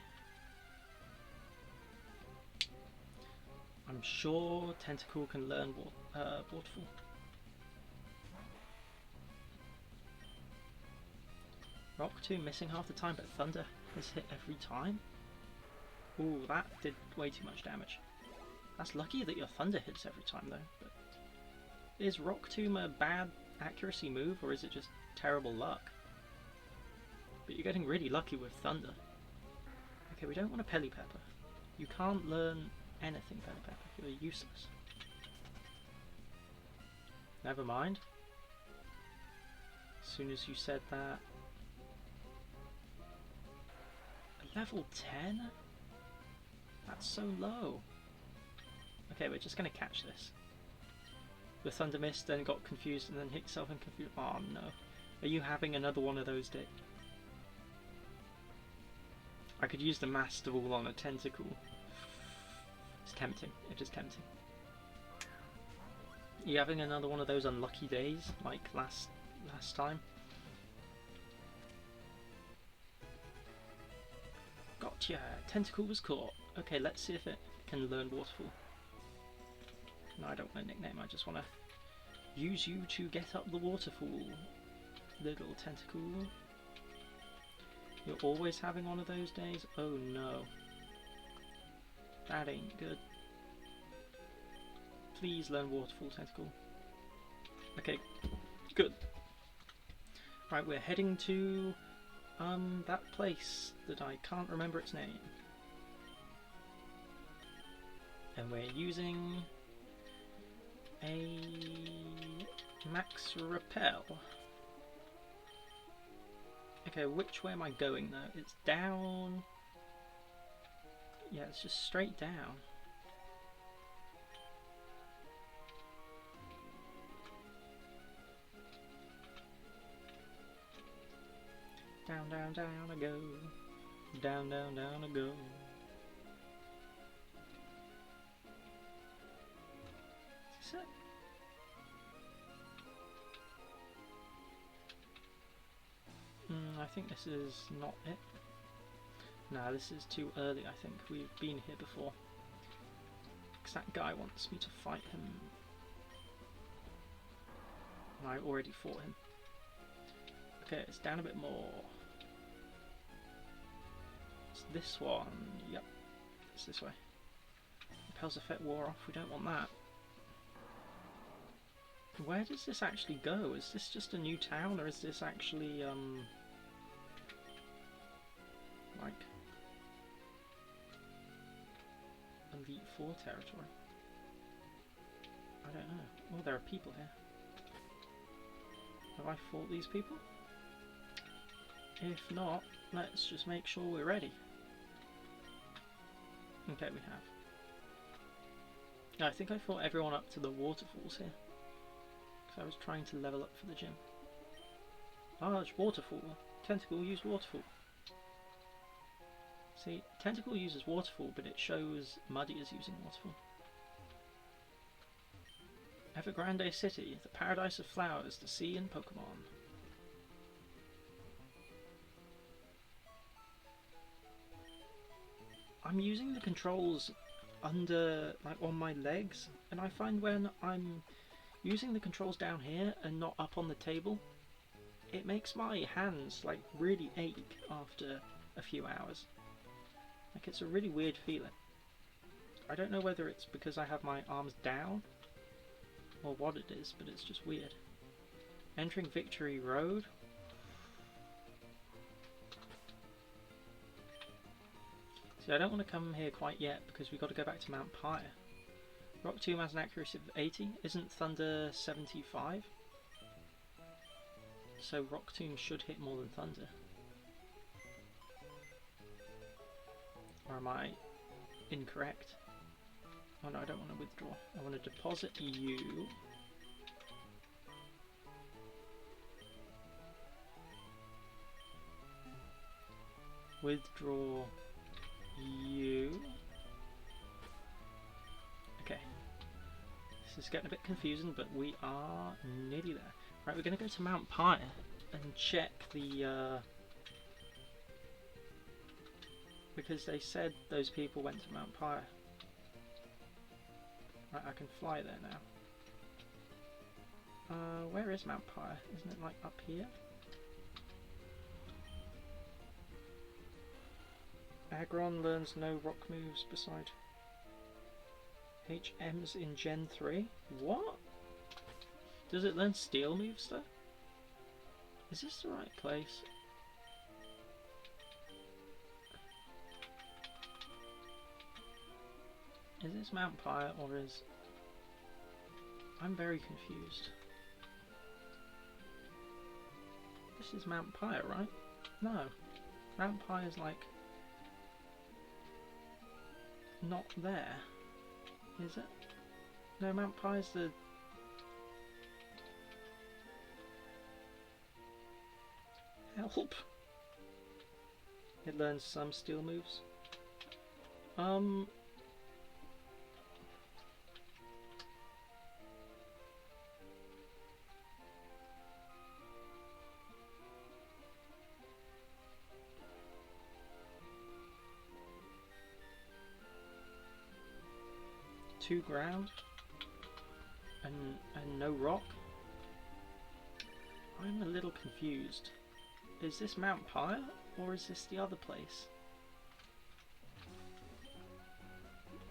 I'm sure Tentacool can learn Waterfall. Rock 2 missing half the time, but Thunder has hit every time? Ooh, that did way too much damage. That's lucky that your Thunder hits every time though. But is Rock Tomb a bad accuracy move, or is it just terrible luck? But you're getting really lucky with Thunder. Okay, we don't want a Pelipepper. You can't learn anything, Pelipepper. You're useless. Never mind. As soon as you said that... A level 10? That's so low. Okay, we're just going to catch this. The Thunder Mist then got confused and then hit yourself and confused. Oh no. Are you having another one of those days? I could use the Master Ball on a Tentacool. It's tempting. It is tempting. Are you having another one of those unlucky days like last time? Gotcha! Tentacool was caught. Okay, let's see if it can learn Waterfall. No, I don't want a nickname. I just want to use you to get up the Waterfall, little Tentacool. You're always having one of those days? Oh no. That ain't good. Please learn Waterfall, Tentacool. Okay, good. Right, we're heading to that place that I can't remember its name. And we're using a Max Repel. Okay, which way am I going though? It's down. Yeah, it's just straight down. Down, down, down I go. Down, down, down I go. Is this it? I think this is not it. No, this is too early, I think. We've been here before. because that guy wants me to fight him. And I already fought him. Okay, it's down a bit more. It's this one. Yep, it's this way. Repel's effect wore off. We don't want that. Where does this actually go? Is this just a new town, or is this actually like Elite Four territory? I don't know. Oh, there are people here. Have I fought these people? If not, let's just make sure we're ready. Okay, we have. Yeah, I think I fought everyone up to the waterfalls here. Because I was trying to level up for the gym. Large waterfall. Tentacle used waterfall. See, Tentacle uses waterfall, but it shows Muddy is using waterfall. Evergrande City, the paradise of flowers, the sea and Pokemon. I'm using the controls under, like, on my legs, and I find when I'm using the controls down here and not up on the table, it makes my hands, like, really ache after a few hours. Like, it's a really weird feeling. I don't know whether it's because I have my arms down or what it is, but it's just weird. Entering Victory Road. See, I don't want to come here quite yet because we've got to go back to Mount Pyre. Rock Tomb has an accuracy of 80. Isn't Thunder 75? So Rock Tomb should hit more than Thunder. Or am I incorrect? Oh no, I don't want to withdraw. I want to deposit you. Withdraw you. Okay. This is getting a bit confusing, but we are nearly there. Right, we're going to go to Mount Pyre and check the... because they said those people went to Mount Pyre. Right, I can fly there now. Where is Mount Pyre? Isn't it like up here? Aggron learns no rock moves beside HMs in Gen 3. What? Does it learn steel moves though? Is this the right place? Is this Mount Pyre or is... I'm very confused. This is Mount Pyre, right? No. Mount Pyre is like... not there. Is it? No, Mount Pyre's the... Help! It learns some steel moves. Two ground and no rock. I'm a little confused. Is this Mount Pyre or is this the other place?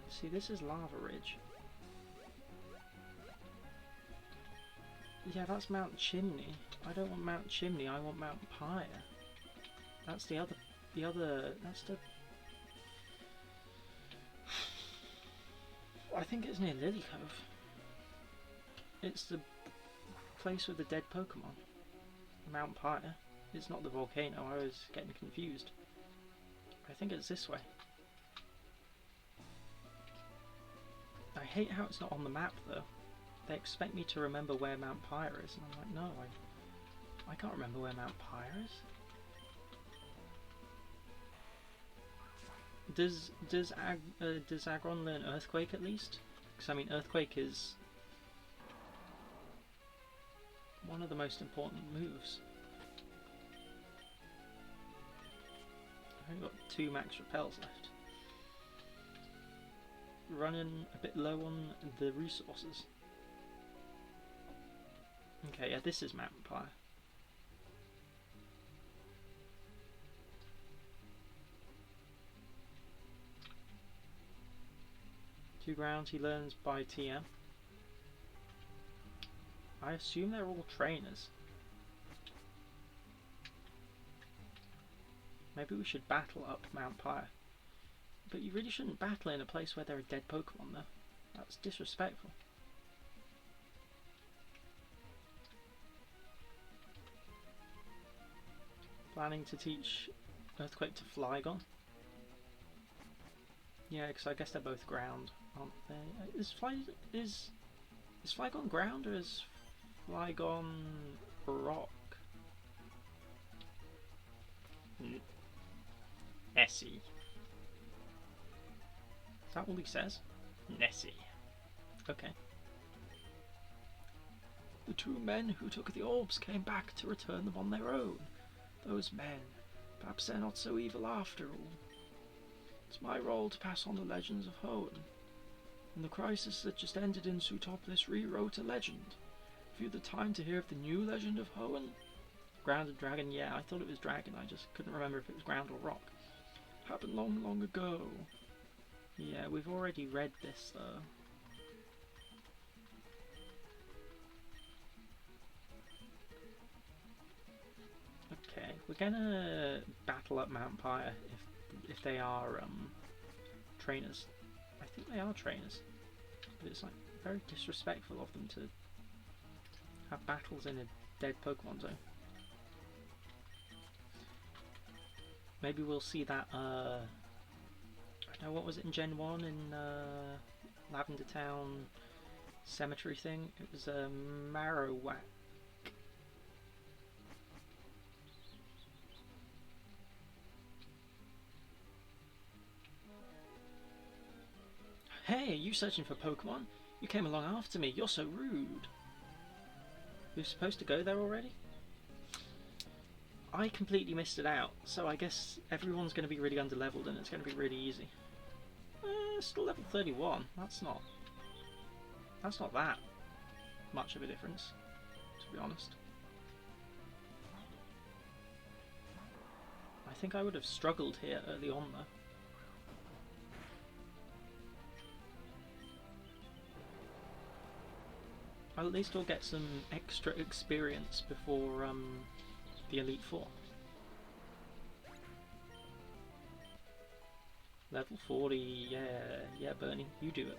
See, this is Lava Ridge. Yeah, that's Mount Chimney. I don't want Mount Chimney, I want Mount Pyre. That's the other, that's the... I think it's near Lily Cove. It's the place with the dead Pokemon. Mount Pyre. It's not the volcano, I was getting confused. I think it's this way. I hate how it's not on the map though. They expect me to remember where Mount Pyre is, and I'm like, no, I can't remember where Mount Pyre is. Does Aggron learn Earthquake at least? Because I mean, Earthquake is one of the most important moves. I've only got 2 max repels left. running a bit low on the resources. Okay, yeah, this is Mountain Pyre. Two grounds he learns by TM. I assume they're all trainers. Maybe we should battle up Mount Pyre. But you really shouldn't battle in a place where there are dead Pokemon though. That's disrespectful. Planning to teach Earthquake to Flygon? Yeah, because I guess they're both ground, aren't they? Is Flygon ground or is Flygon rock? Nessie. Is that all he says? Nessie. Okay. The two men who took the orbs came back to return them on their own. Those men. Perhaps they're not so evil after all. It's my role to pass on the legends of Hoenn. And the crisis that just ended in Sootopolis rewrote a legend. Have you the time to hear of the new legend of Hoenn? Grounded dragon, yeah, I thought it was dragon, I just couldn't remember if it was ground or rock. Happened long, long ago. Yeah, we've already read this though. Okay, we're gonna battle up Mount Pyre if they are trainers. I think they are trainers, but it's like very disrespectful of them to have battles in a dead Pokemon zone. Maybe we'll see that, I don't know, what was it in Gen 1 in Lavender Town Cemetery thing? It was a Marowak. Hey, are you searching for Pokemon? You came along after me, you're so rude. You're supposed to go there already? I completely missed it out, so I guess everyone's going to be really underleveled and it's going to be really easy. Still level 31, that's not that much of a difference, to be honest. I think I would have struggled here early on though. At least we'll get some extra experience before the Elite Four. Level 40, yeah, Bernie, you do it.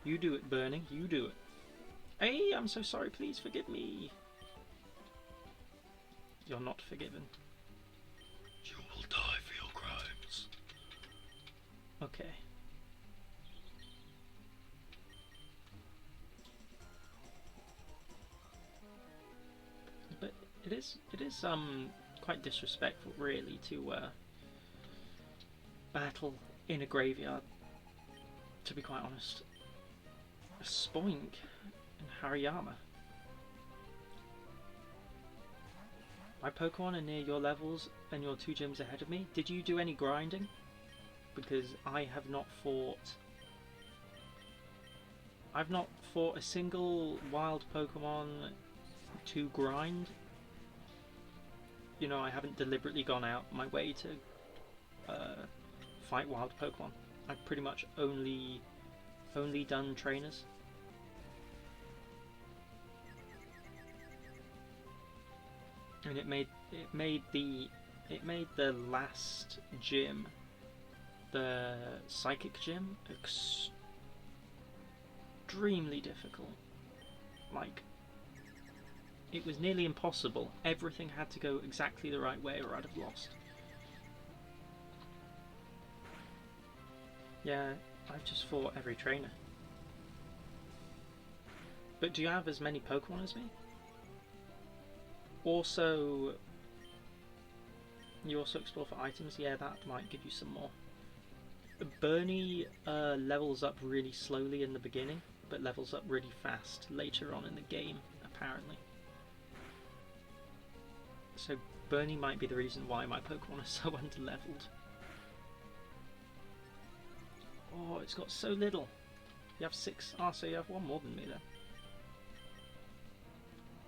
You do it, Bernie, you do it. Hey, I'm so sorry, please forgive me. You're not forgiven. You will die for your crimes. Okay. But it is quite disrespectful really to battle in a graveyard, to be quite honest. A Spoink in Hariyama. My Pokemon are near your levels and you're 2 gyms ahead of me. Did you do any grinding? Because I have not fought... I've not fought a single wild Pokemon to grind. You know, I haven't deliberately gone out my way to fight wild Pokemon. I've pretty much only done trainers. And it made the last gym, the Psychic Gym, extremely difficult. Like, it was nearly impossible. Everything had to go exactly the right way or I'd have lost. Yeah, I've just fought every trainer. But do you have as many Pokemon as me? Also, you also explore for items. Yeah, that might give you some more. Bernie levels up really slowly in the beginning, but levels up really fast later on in the game, apparently. So Bernie might be the reason why my Pokemon are so underleveled. Oh, it's got so little. You have 6. Ah, so you have 1 more than me then.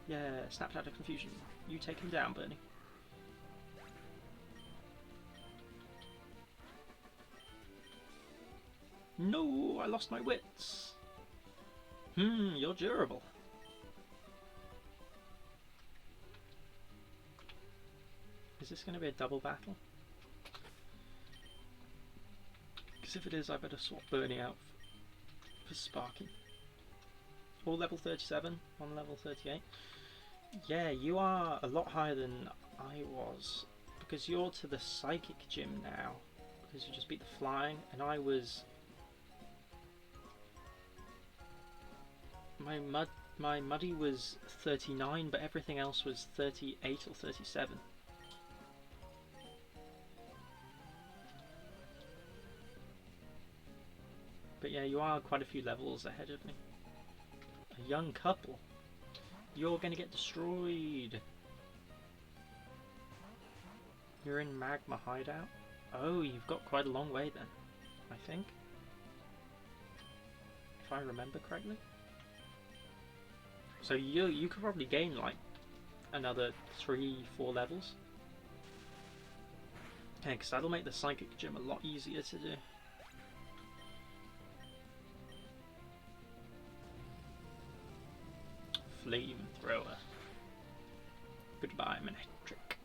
Yeah, snapped out of confusion. You take him down, Bernie. No, I lost my wits. You're durable. Is this going to be a double battle? Because if it is, I better swap Bernie out for Sparky. All level 37, on level 38. Yeah, you are a lot higher than I was. Because you're to the Psychic Gym now. Because you just beat the Flying, and I was... My Muddy was 39, but everything else was 38 or 37. But yeah, you are quite a few levels ahead of me. A young couple. You're gonna get destroyed. You're in Magma Hideout. Oh, you've got quite a long way then, I think. If I remember correctly. So you could probably gain like another 3-4 levels. Okay, because that'll make the Psychic Gym a lot easier to do. Flamethrower. Goodbye, Manectric.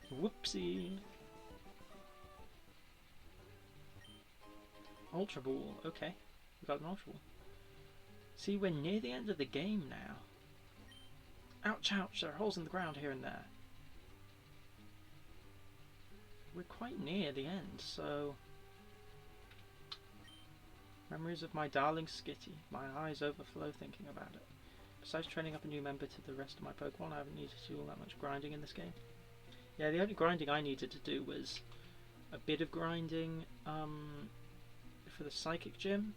Whoopsie. Ultra Ball, okay. We got an Ultra Ball. See, we're near the end of the game now. Ouch, ouch, there are holes in the ground here and there. We're quite near the end, so... Memories of my darling Skitty. My eyes overflow thinking about it. Besides training up a new member to the rest of my Pokemon, I haven't needed to do all that much grinding in this game. Yeah, the only grinding I needed to do was a bit of grinding for the Psychic Gym.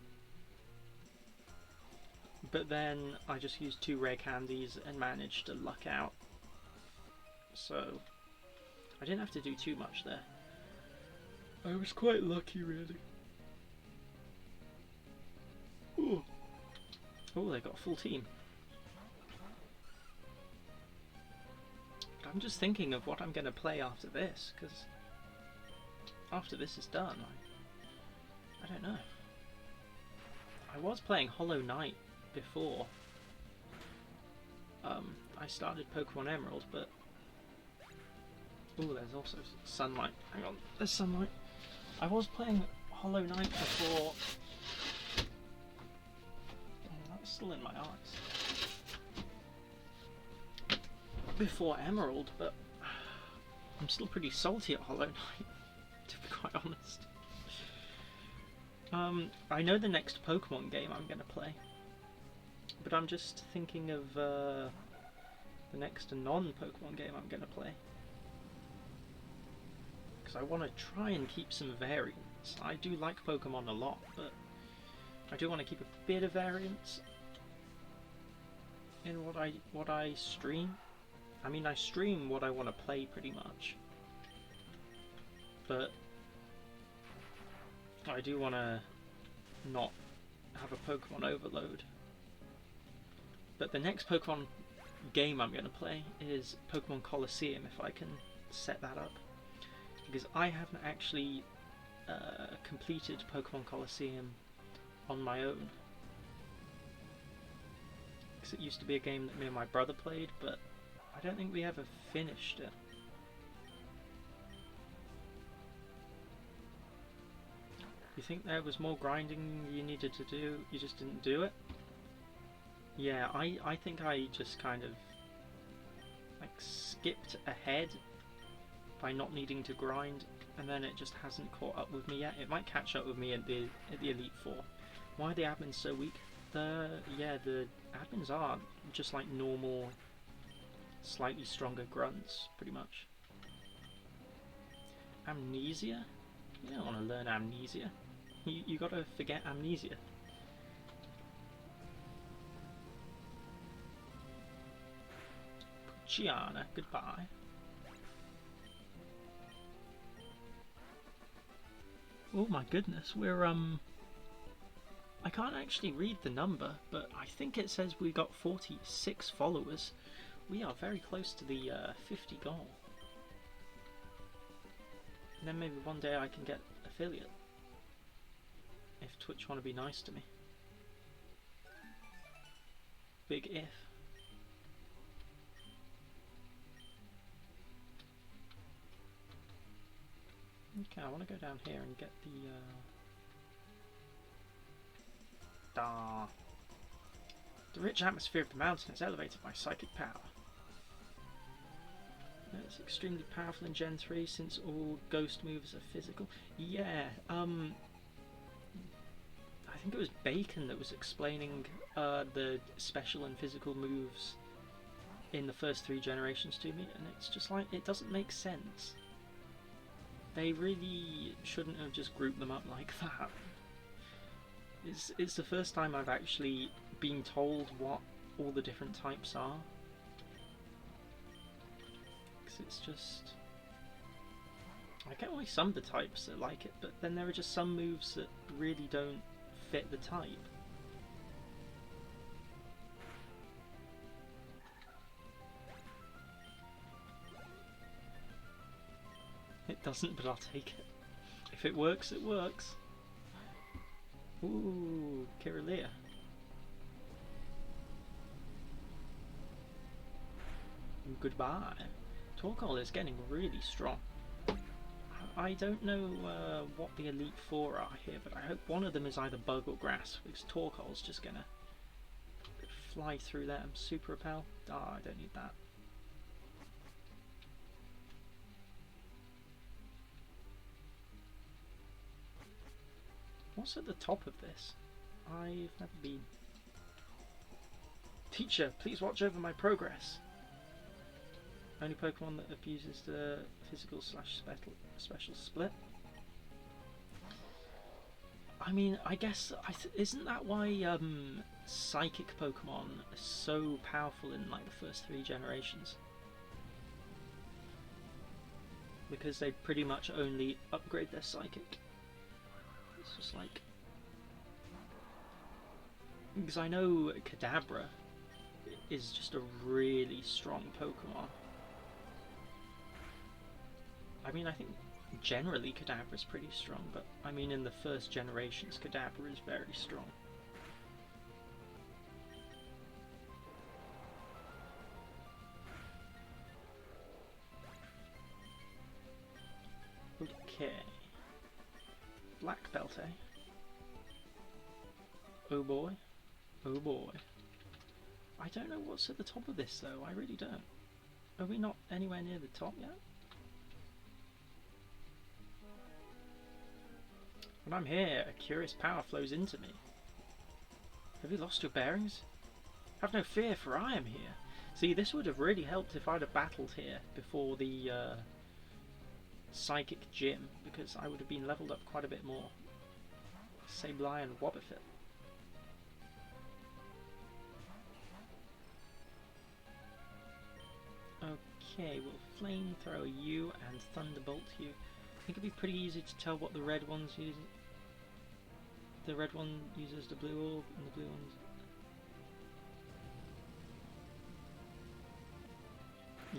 But then I just used 2 rare candies and managed to luck out. So I didn't have to do too much there. I was quite lucky, really. Ooh. Oh, they got a full team. But I'm just thinking of what I'm going to play after this, because after this is done, I don't know. I was playing Hollow Knight before I started Pokemon Emerald, but... Ooh, there's also sunlight. Hang on, there's sunlight. I was playing Hollow Knight before... Still in my eyes. Before Emerald, but I'm still pretty salty at Hollow Knight, to be quite honest. I know the next Pokemon game I'm going to play, but I'm just thinking of the next non-Pokemon game I'm going to play. Because I want to try and keep some variance. I do like Pokemon a lot, but I do want to keep a bit of variance in what I stream. I mean, I stream what I want to play pretty much, but I do want to not have a Pokemon overload. But the next Pokemon game I'm going to play is Pokemon Colosseum, if I can set that up, because I haven't actually completed Pokemon Colosseum on my own. It used to be a game that me and my brother played, but I don't think we ever finished it. You think there was more grinding you needed to do, you just didn't do it? Yeah, I think I just kind of like skipped ahead by not needing to grind, and then it just hasn't caught up with me yet. It might catch up with me at the Elite Four. Why are the admins so weak? The admins are just like normal, slightly stronger grunts, pretty much. Amnesia? You don't want to learn Amnesia. You gotta forget Amnesia. Gianna, goodbye. Oh my goodness, we're I can't actually read the number, but I think it says we got 46 followers. We are very close to the 50 goal. And then maybe one day I can get affiliate. If Twitch want to be nice to me. Big if. Okay, I want to go down here and get the The rich atmosphere of the mountain is elevated by psychic power. It's extremely powerful in Gen 3 since all ghost moves are physical. Yeah, I think it was Bacon that was explaining the special and physical moves in the first 3 generations to me, and it's just like, it doesn't make sense. They really shouldn't have just grouped them up like that. It's the first time I've actually been told what all the different types are. Because it's just... I get why some of the types are like it, but then there are just some moves that really don't fit the type. It doesn't, but I'll take it. If it works, it works. Ooh, Kirillea. Goodbye. Torkoal is getting really strong. I don't know what the Elite Four are here, but I hope one of them is either Bug or Grass, because Torkoal's just gonna fly through them. Super Repel? Ah, I don't need that. What's at the top of this? I've never been. Teacher, please watch over my progress. Only Pokemon that abuses the physical / special split. I mean, I guess, isn't that why psychic Pokemon are so powerful in like the first 3 generations? Because they pretty much only upgrade their psychic. It's just like... Because I know Kadabra is just a really strong Pokemon. I mean, I think generally Kadabra is pretty strong, but I mean in the first generations Kadabra is very strong. Okay. Black belt, eh? Oh boy. Oh boy. I don't know what's at the top of this though, I really don't. Are we not anywhere near the top yet? When I'm here, a curious power flows into me. Have you lost your bearings? Have no fear, for I am here. See, this would have really helped if I'd have battled here before the Psychic Gym, because I would have been leveled up quite a bit more. Sableye and Wobbuffet. Okay, we'll Flamethrower you and Thunderbolt you. I think it'd be pretty easy to tell what the red ones use. The red one uses the blue orb, and the blue ones...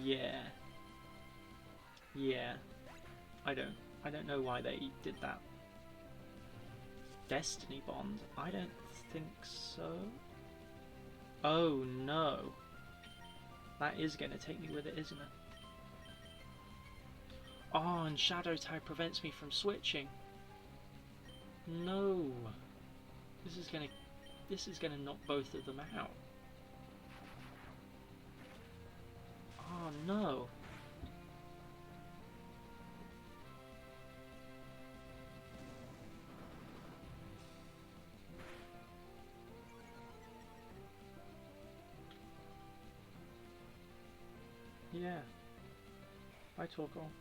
Yeah. Yeah. I don't know why they did that. Destiny Bond? I don't think so. Oh no. That is going to take me with it, isn't it? Oh, and Shadow Tag prevents me from switching. No. This is gonna knock both of them out. Oh no. Yeah. Bye, Torkoal.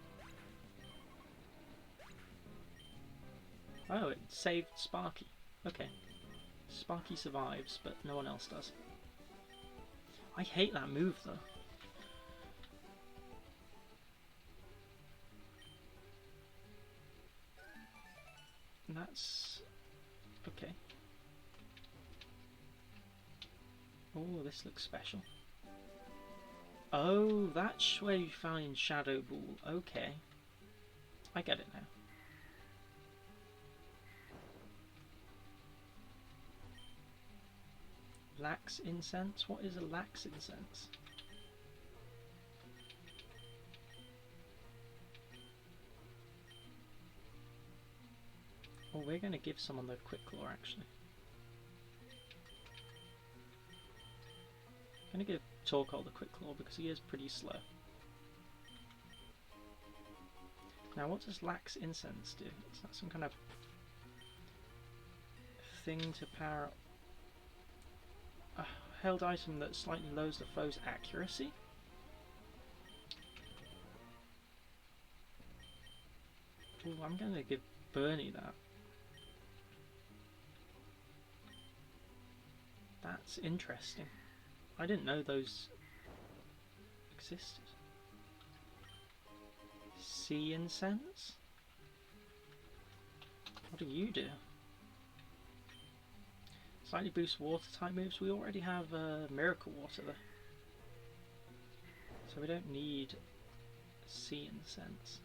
Oh, it saved Sparky. Okay. Sparky survives, but no one else does. I hate that move, though. that's okay. Oh, this looks special. Oh, that's where you find Shadow Ball. Okay. I get it now. Lax incense? What is a lax incense? Oh, we're going to give someone the quick claw actually. I'm going to give Torkoal the quick claw because he is pretty slow. Now what does lax incense do? Is that some kind of thing to power up? A held item that slightly lowers the foe's accuracy? Ooh, I'm going to give Bernie that. That's interesting. I didn't know those existed. Sea incense? What do you do? Slightly boost water type moves. We already have Miracle Water there. So we don't need Sea incense.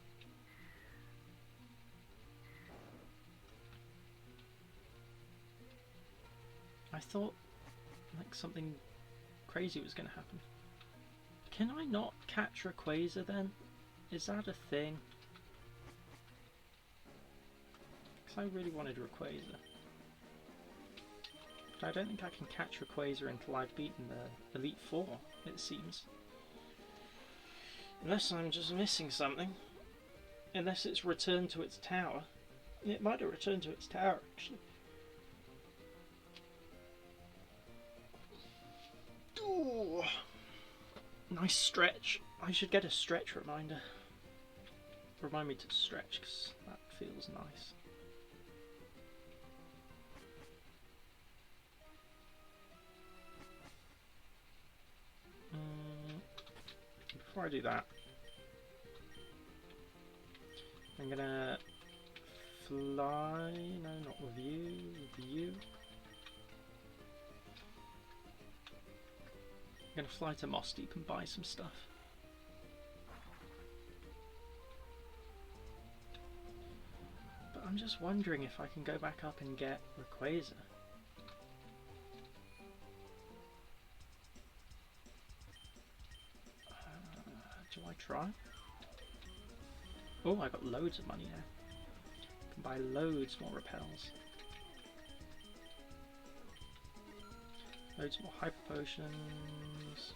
I thought like something crazy was going to happen. Can I not catch Rayquaza then? Is that a thing? Because I really wanted Rayquaza. But I don't think I can catch Rayquaza until I've beaten the Elite Four, it seems. Unless I'm just missing something. Unless it's returned to its tower. It might have returned to its tower actually. Ooh. Nice stretch. I should get a stretch reminder. Remind me to stretch because that feels nice. Before I do that, I'm gonna fly. No, not with you. With you. I'm gonna fly to Moss Deep and buy some stuff. But I'm just wondering if I can go back up and get Rayquaza. Do I try? Oh, I got loads of money now. I can buy loads more repels. Loads more hyper potions.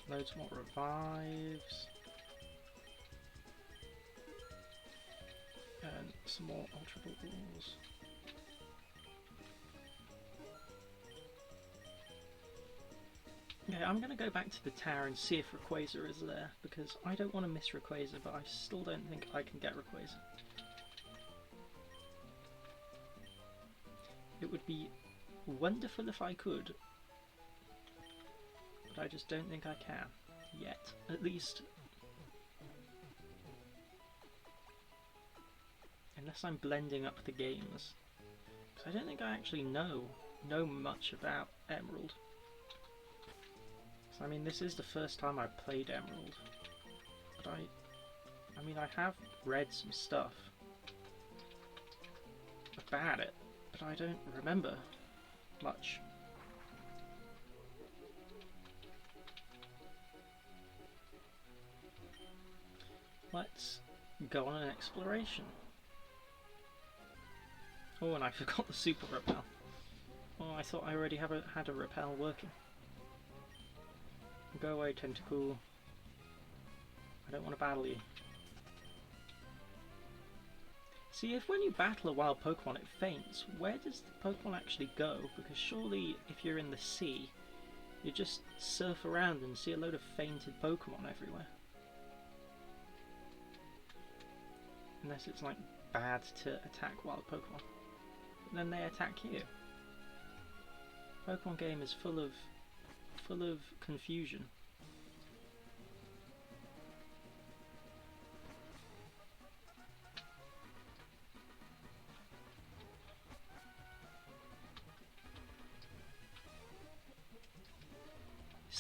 Loads more revives. And some more ultra balls. Okay, I'm going to go back to the tower and see if Rayquaza is there, because I don't want to miss Rayquaza, but I still don't think I can get Rayquaza. It would be wonderful if I could, but I just don't think I can, yet, at least. Unless I'm blending up the games, because I don't think I actually know much about Emerald. I mean, this is the first time I've played Emerald, but I mean, I have read some stuff about it, but I don't remember much. Let's go on an exploration. Oh, and I forgot the super repel. Oh, I thought I already had a repel working. Go away, Tentacool. I don't want to battle you. See, if when you battle a wild Pokemon it faints, where does the Pokemon actually go? Because surely if you're in the sea, you just surf around and see a load of fainted Pokemon everywhere. Unless it's like bad to attack wild Pokemon. But then they attack you. Pokemon game is full of confusion.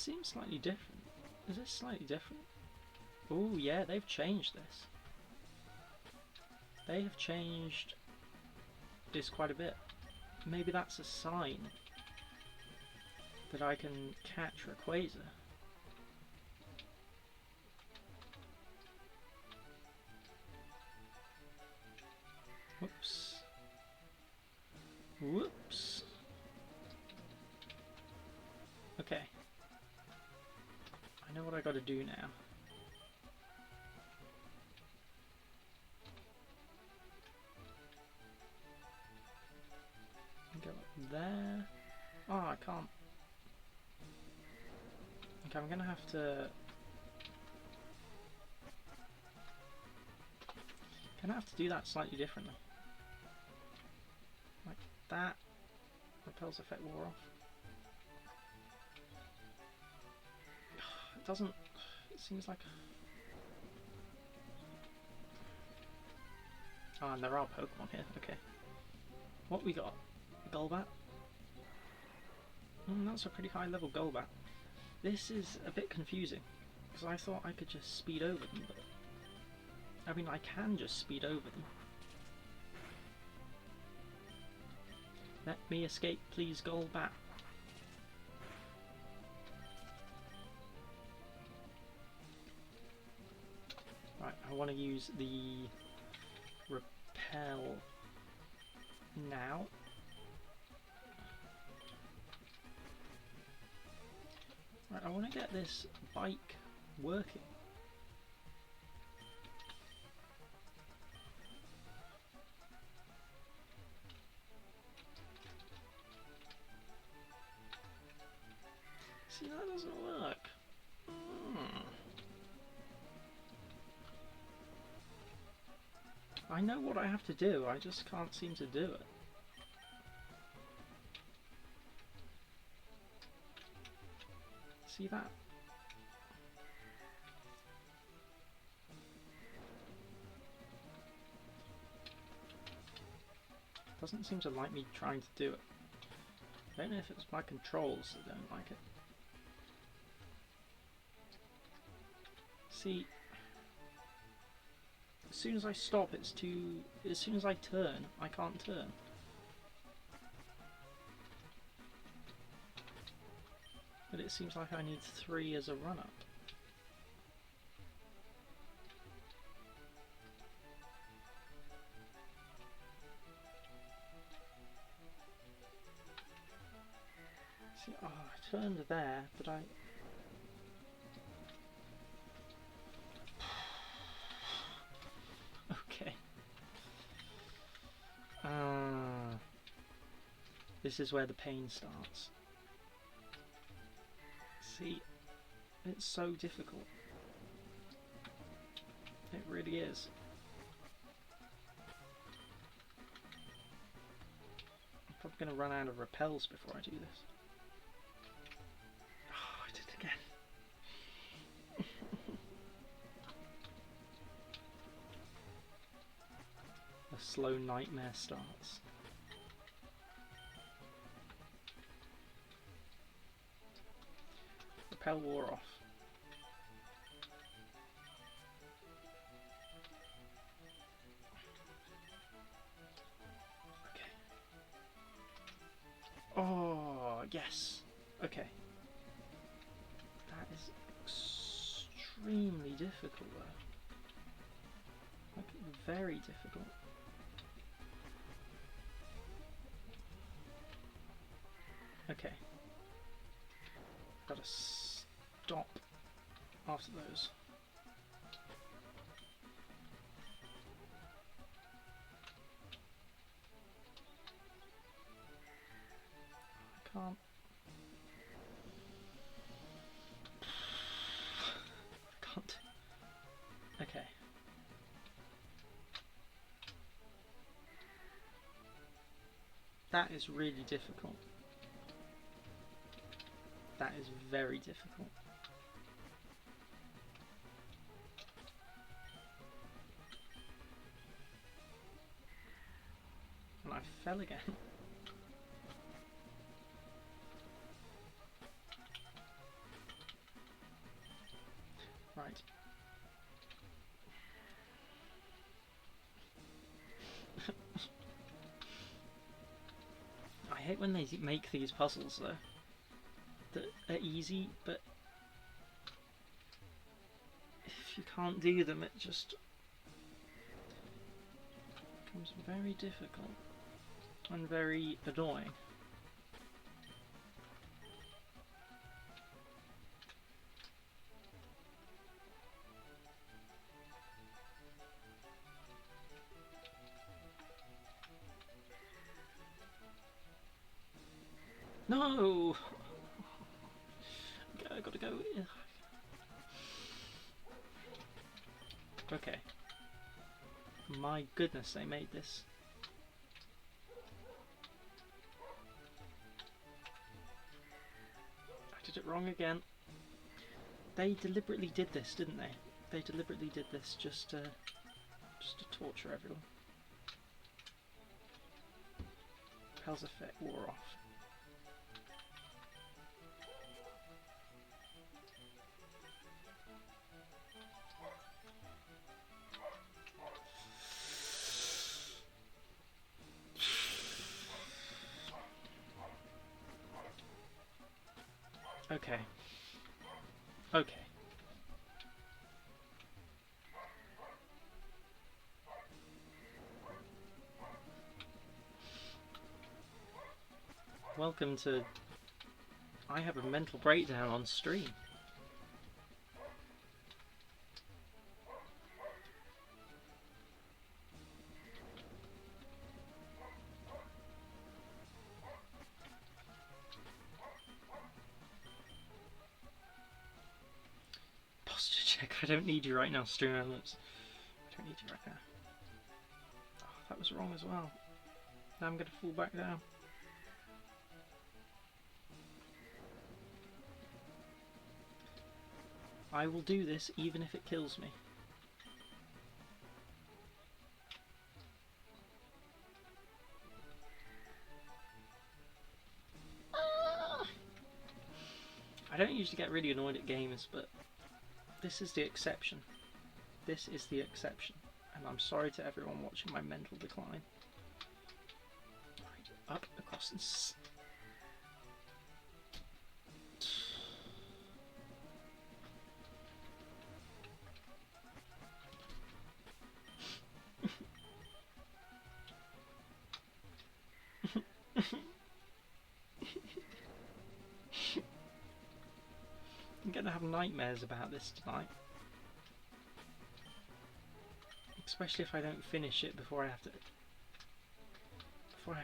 seems slightly different. Is this slightly different? Oh yeah, they've changed this. They have changed this quite a bit. Maybe that's a sign that I can catch Rayquaza. Whoops. Whoops. Okay. I know what I gotta do now. Go up there. Oh, I can't. Okay, I'm gonna have to. Gonna have to do that slightly differently. Like that. Repel's effect wore off. It doesn't. It seems like. Ah, and there are Pokemon here. Okay. What we got? Golbat. That's a pretty high level Golbat. This is a bit confusing because I thought I could just speed over them, but I mean I can just speed over them. Let me escape, please, Golbat. Right, I want to use the Repel now. Right, I want to get this bike working. See, that doesn't work. I know what I have to do, I just can't seem to do it. See that? Doesn't seem to like me trying to do it. I don't know if it's my controls that don't like it. See, as soon as I stop it's too... as soon as I turn, I can't turn. But it seems like I need 3 as a run-up. See, oh, I turned there, but I... Okay. This is where the pain starts. See, it's so difficult. It really is. I'm probably going to run out of repels before I do this. Oh, I did it again. A slow nightmare starts. Repel wore off. Okay. Oh, yes. Okay. That is extremely difficult though. Like, very difficult. Okay. Gotta stop after those. I can't. I can't. Okay. That is really difficult. That is very difficult. And I fell again. when they make these puzzles though that are easy, but if you can't do them, it just becomes very difficult and very annoying. No! I gotta go. Okay. My goodness, they made this. I did it wrong again. They deliberately did this, didn't they? They deliberately did this just to torture everyone. Hell's effect wore off. Okay. Okay. Welcome to... I have a mental breakdown on stream. Posture check. I don't need you right now, stream elements. I don't need you right now. Oh, that was wrong as well. Now I'm going to fall back down. I will do this even if it kills me. I don't usually get really annoyed at games, but this is the exception. This is the exception. And I'm sorry to everyone watching my mental decline. Right, up, across, and I'm going to have nightmares about this tonight. Especially if I don't finish it before I have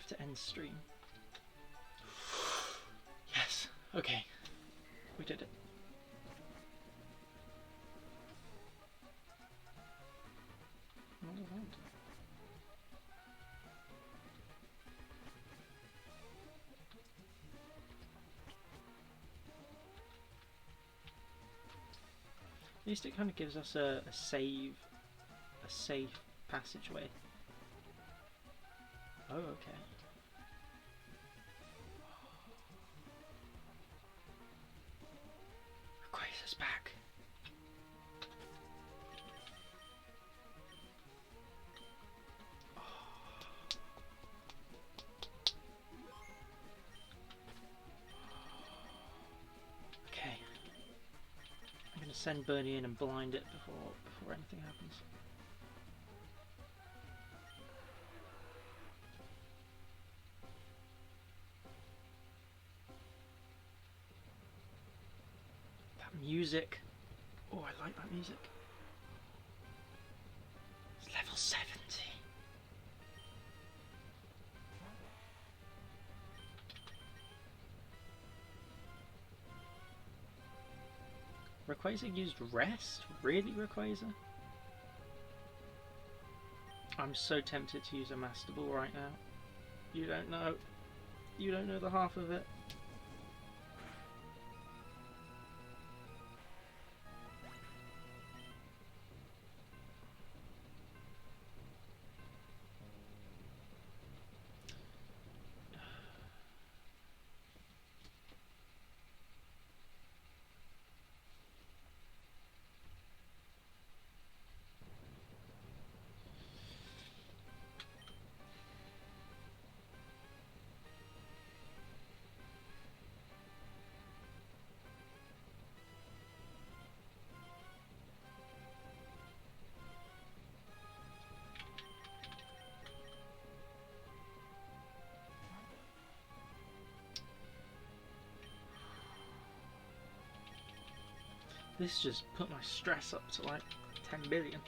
to end stream. Yes, okay. We did it. What do I want? At least it kind of gives us a safe passageway. Oh, okay. Rayquaza's back. Okay. I'm gonna send Bernie in and blind it before anything happens. Music. Oh, I like that music. It's level 70. Rayquaza used rest? Really, Rayquaza? I'm so tempted to use a Master Ball right now. You don't know. You don't know the half of it. This just put my stress up to like 10 billion.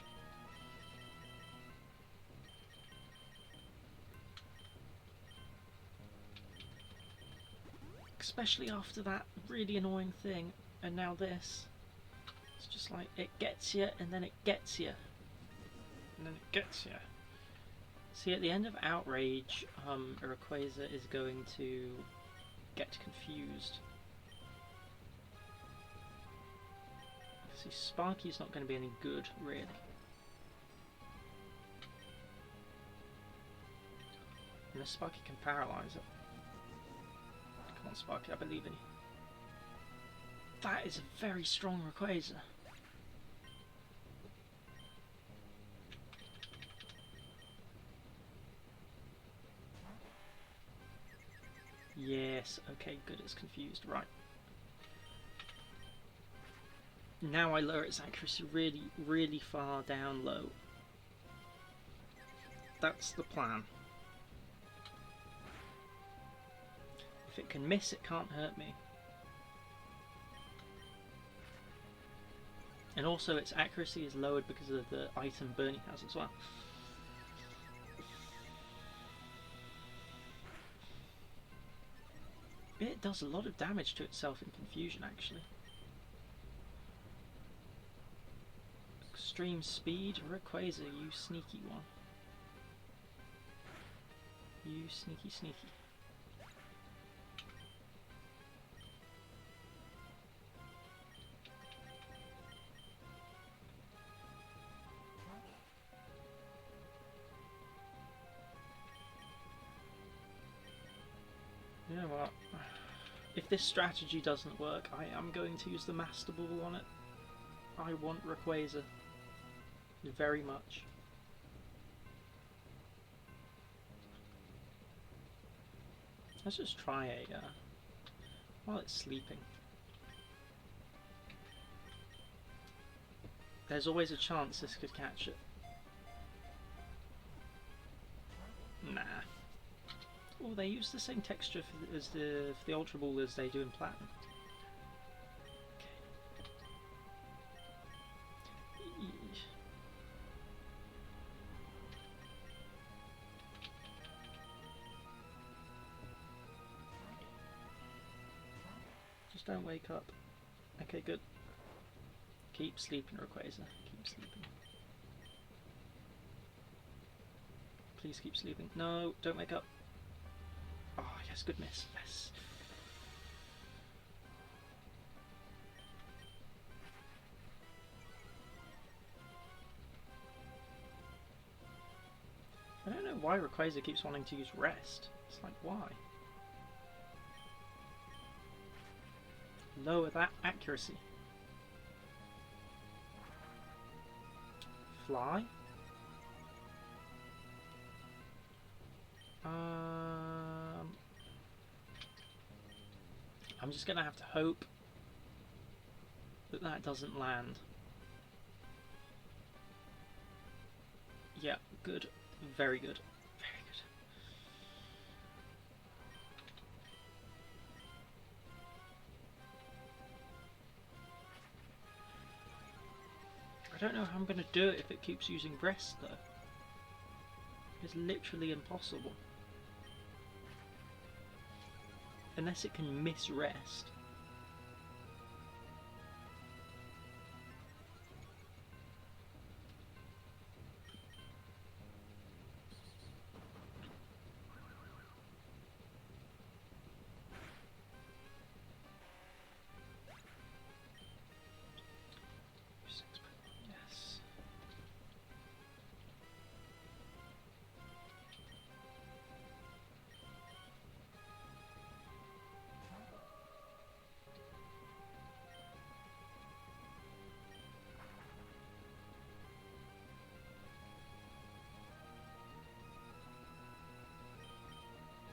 Especially after that really annoying thing, and now this. It's just like, it gets you, and then it gets you. And then it gets you. See, at the end of Outrage, Rayquaza is going to get confused. See, Sparky's not going to be any good, really. Unless Sparky can paralyze it. Come on, Sparky, I believe in you. That is a very strong Rayquaza. Yes, okay, good, it's confused, right. Now I lower its accuracy really, really far down low. That's the plan. If it can miss, it can't hurt me. And also its accuracy is lowered because of the item Bernie has as well. It does a lot of damage to itself in Confusion, actually. Extreme speed, Rayquaza, you sneaky one. You sneaky, sneaky. You know what? If this strategy doesn't work, I am going to use the Master Ball on it. I want Rayquaza very much. Let's just try a while it's sleeping. There's always a chance this could catch it. Nah. Oh, they use the same texture as for the Ultra Ball as they do in Platinum. Okay. Just don't wake up. Okay, good. Keep sleeping, Rayquaza. Keep sleeping. Please keep sleeping. No, don't wake up. Oh, yes, good miss. Yes. I don't know why Rayquaza keeps wanting to use Rest. It's like, why? Lower that accuracy. Fly? I'm just gonna have to hope that that doesn't land. Yeah, good. Very good. Very good. I don't know how I'm gonna do it if it keeps using Breast though. It's literally impossible. Unless it can miss Rest. Yes.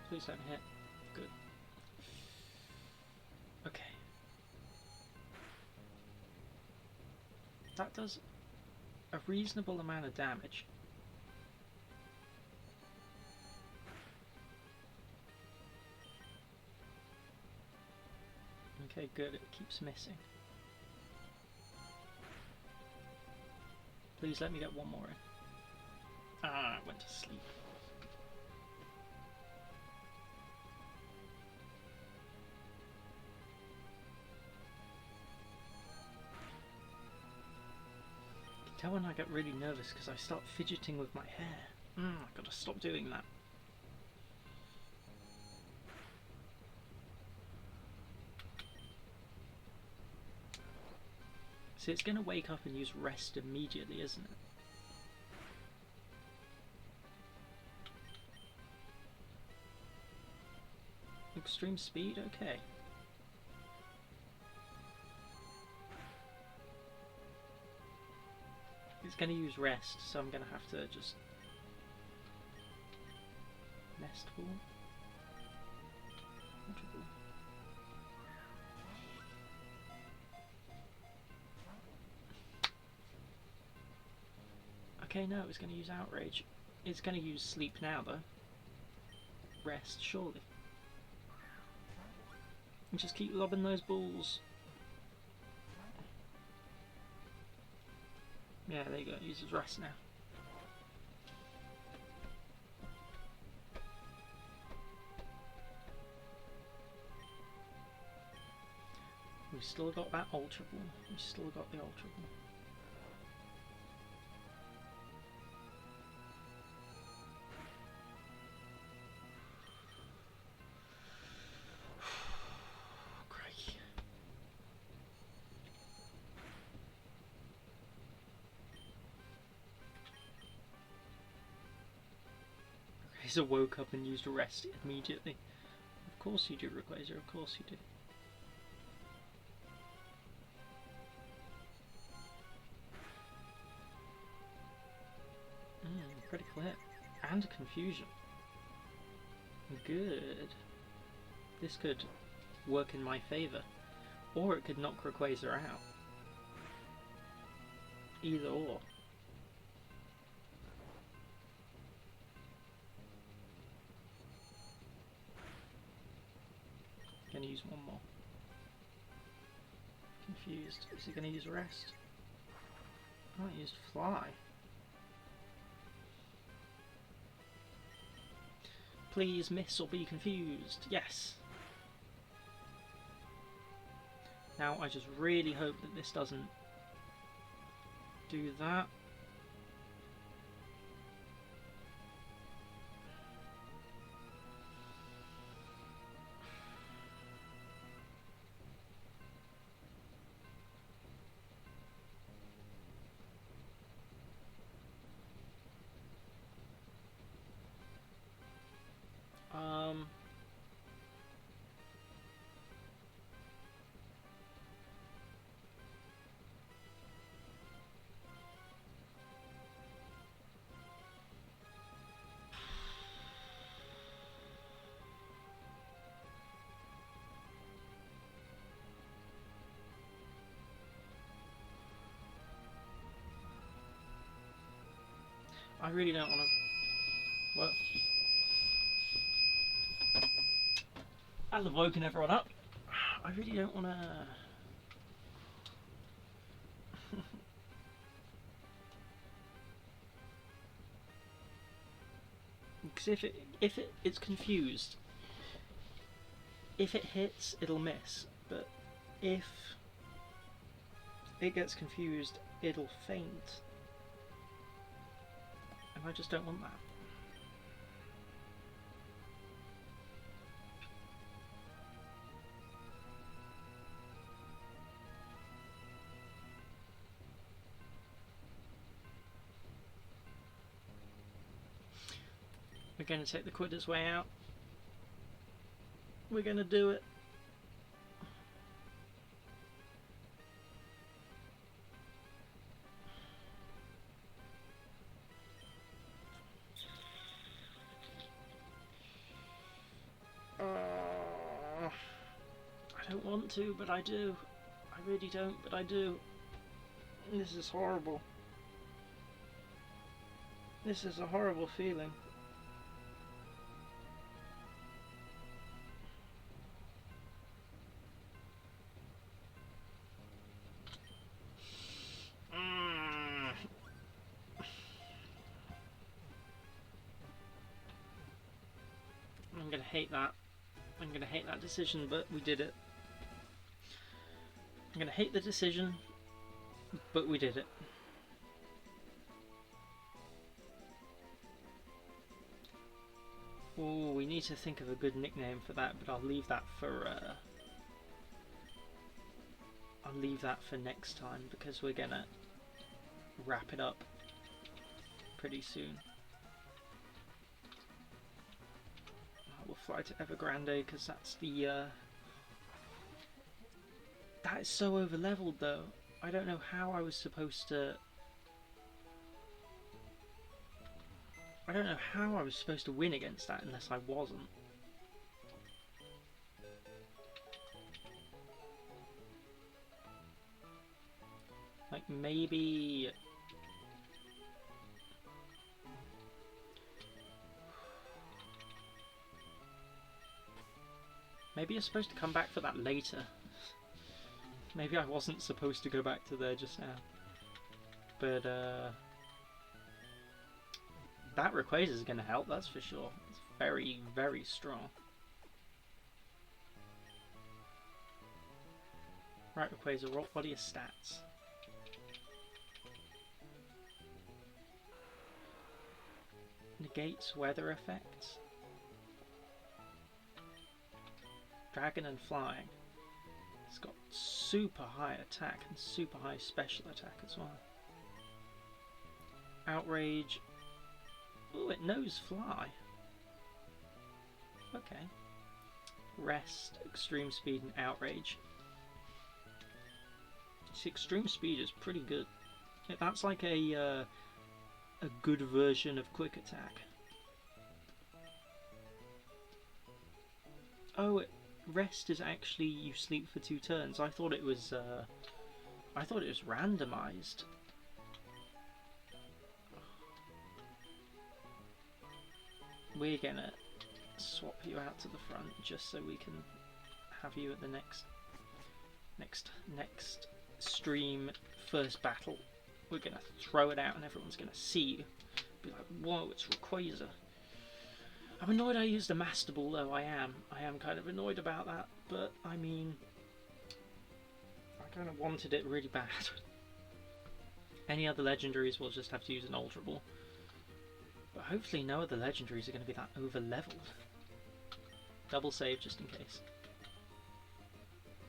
Please don't hit. Good. Okay. That does a reasonable amount of damage. Okay, good. It keeps missing. Please let me get one more in. Ah, I went to sleep. You can tell when I get really nervous because I start fidgeting with my hair. I've got to stop doing that. See, it's going to wake up and use rest immediately, isn't it? Extreme speed? Okay. It's going to use rest, so I'm going to have to just... Nest ball? Water ball. Okay, no, it's going to use outrage. It's going to use sleep now, though. Rest, surely. And just keep lobbing those balls. Yeah, there you go. It uses rest now. We've still got that Ultra Ball. We've still got the Ultra Ball. Rayquaza woke up and used rest immediately. Of course you do, Rayquaza, of course you do. Critical hit. And confusion. Good. This could work in my favour. Or it could knock Rayquaza out. Either or. Gonna use one more. Confused. Is he gonna use rest? Oh, he used fly. Please miss or be confused. Yes. Now I just really hope that this doesn't do that. I really don't want to... Well... As I've woken everyone up, I really don't want to... Because if it's confused, if it hits, it'll miss. But if it gets confused, it'll faint. And I just don't want that. We're going to take the Quitter's way out. We're going to do it. I don't want to, but I do. I really don't, but I do. This is horrible. This is a horrible feeling. hate that. I'm gonna hate that decision, but we did it. I'm gonna hate the decision, but we did it. Oh, we need to think of a good nickname for that, but I'll leave that for next time, because we're gonna wrap it up pretty soon. We'll fly to Evergrande because that's the that is so over leveled though. I don't know how I was supposed to win against that unless I wasn't. Like maybe you're supposed to come back for that later. Maybe I wasn't supposed to go back to there just now. But that Rayquaza is going to help, that's for sure. It's very, very strong. Right, Rayquaza, what are your stats? Negates weather effects. Dragon and flying. It's got super high attack and super high special attack as well. Outrage. Ooh, it knows fly. Okay. Rest, extreme speed, and outrage. See, extreme speed is pretty good. That's like a good version of quick attack. Oh, rest is actually you sleep for 2 turns. I thought it was randomized. We're gonna swap you out to the front just so we can have you at the next stream first battle. We're gonna throw it out and everyone's gonna see you. Be like, whoa, it's Rayquaza. I'm annoyed I used a Master Ball though, I am kind of annoyed about that, but I mean, I kind of wanted it really bad. Any other legendaries will just have to use an Ultra Ball. But hopefully no other legendaries are going to be that over leveled. Double save just in case.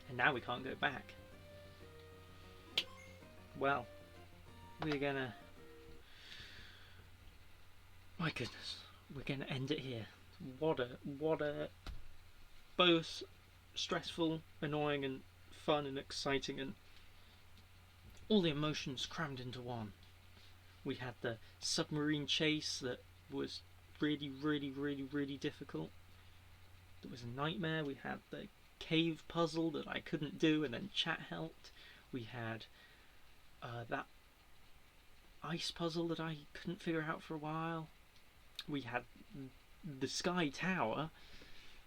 And now we can't go back. Well, we're gonna... My goodness, we're gonna end it here. What a both stressful, annoying and fun and exciting and all the emotions crammed into one. We had the submarine chase that was really, really, really, really difficult. It was a nightmare. We had the cave puzzle that I couldn't do and then chat helped. We had that ice puzzle that I couldn't figure out for a while. We had the Sky Tower,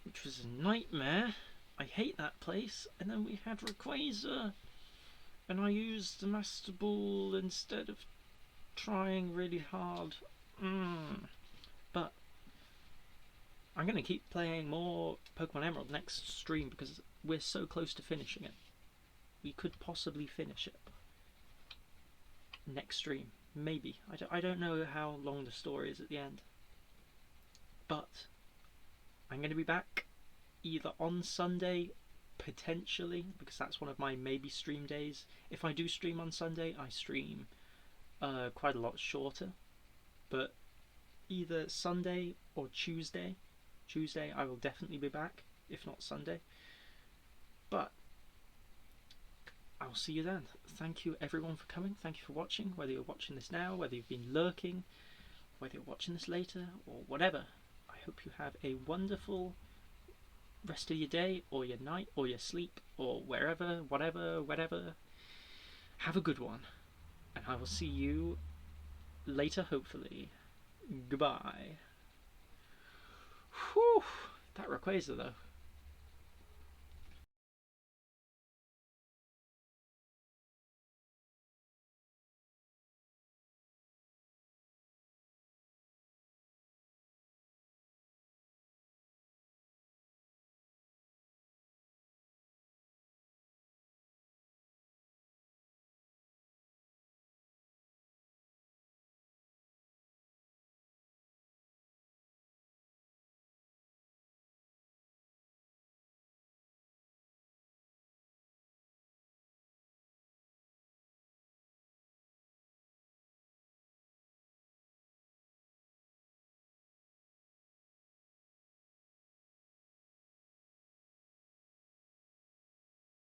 which was a nightmare. I hate that place. And then we had Rayquaza, and I used the Master Ball instead of trying really hard. But I'm going to keep playing more Pokemon Emerald next stream because we're so close to finishing it. We could possibly finish it next stream. Maybe. I don't know how long the story is at the end. But I'm going to be back either on Sunday, potentially, because that's one of my maybe stream days. If I do stream on Sunday, I stream quite a lot shorter. But either Sunday or Tuesday. Tuesday I will definitely be back, if not Sunday. But I'll see you then. Thank you everyone for coming. Thank you for watching, whether you're watching this now, whether you've been lurking, whether you're watching this later, or whatever. I hope you have a wonderful rest of your day, or your night, or your sleep, or wherever, whatever. Have a good one. And I will see you later, hopefully. Goodbye. Whew, that Rayquaza though.